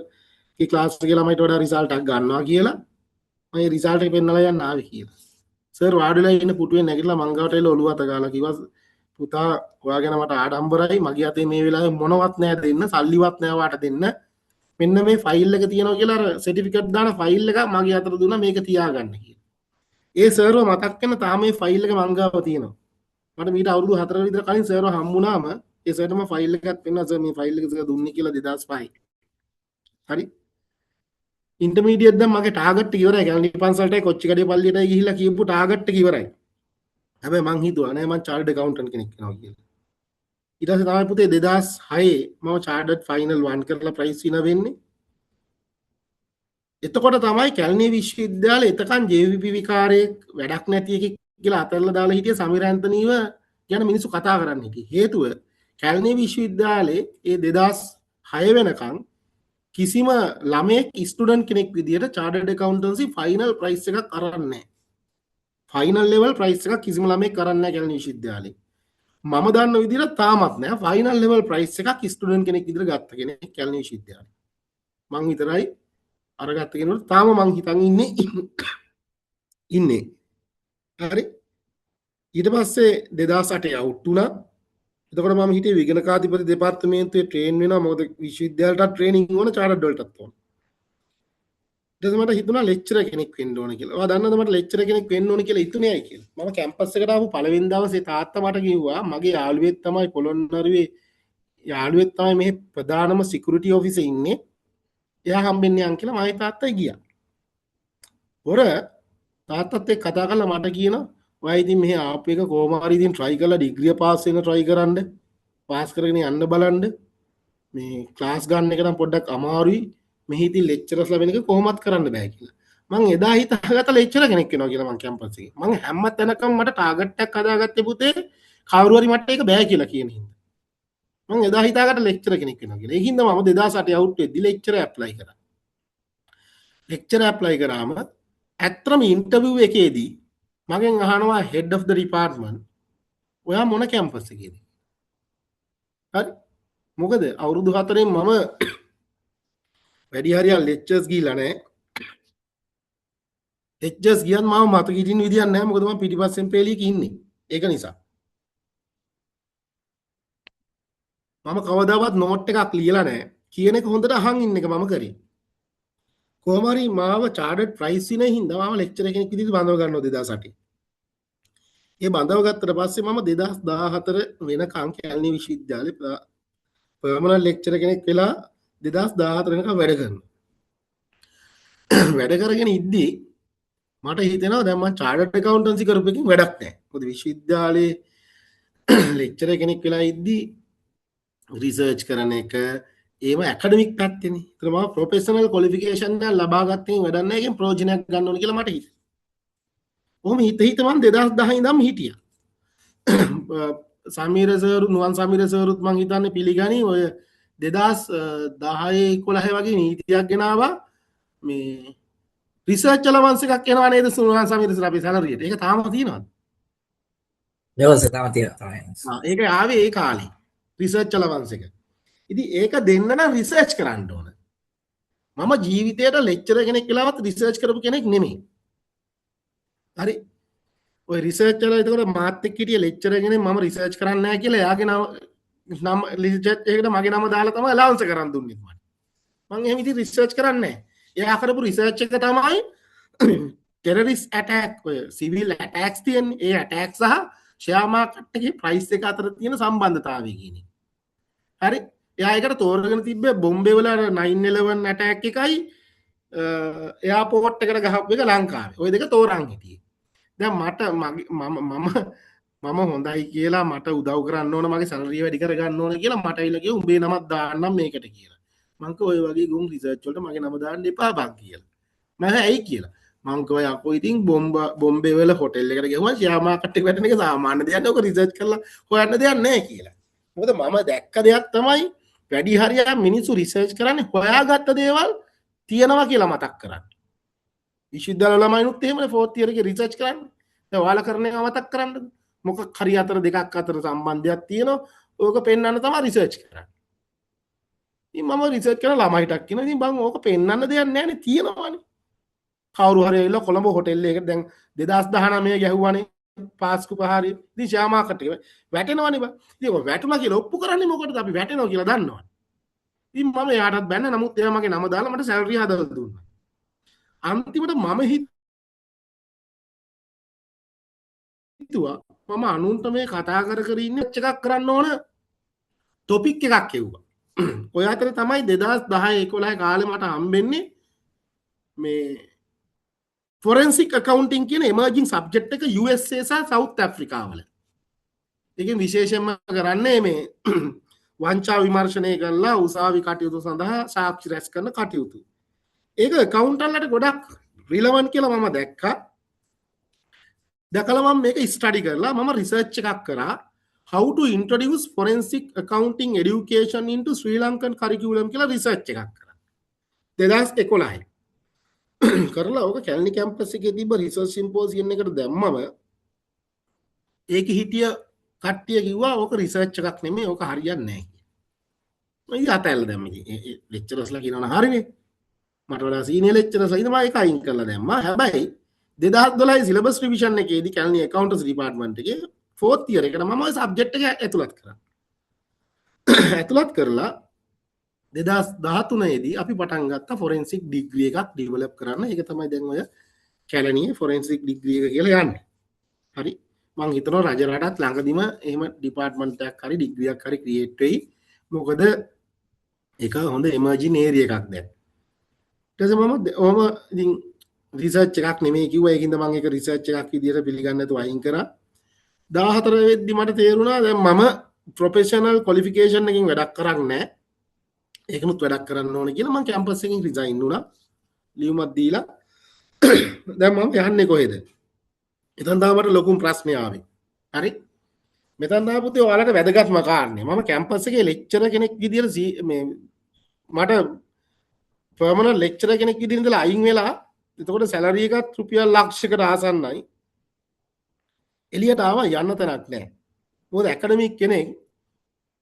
කී ක්ලාස් එකේ ළමයිට වඩා රිසල්ට් එකක් ගන්නවා කියලා. මම ඒ රිසල්ට් එක පෙන්නලා යන්න ආවේ කියලා. සර් වාඩිලා ඉන්න පුටුවේ නැගිටලා මං ගාවට එලා ඔළුව අත ගාලා කිව්වා පුතා ඔයා ගැන මට ආඩම්බරයි මගේ අතේ මේ වෙලාවේ මොනවත් නෑ දෙන්න සල්ලිවත් නෑ වාට දෙන්න මෙන්න මේ ෆයිල් එක තියෙනවා කියලා අර සර්ටිෆිකේට් දාන ෆයිල් එක මගේ අතට දුන්නා මේක තියාගන්න කියලා. ඒ සර්ව මතක් වෙන තාම මේ ෆයිල් එක මං ගාව තියෙනවා. මට මීට අවුරුදු 4කට විතර කලින් සර්ව හම්බුණාම ඒ සර්ට මම ෆයිල් එකක් පෙන්නුවා සර් මේ ෆයිල් එක දුන්නේ කියලා 2005. හරි ඉන්ටර්මීඩියට් දැන් මගේ ටාගට් එක ඉවරයි. කැලණි පන්සලටයි කොච්චිකඩේ පල්ලියටයි ගිහිල්ලා කියපු ටාගට් එක ඉවරයි. හැබැයි මං හිතුවා නෑ මං චාර්ටඩ් ඇකවුන්ටන්ට් කෙනෙක් වෙනවා කියලා. ඊට පස්සේ තමයි පුතේ 2006 මම චාර්ටඩ් ෆයිනල් 1 කරලා ප්‍රයිස් විනර් වෙන්නේ. එතකොට තමයි කැලණිය විශ්වවිද්‍යාලේ එතකන් JVP විකාරයේ වැඩක් නැති එකෙක් කියලා අතල්ලා දාලා හිටිය සමීර ඇන්තනීව ගැන මිනිස්සු කතා කරන්න හිටියේ. හේතුව කැලණිය විශ්වවිද්‍යාලේ ඒ 2006 වෙනකන් කිසිම ළමයෙක් ස්ටුඩන්ට් කෙනෙක් විදියට චාර්ටර්ඩ් ඇකවුන්ටන්සි ෆයිනල් ප්‍රයිස් එකක් අරන්නේ නැහැ. ෆයිනල් ලෙවල් ප්‍රයිස් එකක් කිසිම ළමයෙක් කරන්නේ නැහැ කැලණිය විශ්වවිද්‍යාලේ. මම දන්න විදිහට තාමත් නැහැ ෆයිනල් ලෙවල් ප්‍රයිස් එකක් ස්ටුඩන්ට් කෙනෙක් විදිහට ගත්ත කෙනෙක් කැලණිය විශ්වවිද්‍යාලේ. මං විතරයි අරගත්ත කෙනෙකුට තාම මං හිතන් ඉන්නේ. හරි. ඊට පස්සේ 2008 අවුට් වුණා. එතකොට මම හිටියේ විගණකාධිපති දෙපාර්තමේන්තුවේ ට්‍රේන් වෙනවා. මොකද විශ්වවිද්‍යාලයට ට්‍රේනින් ඕන චාර්ටර්ඩ් වලටත් ඕන. ඊට පස්සේ මට හිතුණා ලෙක්චරර් කෙනෙක් වෙන්න ඕන කියලා. ඔයා දන්නවද මට ලෙක්චරර් කෙනෙක් වෙන්න ඕන කියලා හිතුනේ ඇයි කියලා? මම කැම්පස් එකට ආපු පළවෙනි දවසේ තාත්තා මට කිව්වා මගේ යාළුවෙක් තමයි පොළොන්නරුවේ යාළුවෙක් තමයි මේ ප්‍රධානම සිකියුරිටි ඔෆිසේ ඉන්නේ. එයා හම්බෙන්නේ යන් කියලා මගේ තාත්තා ගියා. පොර තාත්තත් එක්ක කතා කරලා මට කියනවා ඔයා ඉතින් මෙහි ආපු එක කොහොම හරි ඉතින් try කරලා ඩිග්‍රිය පාස් වෙන්න try කරන්න. පාස් කරගෙන යන්න බලන්න. මේ ක්ලාස් ගන්න එක නම් පොඩ්ඩක් අමාරුයි. මෙහි ඉතින් ලෙක්චරර්ස්ලා වෙන එක කොහොමත් කරන්න බෑ කියලා. මං එදා හිතාගත්ත ලෙක්චරර් කෙනෙක් වෙනවා කියලා මං කැම්පස් එකේ. මං හැම තැනකම මට ටාගට් එකක් හදාගත්තේ පුතේ කවුරු හරි මට ඒක බෑ කියලා කියන හින්දා. මං එදා හිතාගත්ත ලෙක්චරර් කෙනෙක් වෙනවා කියලා. ඒ හින්දා මම 2008 අවුට් වෙද්දි ලෙක්චරර් ඇප්ලයි කරා. ලෙක්චරර් ඇප්ලයි කරාම ඇත්තම ඉන්ටර්විව් එකේදී මගෙන් අහනවා head of the department ඔයා මොන කැම්පස් එකේද? හරි. මොකද අවුරුදු 4න් මම වැඩි හරියක් ලෙක්චර්ස් ගිහිල්ලා නැහැ. ලෙක්චර්ස් ගියත් මම මතක හිටින්න විදියක් නැහැ. මොකද මම පිටිපස්සෙන් පෙළියක ඉන්නේ. ඒක නිසා. මම කවදාවත් නෝට් එකක් ලියලා නැහැ. කියන එක හොඳට අහන් ඉන්න එක මම කරේ. කොහොම හරි මාව චාර්ටර්ඩ් ප්‍රයිස් විනේ හින්දා මම ලෙක්චරර් කෙනෙක් විදිහට බඳව ගන්නවා 2008. ඒ බඳව ගත්තට පස්සේ මම 2014 වෙනකන් කැලණිය විශ්වවිද්‍යාලේ පර්මනන්ට් ලෙක්චරර් කෙනෙක් වෙලා 2014 වෙනකන් වැඩ කරනවා. වැඩ කරගෙන ඉද්දී මට හිතෙනවා දැන් මම චාර්ටර්ඩ් ඇකවුන්ටන්සි කරපු එකකින් වැඩක් නැහැ. මොකද විශ්වවිද්‍යාලේ ලෙක්චරර් කෙනෙක් වෙලා ඉද්දී රිසර්ච් කරන එක ඒව ඇකඩමික් පැත්තේනේ. ඒතර මම ප්‍රොෆෙෂනල් ක්වොලිෆිකේෂන් එක ලබා ගත්තෙන් වැඩක් නැහැ. ඒකෙන් ප්‍රයෝජනයක් ගන්න ඕනේ කියලා මට හිතෙනවා. කොහොම හිත මම 2010 ඉඳන් හිටියා. සමීර සර් නුවන් සමීර සර්ුත් මං හිතන්නේ පිළිගනි ඔය 2010 11 වගේ නීතියක් ගෙනාවා මේ රිසර්ච් අලවන්ස් එකක් එනවා නේද නුවන් සමීර සර් අපේ සැලරියට. ඒක තාම තියෙනවද? දවස් තාම තියෙනවා. ඒක ආවේ ඒ කාලේ. රිසර්ච් අලවන්ස් එක. ඉතින් ඒක දෙන්න නම් රිසර්ච් කරන්න ඕන. මම ජීවිතේට ලෙක්චරර් කෙනෙක් කියලාවත් රිසර්ච් කරපු කෙනෙක් නෙමෙයි. හරි. ඔය රිසර්ච් කරලා එතකොට මාත් එක්ක හිටිය ලෙක්චරර් කෙනෙක් මම රිසර්ච් කරන්නේ නැහැ කියලා එයාගේ නම රිසර්ච් එකකට මගේ නම දාලා තමයි අලවන්ස් කරන් දුන්නේ මම. මම එහෙම ඉතින් රිසර්ච් කරන්නේ නැහැ. එයා කරපු රිසර්ච් එක තමයි ටෙරරිස්ට් ඇටැක් ඔය සිවිල් ඇටැක්ස් තියෙන්නේ. ඒ ඇටැක් සහ ෂෙයා මාකට් එකේ ප්‍රයිස් එක අතර තියෙන සම්බන්ධතාවය කියන එක. හරි. එයා ඒකට තෝරගෙන තිබ්බේ බොම්බේ වල 9/11 ඇටැක් එකයි එයාපෝට් එකට ගහපු එක ලංකාවේ. ওই දෙක තෝරන් හිටියේ. දැන් මට මම හොඳයි කියලා මට උදව් කරන්න ඕන මගේ සැලරිය වැඩි කර ගන්න ඕන කියලා මට ඇවිල්ලා කිව්වා උඹේ නමක් දාන්නම් මේකට කියලා. මං කිව්වා ඔය වගේ ගුම් රිසර්ච් වලට මගේ නම දාන්න එපා බං කියලා. මම ඇයි කියලා. මං කිව්වා යකෝ ඉතින් බොම්බේ වල හොටෙල් එකට ගිහුවා ෂෙයා මාකට් එක වැටෙන එක සාමාන්‍ය දෙයක් නේ. ඔක රිසර්ච් කරලා හොයන්න දෙයක් නැහැ කියලා. මොකද මම දැක්ක දෙයක් තමයි වැඩි හරියක් මිනිස්සු රිසර්ච් කරන්නේ හොයාගත්ත දේවල් තියෙනවා කියලා මතක් කරන්නේ. විශ්වවිද්‍යාල ළමයිනුත් එහෙමනේ 4th year එකේ රිසර්ච් කරන්නේ. දැන් ඔයාලා කරන ඒවා මතක් කරන්නද? මොකක් හරි අතර දෙකක් අතර සම්බන්ධයක් තියෙනවා. ඕක පෙන්වන්න තමයි රිසර්ච් කරන්නේ. ඉතින් මම රිසර්ච් කරන ළමයිටක් කියනවා. ඉතින් බං ඕක පෙන්වන්න දෙයක් නැහැනේ තියෙනවානේ. කවුරු හරි ඇවිල්ලා කොළඹ හොටෙල් එකකට දැන් 2019 ගැහුවානේ පාස්කු පහරි. ඉතින් ෂෙයා මාකට් එක වැටෙනවනේ බං. ඉතින් ඔය වැටුණා කියලා ඔප්පු කරන්නේ මොකටද? අපි වැටෙනවා කියලා දන්නවනේ. ඉතින් මම එයාටත් බැන්න නමුත් එයා මගේ නම දාලා මට සැලරි හදලා දුන්නා. අන්තිමට මම හිතුවා මම අනුන්ට මේ කතා කර ඉන්න එකක් කරන්න ඕන ටොපික් එකක් කිව්වා. ඔය අතරේ තමයි 2010 11 කාලේ මට හම්බෙන්නේ මේ ෆොරෙන්සික් accounting කියන emerging subject එක USA සහ South Africa වල. ඒකෙන් විශේෂයෙන්ම කරන්නේ මේ වංචා විමර්ශනය කරලා උසාවි කටයුතු සඳහා සාක්ෂි රැස් කරන කටයුතු. ඒක accountant ගොඩක් relevant කියලා මම දැක්කා. දැකලා මම මේක ස්ටඩි කරලා මම රිසර්ච් එකක් කරා how to introduce forensic accounting education into Sri Lankan curriculum කියලා රිසර්ච් එකක් කරා 2011 කරලා ඕක කැලණි කැම්පස් එකේ තිබ්බ රිසර්ච් සිම්පෝසියම් එකට දැම්මම ඒක හිටිය කට්ටිය කිව්වා ඕක රිසර්ච් එකක් නෙමෙයි ඕක හරියන්නේ නැහැ කියලා. මම අතල්ලා දැම්ම ඉතින් ලෙක්චරර්ස්ලා කියනවා හරිනේ මට වඩා සීනියර් ලෙක්චරර්ස්ලා ඉතින් මම ඒක අයින් කරලා දැම්මා. හැබැයි 2012 සිලබස් රිවිෂන් එකේදී කැලණි accountants department එකේ 4th year එකට මම ওই සබ්ජෙක්ට් එක ඇතුළත් කරා. ඇතුළත් කරලා 2013 දී අපි පටන් ගත්තා forensic degree එකක් develop කරන්න. ඒක තමයි දැන් ඔය කැලණියේ forensic degree එක කියලා යන්නේ. හරි. මම හිතනවා රජ රටත් ළඟදිම එහෙම department එකක් හරි degree එකක් හරි create වෙයි. මොකද ඒක හොඳ emerging area එකක් දැන්. ඊට පස්සේ මම ඉතින් රිසර්ච් එකක් නෙමෙයි කිව්වා. ඒකින්ද මම ඒක රිසර්ච් එකක් විදියට පිළිගන්නේ නැතුව අයින් කරා. 14 වෙද්දි මට තේරුණා දැන් මම ප්‍රොෆෙෂනල් ක්වොලිෆිකේෂන් එකකින් වැඩක් කරන්නේ නැහැ. ඒකනුත් වැඩක් කරන්න ඕනේ කියලා මම කැම්පස් එකකින් රිසයින් වුණා. ලියුමක් දීලා දැන් මම යන්නේ කොහෙද? එතන තමයි මට ලොකුම ප්‍රශ්නේ ආවේ. හරි? මෙතන තමයි පුතේ ඔයාලට වැදගත්ම කාරණේ. මම කැම්පස් එකේ ලෙක්චරර් කෙනෙක් විදියට මේ මට පර්මනන්ට් ලෙක්චරර් කෙනෙක් විදියට ඉඳලා අයින් වෙලා එතකොට සැලරි එකත් රුපියල් ලක්ෂයකට ආසන්නයි. එළියට ආවා යන්න තැනක් නැහැ. මොකද ඇකඩමික් කෙනෙක්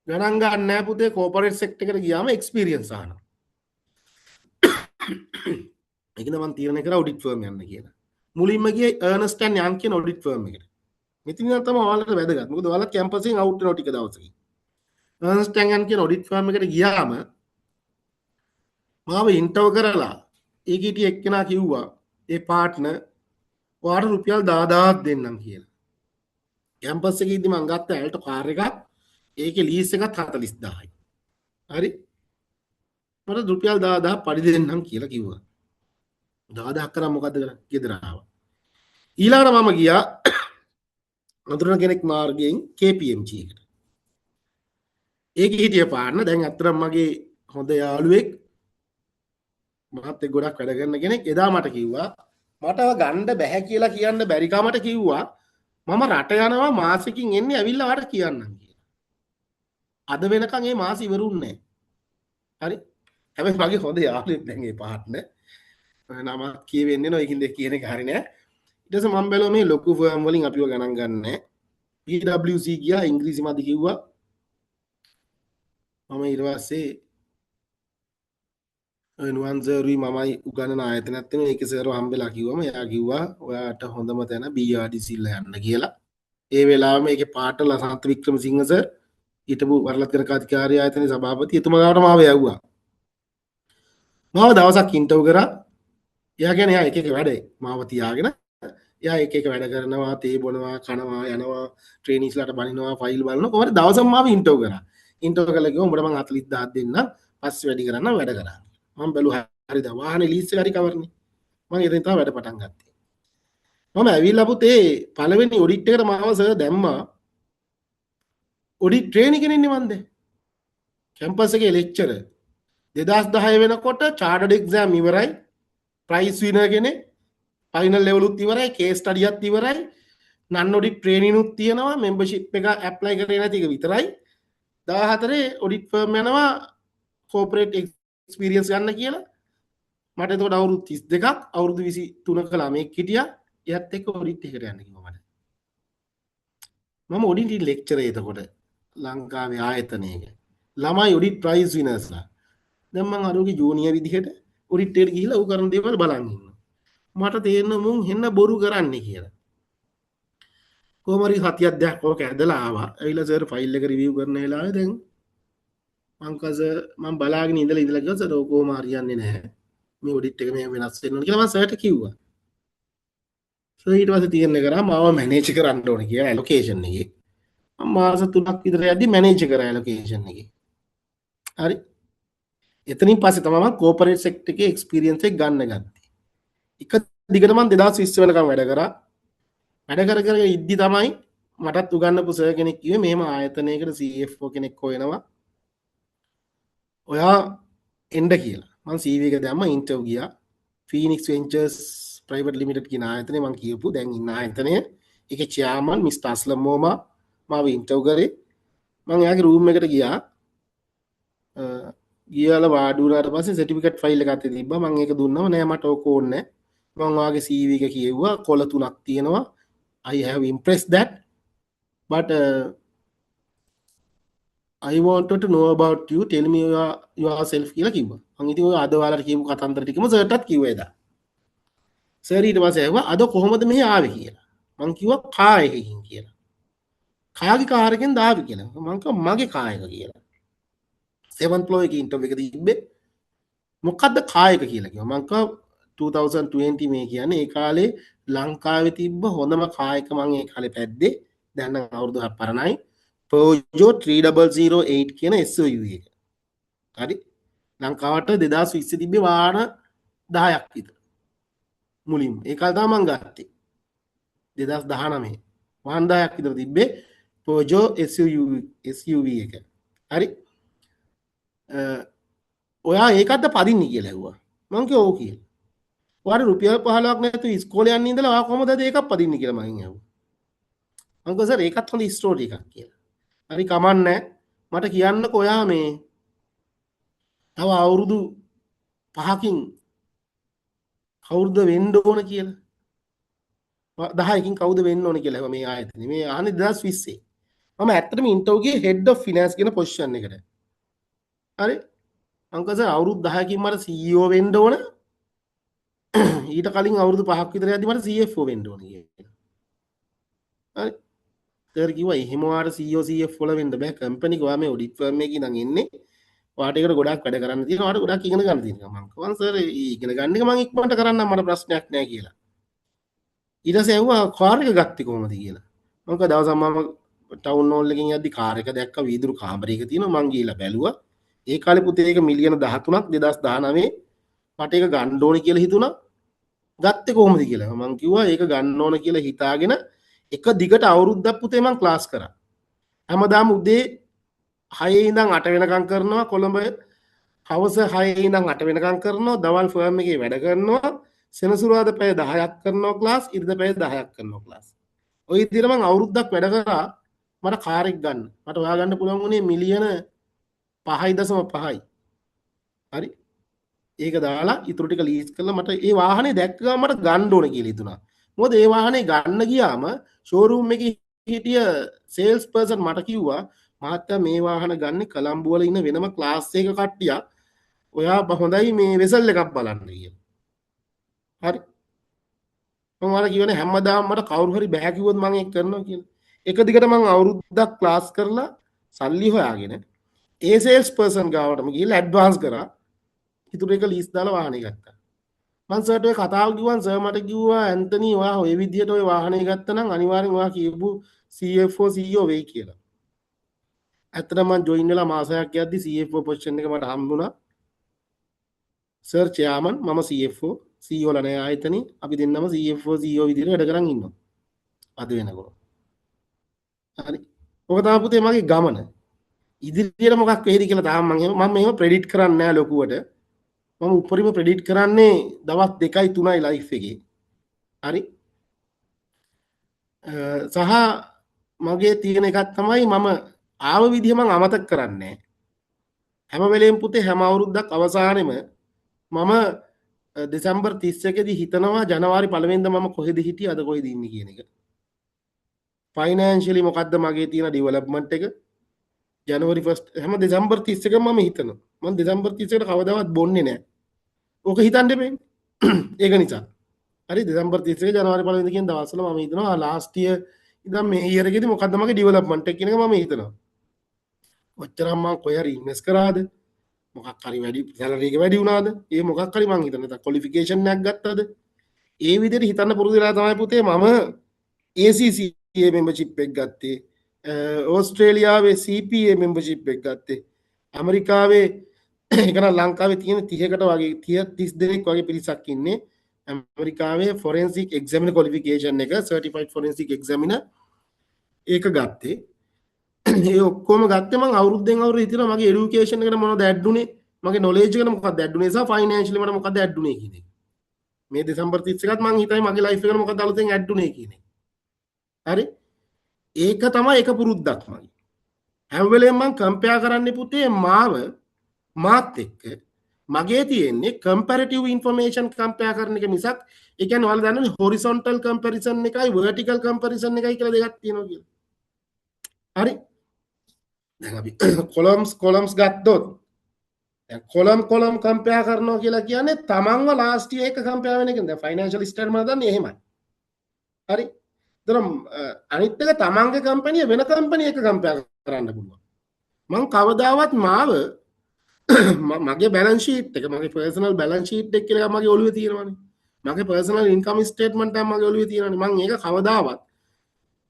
ගණන් ගන්න නැහැ පුතේ කෝපරේට් සෙක්ටර් එකට ගියාම එක්ස්පීරියන්ස් අහනවා. ඒකද මම තීරණය කරා ඔඩිට් ෆර්ම් යන්න කියලා. මුලින්ම ගියේ අර්නස්ට් ඇන්ඩ් යන් කියන ඔඩිට් ෆර්ම් එකට. මෙතන තමයි ඔයාලට වැදගත්. මොකද ඔයාලා කැම්පස් එකෙන් අවුට් වෙනවා ටික දවසකින්. අර්නස්ට් ඇන්ඩ් යන් කියන ඔඩිට් ෆර්ම් එකට ගියාම මාව ඉන්ටර්වයුව කරලා ඒකේ හිටිය එක්කෙනා කිව්වා ඒ පාර්ට්නර් ඔයාලට රුපියල් 10000ක් දෙන්නම් කියලා. කැම්පස් එකේ ඉඳි මං ගත්ත ඇල්ටෝ කාර් එකක් ඒකේ ලීස් එකත් 40000යි. හරි? මට රුපියල් 10000 පඩි දෙන්නම් කියලා කිව්වා. 10000ක් කරා මොකද්ද කරන්නේ? ගෙදර ආවා. ඊළඟට මම ගියා අඳුරන කෙනෙක් මාර්ගයෙන් KPMG එකට. ඒකේ හිටිය පාර්ට්නර් දැන් අත්‍තරම් මගේ හොඳ යාළුවෙක් මහත් එක්ක ගොඩක් වැඩ කරන කෙනෙක්. එදා මට කිව්වා මටව ගන්න බැහැ කියලා කියන්න බැරි කමට කිව්වා මම රට යනවා මාසෙකින් එන්නේ ඇවිල්ලා වට කියන්නම් කියලා. අද වෙනකන් මේ මාස ඉවරුන්නේ නැහැ. හරි? හැබැයි මගේ හොඳ යාළුවෙක් දැන් මේ පාර්ට්නර්. නම කියවෙන්නේ නෝ ඒකින්ද කියන එක හරි නෑ. ඊට පස්සේ මම බැලුවා මේ ලොකු ෆර්ම් වලින් අපිව ගණන් ගන්නෑ. PwC ගියා ඉංග්‍රීසි මාධ්‍ය කිව්වා. මම ඊට පස්සේ නුවන් සර්වි මමයි උගන්නන ආයතනයක් තියෙනවා. ඒකේ සර්ව හම්බෙලා කිව්වම එයා කිව්වා ඔයාට හොඳම තැන BRDC යන්න කියලා. ඒ වෙලාවෙම ඒකේ පාට ලසන්ත වික්‍රමසිංහ සර් ඊටපු වරලත් කරකාධිකාරී ආයතනයේ සභාපති එතුමා ගාවට මාව යවුවා. මාව දවසක් ඉන්ටර්වයුව කරා. එයා කියන්නේ එයා එක එක වැඩේ මාව තියාගෙන එයා එක එක වැඩ කරනවා තේ බොනවා කනවා යනවා ට්‍රේනිස්ලාට බනිනවා ෆයිල් බලනවා කොහොමද දවසම මාව ඉන්ටර්වයුව කරා. ඉන්ටර්වයුව කළා කිව්වා උඹට මම 40000 දෙන්න පස්සේ වැඩි කරන්න වැඩ කරා. මම බැලුවා හරිද වාහනේ ලීස් එක හරි කවර්නේ. මම එතෙන් තමයි වැඩ පටන් ගත්තේ. මම ඇවිල්ලා පුතේ පළවෙනි ඔඩිට් එකට මාව සර් දැම්මා. ඔඩිට් ට්‍රේනින් කෙනෙන්නේ මන්ද. කැම්පස් එකේ ලෙක්චරර් 2010 වෙනකොට චාර්ටඩ් එක්සෑම් ඉවරයි. ප්‍රයිස් විනර් කෙනෙක්. ෆයිනල් ලෙවල් උත් ඉවරයි. කේස් ස්ටඩියත් ඉවරයි. නන් ඔඩිට් ට්‍රේනින් උත් තියෙනවා. මෙම්බර්ෂිප් එක ඇප්ලයි කරේ නැති එක විතරයි. 14 ඔඩිට් ෆර්ම් යනවා කෝපරේට් එක්ස්පීරියන්ස් ගන්න කියලා. මට එතකොට අවුරුදු 32ක් අවුරුදු 23ක ළමෙක් හිටියා. එයත් එක්ක ඔඩිට් එකට යන්න කිව්වා මට. මම ඔඩිට් ලෙක්චරර් එතකොට ලංකාවේ ආයතනයක. ළමයි ඔඩිට් ප්‍රයිස් විනර්ස්ලා. දැන් මම අරෝගේ ජූනියර් විදිහට ඔඩිට් එකට ගිහිල්ලා ඌ කරන දේවල් බලන් ඉන්නවා. මට තේරෙනවා මුන් හෙන්න බොරු කරන්නේ කියලා. කොහොම හරි සතියක් දෙකක් ඕක ඇදලා ආවා. ඇවිල්ලා සර් ෆයිල් එක රිවිව් කරන වෙලාවේ දැන් මම බලාගෙන ඉඳලා කිව්වා සර් ඔක කොහොම හරියන්නේ නැහැ. මේ ඔඩිට් එක මෙහෙම වෙනස් වෙන්න ඕනේ කියලා මම සර්ට කිව්වා. සර් ඊට පස්සේ තීරණය කරා මාව මැනේජ් කරන්න ඕනේ කියලා ඇලොකේෂන් එකේ. මම මාස 3ක් විතර යද්දි මැනේජ් කරා ඇලොකේෂන් එකේ. හරි. එතනින් පස්සේ තමයි මම කෝපරේට් සෙක්ටර් එකේ එක්ස්පීරියන්ස් එක ගන්න ගත්තේ. එක දිගට මම 2020 වෙනකම් වැඩ කරා. වැඩ කර කර ඉද්දි තමයි මටත් උගන්නපු සර් කෙනෙක් කිව්වේ මෙහෙම ආයතනයකට CFO කෙනෙක් හොයනවා. ඔයා එන්න කියලා. මම CV එක දැම්ම ඉන්ටර්වයුව ගියා. Phoenix Ventures Private Limited කියන ආයතනේ මම කියපු දැන් ඉන්න ආයතනය. ඒකේ chairman Mr. Aslam Moma මාව ඉන්ටර්වයුව කරේ. මම එයාගේ රූම් එකට ගියා. ගියාලා වාඩි වුණාට පස්සේ සර්ටිෆිකේට් ෆයිල් එක අතේ තිබ්බා. මම ඒක දුන්නම නෑ මට ඕක ඕනේ නෑ. මම ඔයාගේ CV එක කියෙව්වා. කොළ 3ක් තියෙනවා. I have impressed that but I wanted to know about you. Tell me yourself කියලා කිව්වා. මං ඉතින් ඔය අද ඔයාලට කියපු කතන්දර ටිකම සර්ටත් කිව්වා එදා. සර් ඊට පස්සේ ඇහුවා අද කොහොමද මෙහි ආවේ කියලා. මං කිව්වා කාර් එකකින් කියලා. කාගේ කාර් එකෙන්ද ආවේ කියලා. මං කිව්වා මගේ කාර් එක කියලා. 7th floor එකේ ඉන්ටර්වියු එක තිබ්බේ. මොකද්ද කාර් එක කියලා කිව්වා. මං කිව්වා 2020 මේ කියන්නේ ඒ කාලේ ලංකාවේ තිබ්බ හොඳම කාර් එක මං ඒ කාලේ පැද්දේ. දැන් නම් අවුරුදු 6 පරණයි. Peugeot 3008 කියන SUV එක. හරි. ලංකාවට 2020 තිබ්බේ වාහන 10ක් විතර. මුලින්ම. ඒ කාලේ තමයි මං ගත්තේ. 2019. වාහන 10ක් විතර තිබ්බේ Peugeot SUV එක. හරි. ඔයා ඒකක්ද පදින්නේ කියලා ඇහුවා. මං කිව්වා ඔව් කියලා. ඔයාට රුපියල් 15ක් නැතුව ඉස්කෝලේ යන්න ඉඳලා ඔයා කොහමද ඒකක් පදින්නේ කියලා මං ඇහුවා. මං කිව්වා සර් ඒකත් හොඳ ස්ටෝරි එකක් කියලා. හරි කමන්නේ මට කියන්නකෝ ඔයා මේ තව අවුරුදු 5කින් කවුරුද වෙන්න ඕන කියලා 10කින් කවුද වෙන්න ඕන කියලා මේ ආයතනේ මේ අහන්නේ 2020 මම ඇත්තටම ඉන්ටර්වියු ගියේ හෙඩ් ඔෆ් ෆිනෑන්ස් කියන පොසිෂන් එකට හරි අංක සර් අවුරුදු 10කින් මට CEO වෙන්න ඕන ඊට කලින් අවුරුදු 5ක් විතර යද්දි මට CFO වෙන්න ඕන කියලා හරි සර් කිව්වා එහෙම වාට CEO CFO වල වෙන්න බෑ කම්පැනි එක ඔයා මේ ඔඩිට් ෆර්ම් එකේ ඉඳන් එන්නේ ඔයාට ඒකට ගොඩක් වැඩ කරන්න තියෙනවා ඔයාට ගොඩක් ඉගෙන ගන්න තියෙනවා මම කිව්වා සර් ඉගෙන ගන්න එක මම ඉක්මනට කරන්නම් මට ප්‍රශ්නයක් නෑ කියලා ඊට පස්සේ ඇහුවා කාර් එක ගත්තේ කොහමද කියලා මම කිව්වා දවසක් මම ටවුන් හෝල් එකකින් යද්දි කාර් එක දැක්කා වීදුරු කාමරයක තියෙනවා මං ගිහලා බැලුවා ඒ කාලේ පුතේ ඒක මිලියන 13ක් 2019 මට ඒක ගන්න ඕනේ කියලා හිතුණා ගත්තේ කොහොමද කියලා මං කිව්වා ඒක ගන්න ඕන කියලා හිතාගෙන එක දිගට අවුරුද්දක් පුතේ මං ක්ලාස් කරා හැමදාම උදේ 6 ඉඳන් 8 වෙනකම් කරනවා කොළඹ හවස 6 ඉඳන් 8 වෙනකම් කරනවා දවල් ෆර්ම් එකේ වැඩ කරනවා සෙනසුරාදා පැය 10ක් කරනවා ක්ලාස් ඉරිදා පැය 10ක් කරනවා ක්ලාස් ඔය විදිහට මං අවුරුද්දක් වැඩ කරා මට කාර් එක ගන්න මට හොයා ගන්න පුළුවන් වුණේ මිලියන 5.5යි හරි ඒක දාලා ඊටු ටික ලීස් කරලා මට ඒ වාහනේ දැක්ක ගමන් මට ගන්න ඕන කියලා හිතුණා මොකද ඒ වාහනේ ගන්න ගියාම ෂෝරූම් එකේ හිටිය සේල්ස් පර්සන් මට කිව්වා මහත්තයා මේ වාහන ගන්න කොළඹ වල ඉන්න වෙනම ක්ලාස් එක කට්ටියක් ඔයා හොඳයි මේ වෙසල් එකක් බලන්න කියලා හරි මම වල කියවනේ හැමදාම මට කවුරු හරි බෑ කිව්වොත් මම ඒක කරනවා කියලා එක දිගට මම අවුරුද්දක් ක්ලාස් කරලා සල්ලි හොයාගෙන ඒ සේල්ස් පර්සන් ගාවටම ගිහලා ඇඩ්වාන්ස් කරා ඉතුරු එක ලීස් දාලා වාහනේ ගත්තා මං සර්ට ඔය කතාව කිව්වන් සර් මට කිව්වා ඇන්තනි ඔයා ඔය විදියට ඔය වාහනේ ගත්තා නම් අනිවාර්යෙන් ඔයා කියපු CFO CEO වෙයි කියලා ඇත්තටම මං ජොයින් වෙලා මාසයක් යද්දි CFO පොසිෂන් එක මට හම්බුණා සර් චෙයාමන් මම CFO CEO ලා නෑ ආයතනේ අපි දෙන්නම CFO CEO විදියට වැඩ කරන් ඉන්නවා අද වෙනකොට හරි ඔක තමයි පුතේ මගේ ගමන ඉදිරියට මොකක් වෙයිද කියලා තාම මම මේව ප්‍රෙඩිට් කරන්නේ නෑ ලොකුවට මම උඩරිම ප්‍රෙඩිට් කරන්නේ දවස් 2යි 3යි ලයිෆ් එකේ හරි සහ මගේ තියෙන එකක් තමයි මම ආව විදිහ මම අමතක කරන්නේ හැම වෙලේම පුතේ හැම අවුරුද්දක් අවසානයේම මම දෙසැම්බර් 31 දී හිතනවා ජනවාරි 1 වෙනිදා මම කොහෙද හිටියේ අද කොහෙද ඉන්නේ කියන එක ෆයිනෑන්ෂියලි මොකද්ද මගේ තියෙන ඩෙවලොප්මන්ට් එක ජනවාරි 1 හැම දෙසැම්බර් 31 මම හිතනවා මම දෙසැම්බර් 31 කවදාවත් බොන්නේ නැහැ ඕක හිතන්න එපේ ඒක නිසා හරි දෙසැම්බර් 31 ජනවාරි 1 වෙනිදා කියන දවස්වල මම හිතනවා ලාස්ට් ඉයර් ඉතින් මේ ඉයර් එකේදී මොකද්ද මගේ ඩෙවලොප්මන්ට් එක කියන එක මම හිතනවා ඔච්චරම මම කොහේ හරි ඉන්වෙස්ට් කරාද මොකක් හරි වැඩි සැලරි එක වැඩි වුණාද ඒ මොකක් හරි මං හිතන්නේ නැත්නම් ක්වොලිෆිකේෂන් එකක් ගත්තාද ඒ විදිහට හිතන්න පුරුදු වෙලා තමයි පුතේ මම ACCA membership එක ගත්තේ ඕස්ට්‍රේලියාවේ CPA membership එක ගත්තේ ඇමරිකාවේ ඒක නම් ලංකාවේ තියෙන 30කට වගේ 30 දෙනෙක් වගේ පිරිසක් ඉන්නේ ඇමරිකාවේ ෆොරෙන්සික් එක්සැමිනර් ක්වොලිෆිකේෂන් එක සර්ටිෆයිඩ් ෆොරෙන්සික් එක්සැමිනර් ඒක ගත්තේ. ඒ ඔක්කොම ගත්තේ මම අවුරුද්දෙන් අවුරුද්ද හිතනවා මගේ এডুকেෂන් එකට මොනවද ඇඩ් උනේ, මගේ නොලෙජ් එකට මොකක්ද ඇඩ් උනේ, සහ ෆයිනෑන්ෂියලි මට මොකක්ද ඇඩ් උනේ කියන එක. මේ දෙසැම්බර් 31ත් මම හිතයි මගේ ලයිෆ් එකට මොකක්ද අලුතෙන් ඇඩ් උනේ කියන එක. හරි? ඒක තමයි එක පුරුද්දක් මගේ. හැම වෙලේම මම කම්පෙයාර් කරන්නේ පුතේ මාත් එක්ක මගේ තියෙන්නේ කම්පැරටිව් ඉන්ෆර්මේෂන් කම්පෙයාර් කරන එක මිසක් ඒ කියන්නේ ඔයාලා දන්නවනේ හොරිසොන්ටල් කම්පැරිසන් එකයි වර්ටිකල් කම්පැරිසන් එකයි කියලා දෙකක් තියෙනවා කියලා. හරි? දැන් අපි කොලම්ස් ගත්තොත් දැන් කොලම් කම්පෙයාර් කරනවා කියලා කියන්නේ තමන්ව ලාස්ට් ඉයර් එක කම්පෙයාර් වෙන එක. දැන් ෆයිනෑන්ෂල් ස්ටේට්මන්ට් දන්නේ එහෙමයි. හරි? දරම් අනිත් එක තමන්ගේ කම්පැනි වෙන කම්පැනි එක කම්පෙයාර් කරන්න පුළුවන්. මම කවදාවත් මගේ බැලන්ස් ෂීට් එක මගේ පර්සනල් බැලන්ස් ෂීට් එක කියලා මගේ ඔළුවේ තියෙනවානේ. මගේ පර්සනල් ඉන්කම් ස්ටේට්මන්ට් එක මගේ ඔළුවේ තියෙනවානේ. මම ඒක කවදාවත්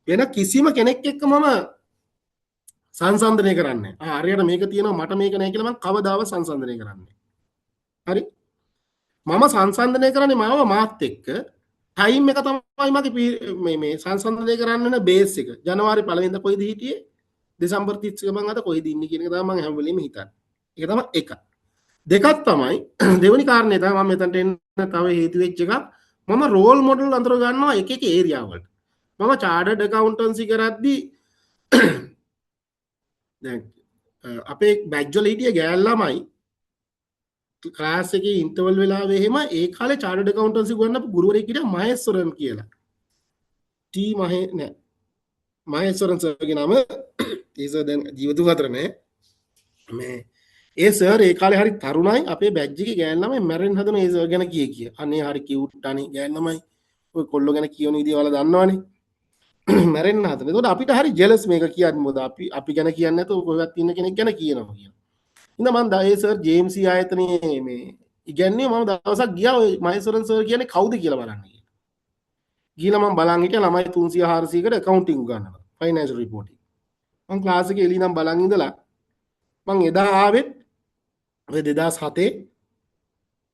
වෙන කිසිම කෙනෙක් එක්ක මම සංසන්දනය කරන්නේ. හරියට මේක තියෙනවා මට මේක නැහැ කියලා මම කවදාවත් සංසන්දනය කරන්නේ. හරි? මම සංසන්දනය කරන්නේ මාත් එක්ක ටයිම් එක තමයි මගේ මේ සංසන්දනය කරන්න වෙන බේස් එක. ජනවාරි 1 වෙනිදා කොයිද හිටියේ? දෙසැම්බර් 31 මම අද කොයිද ඉන්නේ කියන එක තමයි මම හැම වෙලෙම හිතන්නේ. ඒක තමයි එක. දෙකක් තමයි දෙවෙනි කාරණේ තමයි මම මෙතනට එන්න තව හේතු වෙච්ච එකක්. මම රෝල් මොඩල් අඳුර ගන්නවා එක ඒරියා වලට. මම චාර්ටර්ඩ් ඇකවුන්ටන්සි කරද්දී දැන් අපේ බැච් වල හිටිය ගෑල් ළමයි ක්ලාස් එකේ ඉන්ටර්වල් වෙලාවේ එහෙම ඒ කාලේ චාර්ටර්ඩ් ඇකවුන්ටන්සි උගන්වපු ගුරුවරයෙක් හිටියා මහේස්වරන් කියලා. මහේස්වරන් සර්ගේ නම ඒ සර් දැන් ජීවිතුන් අතර නෑ. මේ ඒ සර් ඒ කාලේ හරි තරුණයි. අපේ බැච් එකේ ගෑල් ළමයි මැරෙන්න හදන ඒ සර් ගැන කිය. අනේ හරි කියුට් අනේ ගෑල් ළමයි. ඔය කොල්ලෝ ගැන කියන විදිය ඔයාලා දන්නවනේ. මැරෙන්න හදන. ඒකට අපිට හරි ජෙලස් මේක කියන්නේ මොකද අපි ගැන කියන්නේ නැතුව කොහෙවත් ඉන්න කෙනෙක් ගැන කියනවා කියන. ඉතින් මම ඒ සර් ජේම්ස් ආයතනයේ මේ ඉගැන්වුවේ මම දවසක් ගියා ඔය මහේස්වරන් සර් කියන්නේ කවුද කියලා බලන්න කියලා. ගිහලා මම බලන් හිටියා ළමයි 300 400කට accounting උගන්වනවා. financial reporting. මම ක්ලාස් එකේ එළිය නම් බලන් ඉඳලා මම එදා ආවෙත් ඔය 2007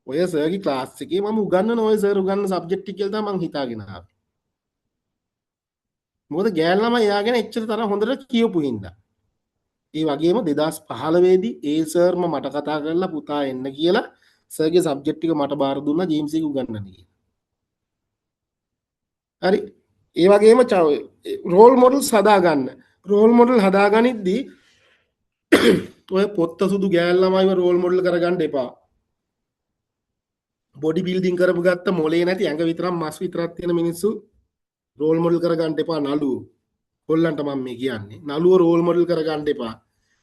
ඔය සර්ගේ ක්ලාස් එකේ මම උගන්වන ඔය සර් උගන්වන සබ්ජෙක්ට් එක කියලා තමයි මම හිතාගෙන ආවේ. මොකද ගෑල් ළමයි එයාගෙන එච්චර තරම් හොඳට කියවපු හින්දා. ඒ වගේම 2015 දී ඒ සර්ම මට කතා කරලා පුතා එන්න කියලා සර්ගේ සබ්ජෙක්ට් එක මට බාර දුන්නා ජේම්ස් එක උගන්වන්න කියලා. හරි. ඒ වගේම රෝල් මොඩල්ස් හදාගන්න. රෝල් මොඩල් හදාගනිද්දී ඔය පොත්ත සුදු ගෑල් ළමයිව රෝල් මොඩල් කරගන්න එපා. බොඩි බිල්ඩින් කරපු ගත්ත මොලේ නැති ඇඟ විතරක් මස් විතරක් තියෙන මිනිස්සු රෝල් මොඩල් කරගන්න එපා නළුවෝ. කොල්ලන්ට මම මේ කියන්නේ. නළුවෝ රෝල් මොඩල් කරගන්න එපා.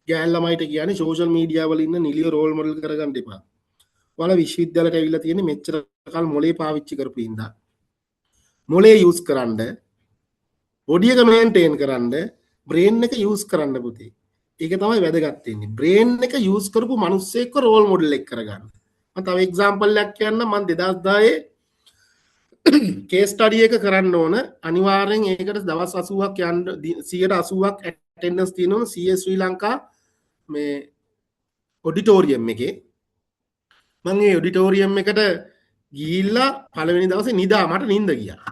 ගෑල් ළමයිට කියන්නේ සෝෂල් මීඩියා වල ඉන්න නිලිය රෝල් මොඩල් කරගන්න එපා. ඔයාලා විශ්වවිද්‍යාලයට ඇවිල්ලා තියෙන්නේ මෙච්චර කල් මොලේ පාවිච්චි කරපු හින්දා. මොලේ යූස් කරන්න, බොඩි එක මේන්ටේන් කරන්න, බ්‍රේන් එක යූස් කරන්න පුතේ. ඒක තමයි වැදගත් වෙන්නේ. බ්‍රේන් එක යූස් කරපු මිනිස්සෙක්ව රෝල් මොඩල් එක කරගන්න. මම තව එක්සැම්පල් එකක් කියන්නම්. මම 2010 කේස් ස්ටඩි එක කරන්න ඕන. අනිවාර්යෙන් ඒකට දවස් 80ක් යන්න 180ක් ඇටෙන්ඩන්ස් තියෙනවා CS ශ්‍රී ලංකා මේ ඔඩිටෝරියම් එකේ. මම ඒ ඔඩිටෝරියම් එකට ගිහිල්ලා පළවෙනි දවසේ මට නිින්ද ගියා.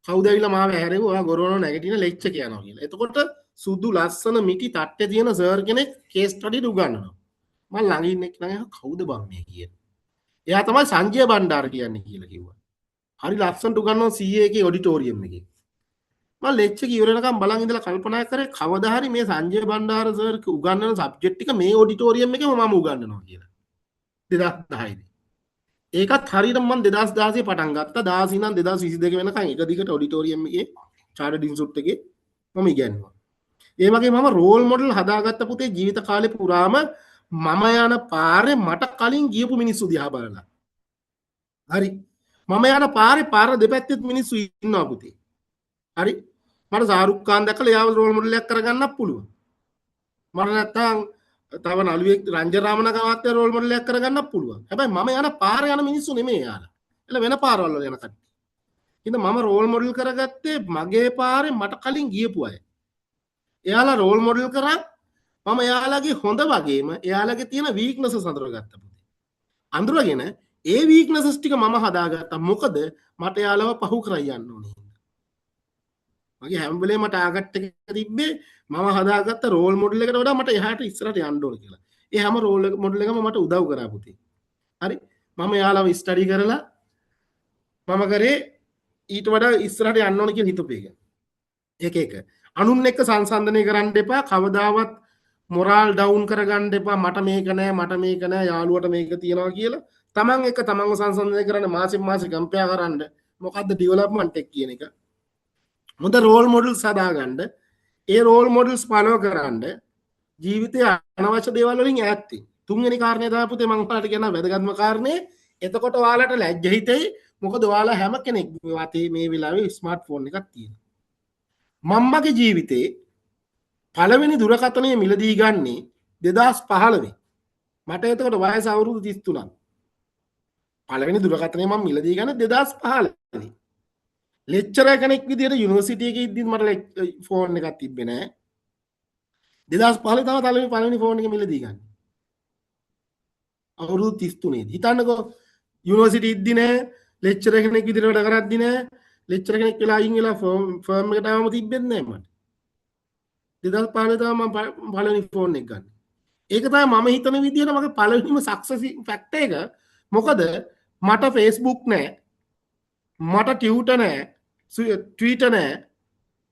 කවුද ඇවිල්ලා මාව හැරෙව්වා ඔයා ගොරවන නැගිටින ලෙක්චර් කියනවා කියලා. එතකොට සුදු ලස්සන මිටි තට්ටේ තියෙන සර් කෙනෙක් කේස් ස්ටඩි උගන්වනවා. මම ළඟ ඉන්න කෙනා කවුද බං මේ කියන්නේ? එයා තමයි සංජය බණ්ඩාර කියන්නේ කියලා කිව්වා. හරි ලස්සනට උගන්වන CA එකේ ඔඩිටෝරියම් එකේ. මම ලෙක්චර් ඉවර වෙනකම් බලන් ඉඳලා කල්පනා කරේ කවදා හරි මේ සංජය බණ්ඩාර සර් උගන්වන සබ්ජෙක්ට් එක මේ ඔඩිටෝරියම් එකේම මම උගන්වනවා කියලා. 2010 දී. ඒකත් හරියට මම 2016 පටන් ගත්තා. 16 ඉඳන් 2022 වෙනකන් එක දිගට ඔඩිටෝරියම් එකේ චාර්ටර්ඩ් ඉන්ස්ටිටියුට් එකේ මම ඉගෙනුවා. ඒ වගේ මම රෝල් මොඩල් හදාගත්ත පුතේ ජීවිත කාලේ පුරාම මම යන පාරේ මට කලින් ගියපු මිනිස්සු දිහා බලලා. හරි. මම යන පාර දෙපැත්තෙත් මිනිස්සු ඉන්නවා පුතේ. හරි. මට සාරුක් ખાන් දැකලා එයාව රෝල් මොඩල් එකක් කරගන්නත් පුළුවන්. මට නැත්තම් තව නළුවෙක් රංජන් රාමනායක මහත්තයා රෝල් මොඩල් එකක් කරගන්නත් පුළුවන්. හැබැයි මම යන පාරේ යන මිනිස්සු නෙමෙයි යාලා. එළ වෙන පාරවල් වල යන කට්ටිය. ඉතින් මම රෝල් මොඩල් කරගත්තේ මගේ පාරේ මට කලින් ගියපු අය. එයාලා රෝල් මොඩල් කරා මම එයාලගේ හොඳ වගේම එයාලගේ තියෙන වීක්නසස් අඳුරගත්තා පුතේ. අඳුරගෙන ඒ වීක්නසස් ටික මම හදාගත්තා. මොකද මට යාළුව පහු කරයි යන්න ඕනේ. මගේ හැම වෙලේම මට ටාගට් එක තිබ්බේ මම හදාගත්ත රෝල් මොඩල් එකට වඩා මට එහාට ඉස්සරහට යන්න ඕන කියලා. ඒ හැම රෝල් මොඩල් එකම මට උදව් කරා පුතේ. හරි. මම යාළුව ස්ටඩි කරලා මම කරේ ඊට වඩා ඉස්සරහට යන්න ඕන කියලා හිතුවේ එක. ඒක එක. අනුන් එක්ක සංසන්දනය කරන්න එපා. කවදාවත් මොරාල් ඩවුන් කරගන්න එපා. මට මේක නෑ, මට මේක නෑ, යාළුවට මේක තියනවා කියලා. තමන් එක්ක තමන්ව සංසන්දනය කරන්න මාසෙන් මාසෙ කම්පෙයාර් කරන්න. මොකද්ද ඩෙවලොප්මන්ට් එක කියන එක. හොඳ රෝල් මොඩල්ස් හදාගන්න. ඒ රෝල් මොඩල්ස් ෆලෝ කරන්න. ජීවිතයේ අනවශ්‍ය දේවල් වලින් ඈත් වෙන්න. තුන්වෙනි කාරණේ තමයි පුතේ මම ඔයාලට කියන වැදගත්ම කාරණේ. එතකොට ඔයාලට ලැජ්ජ හිතෙයි. මොකද ඔයාලා හැම කෙනෙක් වතේ මේ වෙලාවේ ස්මාර්ට්ෆෝන් එකක් තියෙනවා. මම්මගේ ජීවිතේ පළවෙනි දුරකථනය මිලදී ගන්නේ 2015. මට එතකොට වයස අවුරුදු 33ක්. පළවෙනි දුරකථනය මම මිලදී ගන්නේ 2015. ලෙක්චරර් කෙනෙක් විදියට යුනිවර්සිටි එකේ ඉද්දි මට ෆෝන් එකක් තිබ්බේ නෑ. 2015 තමයි පළවෙනි ෆෝන් එක මිලදී ගන්නේ. අවුරුදු 33 දී. හිතන්නකෝ යුනිවර්සිටි ඉද්දි නෑ, ලෙක්චරර් කෙනෙක් විදියට වැඩ කරද්දි නෑ, ලෙක්චරර් කෙනෙක් වෙලා අයින් වෙලා ෆර්ම් එකට ආවම තිබ්බෙත් නෑ මට. 2015 තමයි මම පළවෙනි ෆෝන් එක ගන්න. ඒක තමයි මම හිතන විදියට මගේ පළවෙනිම සක්සස් ෆැක්ටර් එක. මොකද මට Facebook නෑ, මට Twitter නෑ, Twitter නෑ,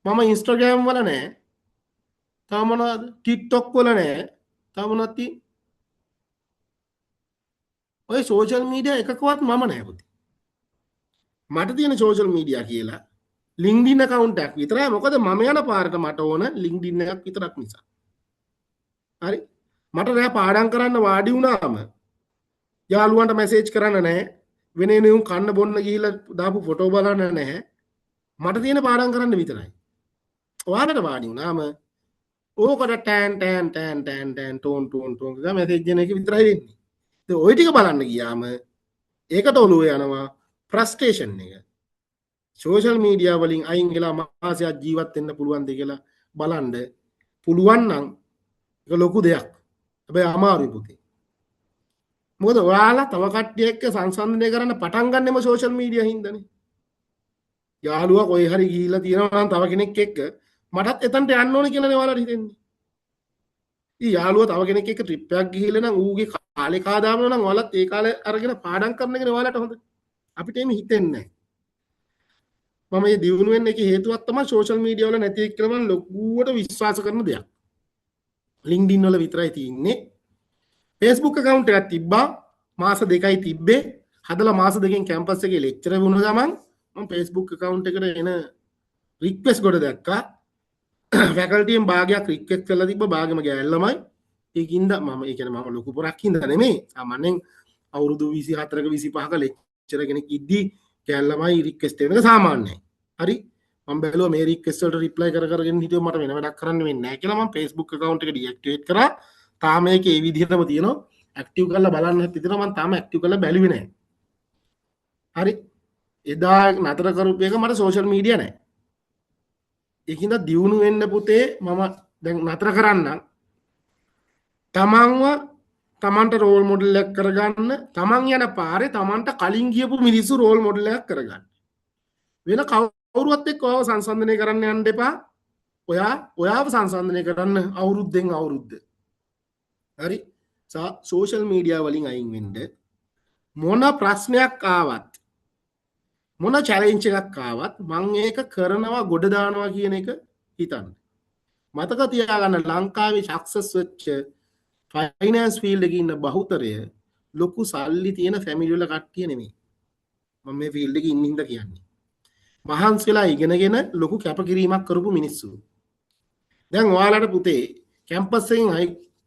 මම Instagram වල නෑ, තව මොනවද TikTok වල නෑ, තව මොනවද තියෙන්නේ? ඔය සෝෂල් මීඩියා එකකවත් මම නෑ පුතේ. මට තියෙන සෝෂල් මීඩියා කියලා LinkedIn account එකක් විතරයි. මොකද මම යන පාරට මට ඕන LinkedIn එකක් විතරක් නිසා. හරි. මට නෑ පාඩම් කරන්න වාඩි වුණාම යාළුවන්ට මැසේජ් කරන්න නෑ. වෙන නෙවුම් කන්න බොන්න ගිහිල්ලා දාපු ෆොටෝ බලන්න නෑ. මට තියෙන පාඩම් කරන්න විතරයි. ඔයාලට වාඩි වුණාම ඕකට ටෑන් ටෝන් ගා මැසේජ් එන එක විතරයි වෙන්නේ. ඉතින් ওই ටික බලන්න ගියාම ඒකට ඔළුවේ යනවා ෆ්‍රස්ට්‍රේෂන් එක. සෝෂල් මීඩියා වලින් අයින් වෙලා මාසයක් ජීවත් වෙන්න පුළුවන්ද කියලා බලන්න පුළුවන් නම් ඒක ලොකු දෙයක්. හැබැයි අමාරුයි පුතේ. මොකද ඔයාලා තව කට්ටිය එක්ක සංසන්දනය කරන්න පටන් ගන්නෙම සෝෂල් මීඩියා හින්දානේ. යාළුවා කොයි හරි ගිහිල්ලා තියෙනවා නම් තව කෙනෙක් එක්ක මටත් එතනට යන්න ඕනේ කියලානේ ඔයාලට හිතෙන්නේ. ඉතින් යාළුවා තව කෙනෙක් එක්ක ට්‍රිප් එකක් ගිහිල්ලා නම් ඌගේ කාලේ කාදාමනවා නම් ඔයාලත් ඒ කාලේ අරගෙන පාඩම් කරන එකනේ ඔයාලට හොඳ. අපිට එහෙම හිතෙන්නේ නැහැ. මම මේ දියුණු වෙන්න එක හේතුවක් තමයි සෝෂල් මීඩියා වල නැති එක කියලා මම ලොකුවට විශ්වාස කරන දෙයක්. LinkedIn වල විතරයි තියෙන්නේ. Facebook account එකක් තිබ්බා. මාස 2යි තිබ්බේ. හදලා මාස 2කින් කැම්පස් එකේ ලෙක්චරර් වුණ ගමන් මම Facebook account එකට එන රික්වෙස්ට් ගොඩ දැක්කා. ෆැකල්ටියෙන් භාගයක් රික්වෙස්ට් කරලා තිබ්බ භාගෙම ගෑල් ළමයි. ඒකින්ද මම ඒ කියන්නේ මම ලොකු පොරක් හින්දා නෙමෙයි. සාමාන්‍යයෙන් අවුරුදු 24ක 25ක ලෙක්චරර් කෙනෙක් ඉද්දි ගෑල් ළමයි රික්වෙස්ට් වෙන එක සාමාන්‍යයි. හරි. මම බැලුවා මේ රික්වෙස්ට් වලට රිප්ලයි කරගෙන හිටියොත් මට වෙන වැඩක් කරන්න වෙන්නේ නැහැ කියලා මම Facebook account එක ඩිඇක්ටිවේට් කරා. තාම මේකේ ඒ විදිහටම තියෙනවා. ඇක්ටිව් කරලා බලන්නත් හිතෙනවා මම තාම ඇක්ටිව් කරලා බැලුවේ නැහැ. හරි. එදා නතර කරපු එක මට සෝෂල් මීඩියා නැහැ. ඒකින්ද දියුණු වෙන්න පුතේ මම දැන් නතර කරන්න. තමන්ව තමන්ට රෝල් මොඩල් එකක් කරගන්න. තමන් යන පාරේ තමන්ට කලින් ගියපු මිනිස්සු රෝල් මොඩල් එකක් කරගන්න. වෙන කවුරුවත් එක්ක ඔයාව සංසන්දනය කරන්න යන්න එපා. ඔයාව සංසන්දනය කරන්න අවුරුද්දෙන් අවුරුද්ද. හරි. සෝෂල් මීඩියා වලින් අයින් වෙන්න මොන ප්‍රශ්නයක් ආවත් මොන චැලෙන්ජ් එකක් ආවත් මම ඒක කරනවා ගොඩ දානවා කියන එක හිතන්න. මතක තියාගන්න ලංකාවේ සක්සස් වෙච්ච ෆයිනෑන්ස් ෆීල්ඩ් එකේ ඉන්න බහුතරය ලොකු සල්ලි තියෙන ෆැමිලි වල කට්ටිය නෙමෙයි. මම මේ ෆීල්ඩ් එකේ ඉන්න හින්දා කියන්නේ. මහන්සි වෙලා ඉගෙනගෙන ලොකු කැපකිරීමක් කරපු මිනිස්සු. දැන් ඔයාලට පුතේ කැම්පස් එකෙන්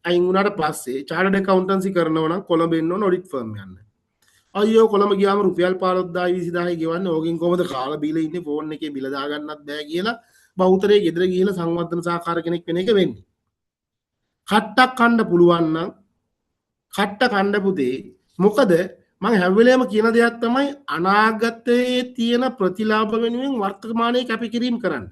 අයින් වුණාට පස්සේ චාර්ටර්ඩ් ඇකවුන්ටන්සි කරනවා නම් කොළඹ එන්න ඕන ඔඩිට් ෆර්ම් යන්න. අයියෝ කොළඹ ගියාම රුපියල් 15000 20000 ගෙවන්නේ ඕකෙන් කොහමද කාලා බීලා ඉන්නේ ෆෝන් එකේ බිල දාගන්නත් බෑ කියලා බහුතරයේ ගෙදර ගිහිල්ලා සංවර්ධන සහකාර කෙනෙක් වෙන එක වෙන්නේ. කට්ටක් කන්න පුළුවන් නම් කට්ට කන්න පුතේ. මොකද මම හැම වෙලේම කියන දෙයක් තමයි අනාගතයේ තියෙන ප්‍රතිලාභ වෙනුවෙන් වර්තමානයේ කැපකිරීම කරන්න.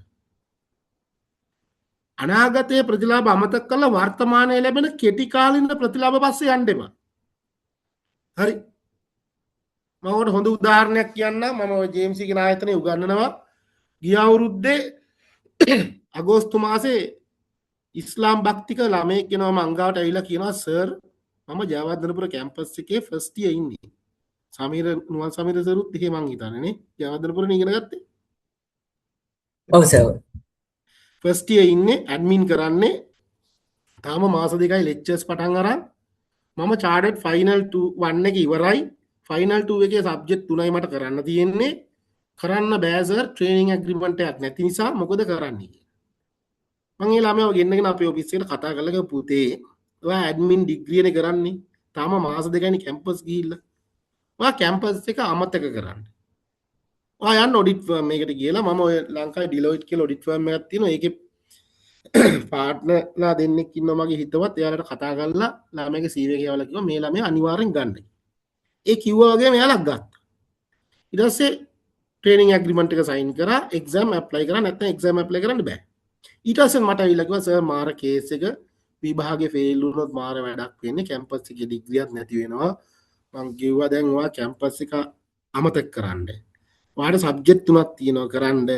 අනාගතයේ ප්‍රතිලාභ අමතක කරලා වර්තමානයේ ලැබෙන කෙටි කාලින ප්‍රතිලාභ පස්සේ යන්න එපා. හරි. මම ඔකට හොඳ උදාහරණයක් කියන්නම්. මම ඔය ජේම්සි කියන ආයතනයේ උගන්වනවා. ගිය අවුරුද්දේ අගෝස්තු මාසේ ඉස්ලාම් භක්තික ළමයෙක් කෙනා මම අංගාවට ඇවිල්ලා කියනවා සර් මම ජයවර්ධනපුර කැම්පස් එකේ ෆස්ට් ඉයර් ඉන්නේ. සමීර නුවන් සමීර සරුත් එහෙ මං හිතන්නේ නේ ජයවර්ධනපුරේ ඉගෙන ගත්තේ. ඔව් සර්. ෆස්ට් ඉයර් ඉන්නේ ඇඩ්මින් කරන්නේ. තාම මාස දෙකයි ලෙක්චර්ස් පටන් අරන් මම චාර්ටඩ් ෆයිනල් 1 එක ඉවරයි. ෆයිනල් 2 එකේ සබ්ජෙක්ට් 3යි මට කරන්න තියෙන්නේ. කරන්න බෑ සර් ට්‍රේනින් ඇග්‍රීමන්ට් එකක් නැති නිසා මොකද කරන්නේ කියලා. මම ඒ ළමයාව ගෙන්නගෙන අපේ ඔෆිස් එකට කතා කරලා ගියා පුතේ ඔයා ඇඩ්මින් ඩිග්‍රියනේ කරන්නේ. තාම මාස දෙකයිනේ කැම්පස් ගිහිල්ලා. ඔයා කැම්පස් එක අමතක කරන්න. ඔයා යන්න ඔඩිට් ෆර්ම් එකකට ගිහලා මම ඔය ලංකාවේ ඩිලොයිට් කියලා ඔඩිට් ෆර්ම් එකක් තියෙනවා. ඒකේ පාර්ට්නර්ලා දෙන්නෙක් ඉන්නවා මගේ හිතවත්. එයාලට කතා කරලා ළමයාගේ CV එක යවලා කිව්වා මේ ළමයා අනිවාර්යෙන් ගන්න. ඒ කිව්වා වගේම එයාලා ගත්තා. ඊට පස්සේ ට්‍රේනින් ඇග්‍රීමන්ට් එක සයින් කරා. එක්සෑම් ඇප්ලයි කරා. නැත්නම් එක්සෑම් ඇප්ලයි කරන්න බෑ. ඊට පස්සේ මට ඇවිල්ලා කිව්වා සර් මාර කේස් එක විභාගේ ෆේල් වුණොත් මාර වැඩක් වෙන්නේ. කැම්පස් එකේ ඩිග්‍රියක් නැති වෙනවා. මං කිව්වා දැන් ඔයා කැම්පස් එක අමතක කරන්න. ඔයාට සබ්ජෙක්ට් තුනක් තියෙනවා කරන්න.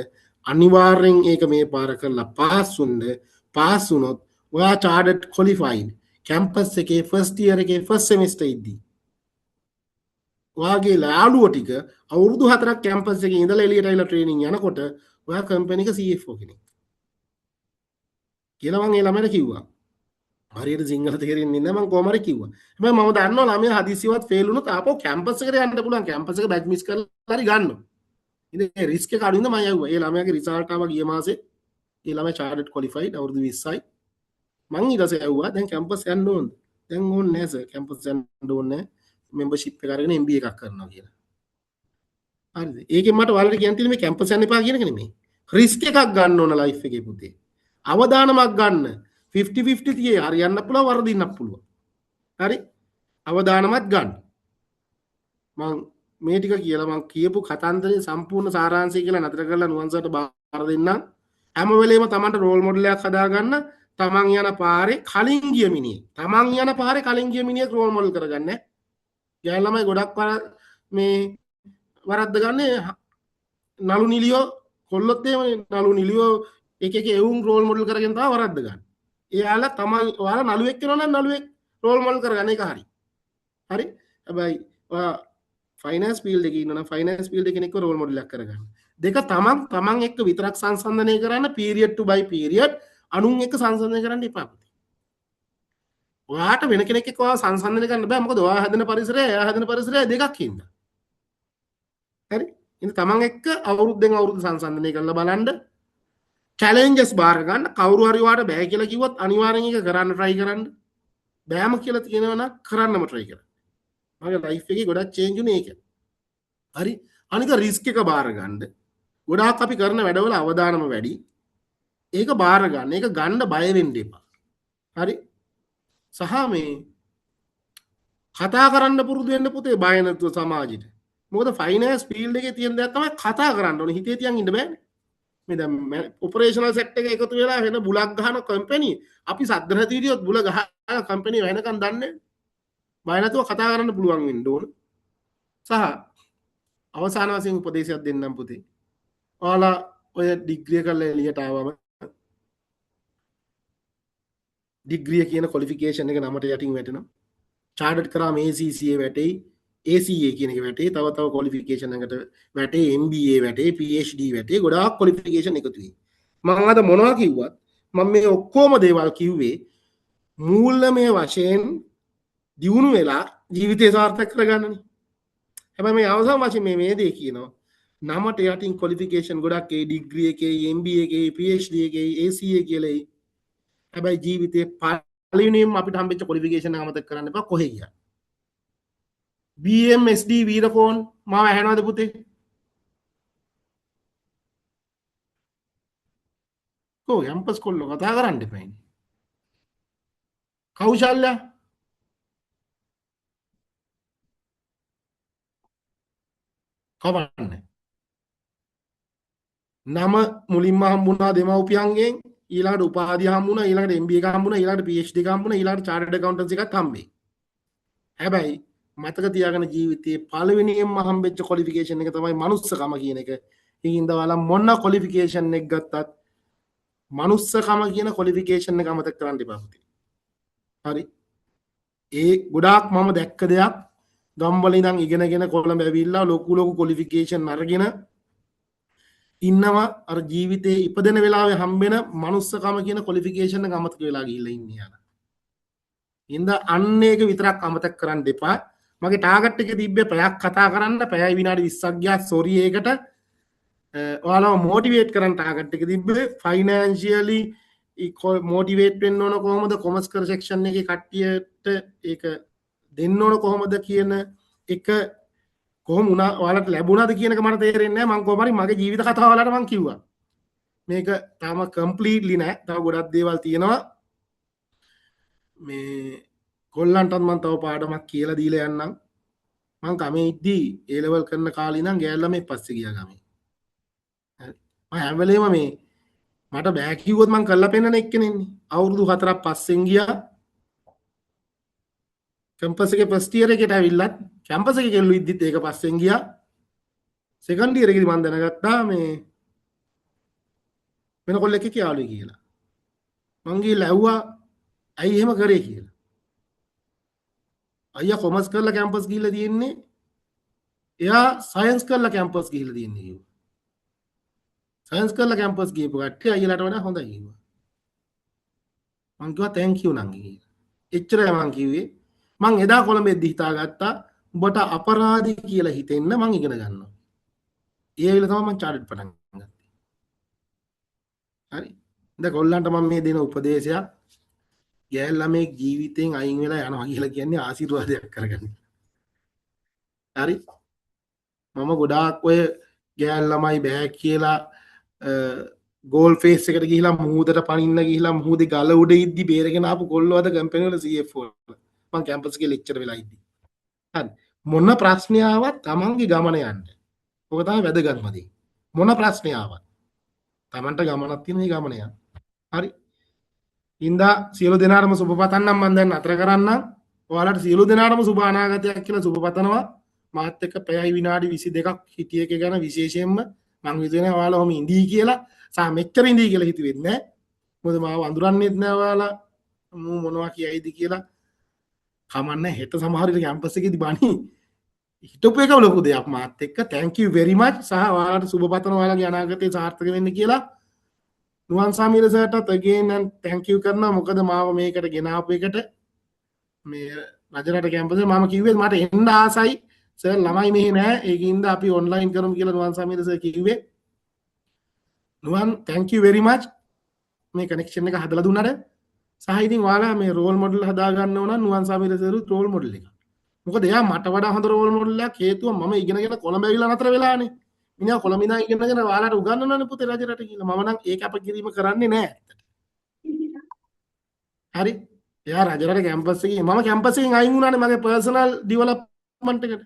අනිවාර්යෙන් ඒක මේ පාර කරලා පාස් වුණොත් ඔයා චාර්ටඩ් ක්වොලිෆයිඩ් කැම්පස් එකේ ෆස්ට් ඉයර් එකේ ෆස්ට් සෙමිස්ටර් ඉද්දී ඔයාගේ යාළුවෝ ටික අවුරුදු 4ක් කැම්පස් එකේ ඉඳලා එළියට ඇවිල්ලා ට්‍රේනින් යනකොට ඔයා කම්පැනි එක CFO කෙනෙක් කියලා මං ඒ ළමයට කිව්වා. හරියට සිංහල තේරෙන්නේ නැහැ මං කොහොම හරි කිව්වා. හැබැයි මම දන්නවා ළමයා හදිසියවත් ෆේල් වුණොත් ආපහු කැම්පස් එකට යන්න පුළුවන්. කැම්පස් එක බැච් මිස් කරලා හරි ගන්නවා. ඉතින් ඒ රිස්ක් එක අඩු වෙනද මම යවුවා. ඒ ළමයාගේ රිසල්ට් ආවා ගිය මාසේ. ඒ ළමයා චාර්ටඩ් ක්වොලිෆයිඩ් අවුරුදු 20යි. මං ඊට පස්සේ ඇහුවා දැන් කැම්පස් යන්න ඕනද? දැන් ඕනේ නැහැ සර්. කැම්පස් යන්න ඕනේ නැහැ. මෙම්බර්ෂිප් එක අරගෙන MBA එකක් කරනවා කියලා. හරිද? ඒකෙන් මට ඔයාලට කියන්න තියෙන්නේ මේ කැම්පස් යන්න එපා කියන එක නෙමෙයි. රිස්ක් එකක් ගන්න ඕන ලයිෆ් එකේ පුතේ. අවදානමක් ගන්න. 50-50 තියේ හරියන්න පුළුවන් වරදින්නත් පුළුවන්. හරි? අවදානමක් ගන්න. මං මේ ටික කියලා මං කියපු කතන්දරේ සම්පූර්ණ සාරාංශය කියලා නතර කරලා නුවන්සට බාර දෙන්නම්. හැම වෙලේම Tamanට රෝල් මොඩල් එකක් හදාගන්න. තමන් යන පාරේ කලින් ගිය මිනිහෙක් රෝල් මොඩල් කරගන්න. ගෑන් ළමයි ගොඩක් මේ වරද්ද ගන්නේ නළු නිලියෝ කොල්ලොත් එහෙමනේ නළු නිලියෝ එක එවුන් රෝල් මොඩල් කරගෙන තමයි වරද්ද ගන්න. එයාලා තමයි ඔයාලා නළුවෙක් වෙනවා නම් නළුවෙක් රෝල් මොඩල් කරගන්න එක හරි. හරි? හැබැයි ඔයා ෆයිනෑන්ස් ෆීල්ඩ් එකේ ඉන්නවා නම් ෆයිනෑන්ස් ෆීල්ඩ් එකේ කෙනෙක්ව රෝල් මොඩල් එකක් කරගන්න. දෙක තමන් එක්ක විතරක් සංසන්දනය කරන්න පීරියඩ් ටු බයි පීරියඩ් අනුන් එක්ක සංසන්දනය කරන්න එපා. ඔයාට වෙන කෙනෙක් එක්ක ඔයා සංසන්දනය කරන්න බෑ. මොකද ඔයා හැදෙන පරිසරය එයා හැදෙන පරිසරය දෙකක් ඉන්නවා. හරි? ඉතින් තමන් එක්ක අවුරුද්දෙන් අවුරුද්ද සංසන්දනය කරලා බලන්න. චැලෙන්ජස් බාර ගන්න. කවුරු හරි ඔයාට බෑ කියලා කිව්වොත් අනිවාර්යෙන් ඒක කරන්න try කරන්න. බෑම කියලා තියෙනවා නම් කරන්නම try කරන්න. මගේ ලයිෆ් එකේ ගොඩක් චේන්ජ් උනේ ඒක. හරි? අනික රිස්ක් එක බාර ගන්න. ගොඩාක් අපි කරන වැඩවල අවදානම වැඩි. ඒක බාර ගන්න. ඒක ගන්න බය වෙන්න එපා. හරි? සහ මේ කතා කරන්න පුරුදු වෙන්න පුතේ බය නැතුව සමාජෙට. මොකද ෆයිනෑන්ස් ෆීල්ඩ් එකේ තියෙන දේ තමයි කතා කරන්න ඕනේ. හිතේ තියන් ඉන්න බෑනේ. මේ දැන් ඔපරේෂනල් සෙට් එක එකතු වෙලා වෙන බුලක් ගහන කම්පැනි අපි සද්ද නැති විදියොත් බුල ගහන කම්පැනි වෙනකන් දන්නේ බය නැතුව කතා කරන්න පුළුවන් වෙන්න ඕන. සහ අවසාන වශයෙන් උපදේශයක් දෙන්නම් පුතේ. ඔයාලා ඔය ඩිග්‍රිය කරලා එළියට ආවම ඩිග්‍රිය කියන ක්වොලිෆිකේෂන් එක නමට යටින් වැටෙනවා. චාර්ටඩ් කරාම ACCA වැටෙයි, ACA කියන එක වැටෙයි, තව ක්වොලිෆිකේෂන් එකකට වැටෙයි, MBA වැටෙයි, PhD වැටෙයි, ගොඩාක් ක්වොලිෆිකේෂන් එකතු වෙයි. මම අද මොනවා කිව්වත් මම මේ ඔක්කොම දේවල් කිව්වේ මූල්‍යමය වශයෙන් දියුණු වෙලා ජීවිතය සාර්ථක කරගන්නනේ. හැබැයි මේ අවසන් වශයෙන් මේ දේ කියනවා නමට යටින් ක්වොලිෆිකේෂන් ගොඩක් ඒ ඩිග්‍රී එකේ, MBA එකේ, PhD එකේ, ACA කියලා. හැබැයි ජීවිතේ පළවෙනිම අපිට හම්බෙච්ච ක්වොලිෆිකේෂන් එක අමතක කරන්න එපා කොහෙ ගියා. BMSD වීරකෝන් මාව ඇහෙනවද පුතේ? කො කැම්පස් කොල්ලෝ කතා කරන්න එපා. කෞශල්‍ය කවන්නේ. නම මුලින්ම හම්බුණා දෙමව්පියන්ගෙන්, ඊළඟට උපාධිය හම්බුණා, ඊළඟට MBA එක හම්බුණා, ඊළඟට PhD එක හම්බුණා, ඊළඟට chartered accountants එකක් හම්බෙයි. හැබැයි මතක තියාගන්න ජීවිතයේ පළවෙනියෙන්ම හම්බෙච්ච ක්වොලිෆිකේෂන් එක තමයි මනුස්සකම කියන එක. ඒකින්ද ඔයාලා මොන ක්වොලිෆිකේෂන් එක ගත්තත් මනුස්සකම කියන ක්වොලිෆිකේෂන් එක අමතක කරන්න එපා පුතේ. හරි. ඒ ගොඩාක් මම දැක්ක දෙයක් ගම්වල ඉඳන් ඉගෙනගෙන කොළඹ ඇවිල්ලා ලොකු ක්වොලිෆිකේෂන් අරගෙන ඉන්නවා අර ජීවිතේ ඉපදෙන වෙලාවේ හම්බෙන මනුස්සකම කියන ක්වොලිෆිකේෂන් එක අමතක වෙලා ගිහිල්ලා ඉන්නේ යාලා. ඉඳ අන්න ඒක විතරක් අමතක කරන්න එපා. මගේ ටාගට් එක තිබ්බේ පැයක් කතා කරන්න, පැයයි විනාඩි 20ක් ගියා. සෝරි ඒකට. ඔයාලව මොටිවේට් කරන්න ටාගට් එක තිබ්බේ. ෆයිනෑන්ෂියලි මොටිවේට් වෙන්න ඕන කොහොමද, කොමර්ස් කර සෙක්ෂන් එකේ කට්ටියට ඒක දෙන්න ඕන කොහොමද කියන එක කොහොම වුණා ඔයාලට ලැබුණාද කියන එක මට තේරෙන්නේ නැහැ. මම කොහොම හරි මගේ ජීවිත කතාව ඔයාලට මම කිව්වා. මේක තාම කම්ප්ලීට්ලි නෑ. තව ගොඩක් දේවල් තියෙනවා. මේ කොල්ලන්ටත් මම තව පාඩමක් කියලා දීලා යන්නම්. මං ගමේ ඉද්දී ඒ ලෙවල් කරන කාලේ ඉඳන් ගෑල් ළමයි පස්සේ ගියා ගමේ. හරි. මම හැම වෙලේම මේ මට බෑ කිව්වොත් මං කරලා පෙන්නන එක්කෙනෙන්නේ. අවුරුදු 4ක් පස්සෙන් ගියා. කැම්පස් එකේ ෆස්ට් ඉයර් එකට ඇවිල්ලත් කැම්පස් එකේ කෙල්ලු ඉද්දිත් ඒක පස්සෙන් ගියා. සෙකන්ඩ් ඉයර් එකේදී මං දැනගත්තා මේ වෙන කොල්ලෙක් එක්ක යාළුවෙක් කියලා. මං ගිහලා ඇහුවා ඇයි එහෙම කරේ කියලා. අයියා කොමර්ස් කරලා කැම්පස් ගිහිල්ලා තියෙන්නේ. එයා සයන්ස් කරලා කැම්පස් ගිහිල්ලා තියෙන්නේ කිව්වා. සයන්ස් කරලා කැම්පස් ගිහපු කට්ටිය අයියලාට වඩා හොඳයි කිව්වා. මං කිව්වා තෑන්ක් යූ නංගි කියලා. එච්චරයි මං කිව්වේ. මං එදා කොළඹෙද්දි හිතාගත්තා උඹට අපරාධි කියලා හිතෙන්න මං ඉගෙන ගන්නවා. ඒ වෙලාව තමයි මං චාර්ටඩ් පටන් ගත්තේ. හරි. දැන් කොල්ලන්ට මම මේ දෙන උපදේශයක් ගෑල් ළමෙක් ජීවිතෙන් අයින් වෙලා යනවා කියලා කියන්නේ ආශිර්වාදයක් කරගන්න. හරි. මම ගොඩාක් ඔය ගෑල් ළමයි බෑ කියලා ගෝල් ෆේස් එකට ගිහිලා මුහුදට පනින්න ගිහිලා මුහුදේ ගල උඩ ඉද්දි බේරගෙන ආපු කොල්ලෝ අද කම්පැනි වල CFO වල. මම කැම්පස් එකේ ලෙක්චර් වෙලා ඉද්දි. හරි. මොන ප්‍රශ්නය ආවත් තමන්ගේ ගමන යන්න. ඔක තමයි වැදගත්ම දේ. මොන ප්‍රශ්නය ආවත් තමන්ට ගමනක් තියෙන මේ ගමන යන්න. හරි. ඉන්දා සියලු දෙනාටම සුබ පතන්නම්. මම දැන් අතර කරන්නම්. ඔයාලට සියලු දෙනාටම සුබ අනාගතයක් කියලා සුබ පතනවා. මාත් එක්ක පැයයි විනාඩි 22ක් හිටිය එක ගැන විශේෂයෙන්ම මම හිතුවේ ඔයාලා ඔහම ඉඳී කියලා. සා මෙච්චර ඉඳී කියලා හිතුවේ නැහැ. මොකද මාව අඳුරන්නේත් නැහැ ඔයාලා. මම මොනවා කියයිද කියලා. කමන්නේ හෙට සමහර විට කැම්පස් එකේදී බණි. හිටපු එක ලොකු දෙයක් මාත් එක්ක. thank you very much. සහ ඔයාලට සුබ පතනවා ඔයාලගේ අනාගතේ සාර්ථක වෙන්න කියලා. නුවන් Sameera සර්ටත් again and thank you කරනවා. මොකද මාව මේකට ගෙන ආපු එකට මේ රජරට කැම්පස් එක මම කිව්වේ මට එන්න ආසයි. සර් ළමයි මෙහි නෑ. ඒකින්ද අපි ඔන්ලයින් කරමු කියලා නුවන් සමීර සර් කිව්වේ. නුවන් thank you very much. මේ කනෙක්ෂන් එක හදලා දුන්නාට සහ ඉතින් ඔයාලා මේ රෝල් මොඩල් හදා ගන්න ඕන නුවන් සමීර සර්ත් රෝල් මොඩල් එක. මොකද එයා මට වඩා හොඳ රෝල් මොඩල් එකක් හේතුව මම ඉගෙනගෙන කොළඹ ඇවිල්ලා නතර වෙලානේ. මිනිහා කොළඹ ඉඳන් ඉගෙනගෙන ඔයාලට උගන්වනවනේ පුතේ රජරට කියලා. මම නම් ඒක අපකිරීම කරන්නේ නෑ. හරි. එයා රජරට කැම්පස් එකේ මම කැම්පස් එකෙන් අයින් වුණානේ මගේ පර්සනල් ඩෙවලොප්මන්ට් එකට.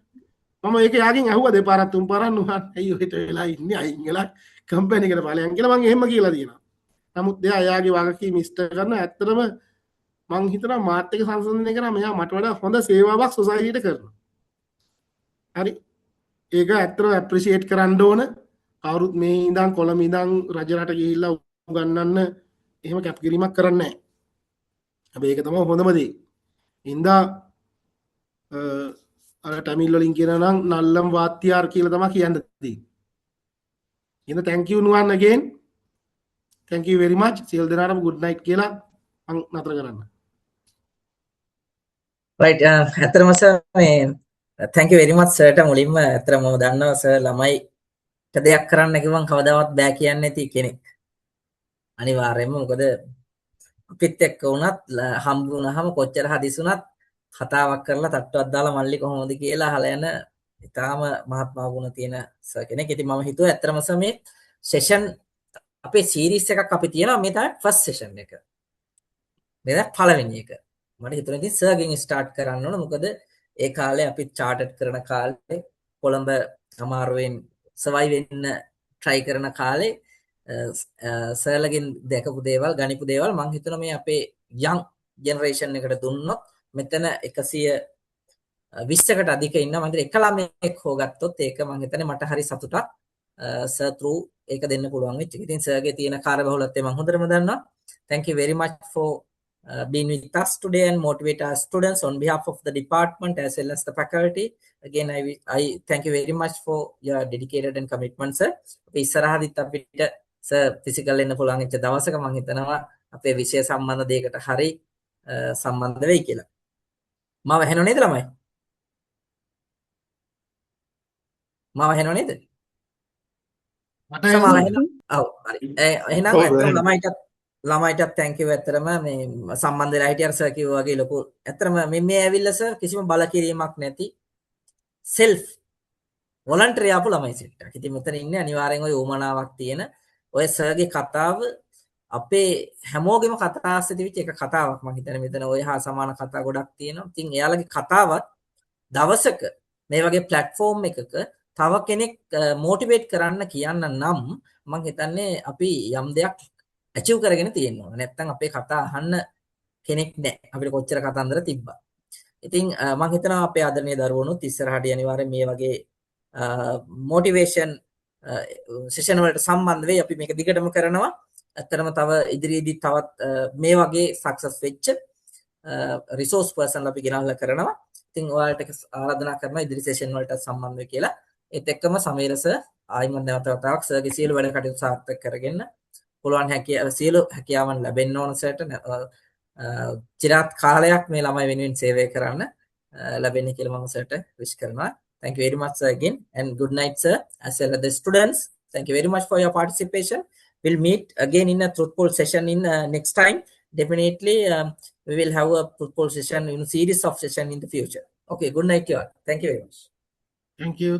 මම ඒක යාගෙන් ඇහුවා දෙපාරක් තුන් පාරක් නුවන් ඇයි ඔහෙට වෙලා ඉන්නේ අයින් වෙලා කම්පැනි එකට ඵලයන් කියලා මම එහෙම කියලා තියෙනවා. නමුත් එයා එයාගේ වගකීම ඉෂ්ට කරන ඇත්තටම මං හිතනවා මාත් එක්ක සංසන්දනය කරා මෙයා මට වඩා හොඳ සේවාවක් සොසයිටියට කරනවා. හරි. ඒක ඇත්තටම ඇප්‍රීෂিয়েට් කරන්න ඕන. කවුරුත් මේ ඉඳන් කොළඹ ඉඳන් රජරට ගිහිල්ලා උගන්වන්න එහෙම කැප් කිරීමක් කරන්නේ නැහැ. හැබැයි ඒක තමයි හොඳම දේ. ඉඳා අර ටැමිල් වලින් කියනවා නම් නල්ලම් වාත්‍යාර් කියලා තමයි කියන්න තියෙන්නේ. ඉතින් thank you Nuwan again. thank you very much. සියලු දෙනාටම good night කියලා මම නතර කරන්න. right ඇත්තටම සර් මේ thank you very much සර්ට මුලින්ම ඇත්තටම මම දන්නවා සර් ළමයිට දෙයක් කරන්න කිව්වම කවදාවත් බෑ කියන්නේ නැති කෙනෙක්. අනිවාර්යයෙන්ම මොකද අපිත් එක්ක වුණත් හම්බ වුණාම කොච්චර හදිසුණත් කතාවක් කරලා තට්ටුවක් දාලා මල්ලි කොහොමද කියලා අහලා යන ඊටාම මහත්මා ගුණ තියෙන සර් කෙනෙක්. ඉතින් මම හිතුවා ඇත්තටම සර් මේ සෙෂන් අපේ සීරීස් එකක් අපි තියෙනවා මේ තමයි ෆස්ට් සෙෂන් එක. මේ තමයි පළවෙනි එක. මට හිතුණා ඉතින් සර්ගෙන් ස්ටාර්ට් කරන්න ඕන. මොකද ඒ කාලේ අපි චාර්ටඩ් කරන කාලේ කොළඹ අමාරුවෙන් සර්වයිව් වෙන්න try කරන කාලේ සර්ලගෙන් දැකපු දේවල් ගනිපු දේවල් මම හිතුණා මේ අපේ young generation එකට දුන්නොත් මෙතන 100 20කට අධික ඉන්න මම හිතන්නේ එක ළමයෙක් හොගත්තොත් ඒක මම හිතන්නේ මට හරි සතුටක් සර් through ඒක දෙන්න පුළුවන් වෙච්ච එක. ඉතින් සර්ගේ තියෙන කාර්යබහුලත්වය මම හොඳටම දන්නවා. Thank you very much for being with us today and motivate our students on behalf of the department as well as the faculty. Again, I thank you very much for your dedicated and commitment, sir. අපි ඉස්සරහදිත් අපිට sir physical එන්න පුළුවන් වෙච්ච දවසක මම හිතනවා අපේ විෂය සම්බන්ධ දෙයකට හරි සම්බන්ධ වෙයි කියලා. මාව ඇහෙනව නේද ළමයි? මාව ඇහෙනව නේද? මට සමාව ඇහෙනවා. ඇහෙනව? ඔව් හරි. එහෙනම් ඇත්තටම ළමයිටත් thank you ඇත්තටම මේ සම්බන්ධ වෙලා හිටිය අර සර් කිව්වා වගේ ලොකු ඇත්තටම මේ ඇවිල්ලා සර් කිසිම බලකිරීමක් නැති self වොලන්ටරි ආපු ළමයි සෙට් එකක්. ඉතින් මෙතන ඉන්නේ අනිවාර්යෙන් ওই උමනාවක් තියෙන ඔය සර්ගේ කතාව අපේ හැමෝගෙම කතා ආස්සේ තිබිච්ච එක කතාවක්. මම හිතන්නේ මෙතන ඔය හා සමාන කතා ගොඩක් තියෙනවා. ඉතින් එයාලගේ කතාවත් දවසක මේ වගේ platform එකක තව කෙනෙක් මොටිවේට් කරන්න කියන්න නම් මම හිතන්නේ අපි යම් දෙයක් achieve කරගෙන තියෙනවා. නැත්තම් අපේ කතා අහන්න කෙනෙක් නැහැ. අපිට කොච්චර කතන්දර තිබ්බා. ඉතින් මම හිතනවා අපේ ආදරණීය දරුවනුත් ඉස්සරහට අනිවාර්යෙන් මේ වගේ මොටිවේෂන් සෙෂන් වලට සම්බන්ධ වෙයි. අපි මේක දිගටම කරනවා. ඇත්තටම තව ඉදිරියේදී තවත් මේ වගේ සක්සස් වෙච්ච රිසෝස් පර්සන් අපි ගෙනල්ලා කරනවා. ඉතින් ඔයාලට ආරාධනා කරනවා ඉදිරි සෙෂන් වලට සම්බන්ධ වෙ කියලා. ඒත් එක්කම සමීර සර් ආයිමත් නැවත වතාවක් සර්ගේ සියලු වැඩ කටයුතු සාර්ථක කරගෙන පුළුවන් සියලු හැකියාවන් ලැබෙන්න ඕන සර්ට චිරාත් කාලයක් මේ ළමයි වෙනුවෙන් සේවය කරන්න ලැබෙන්න කියලා මම සර්ට විශ් කරනවා. Thank you very much, sir, again. And good night, sir, as well as the students. Thank you very much for your participation. We'll meet again in a truthful session in next time. Definitely, we will have a truthful session in a series of session in the future. Okay, good night, you all. Thank you very much. Thank you.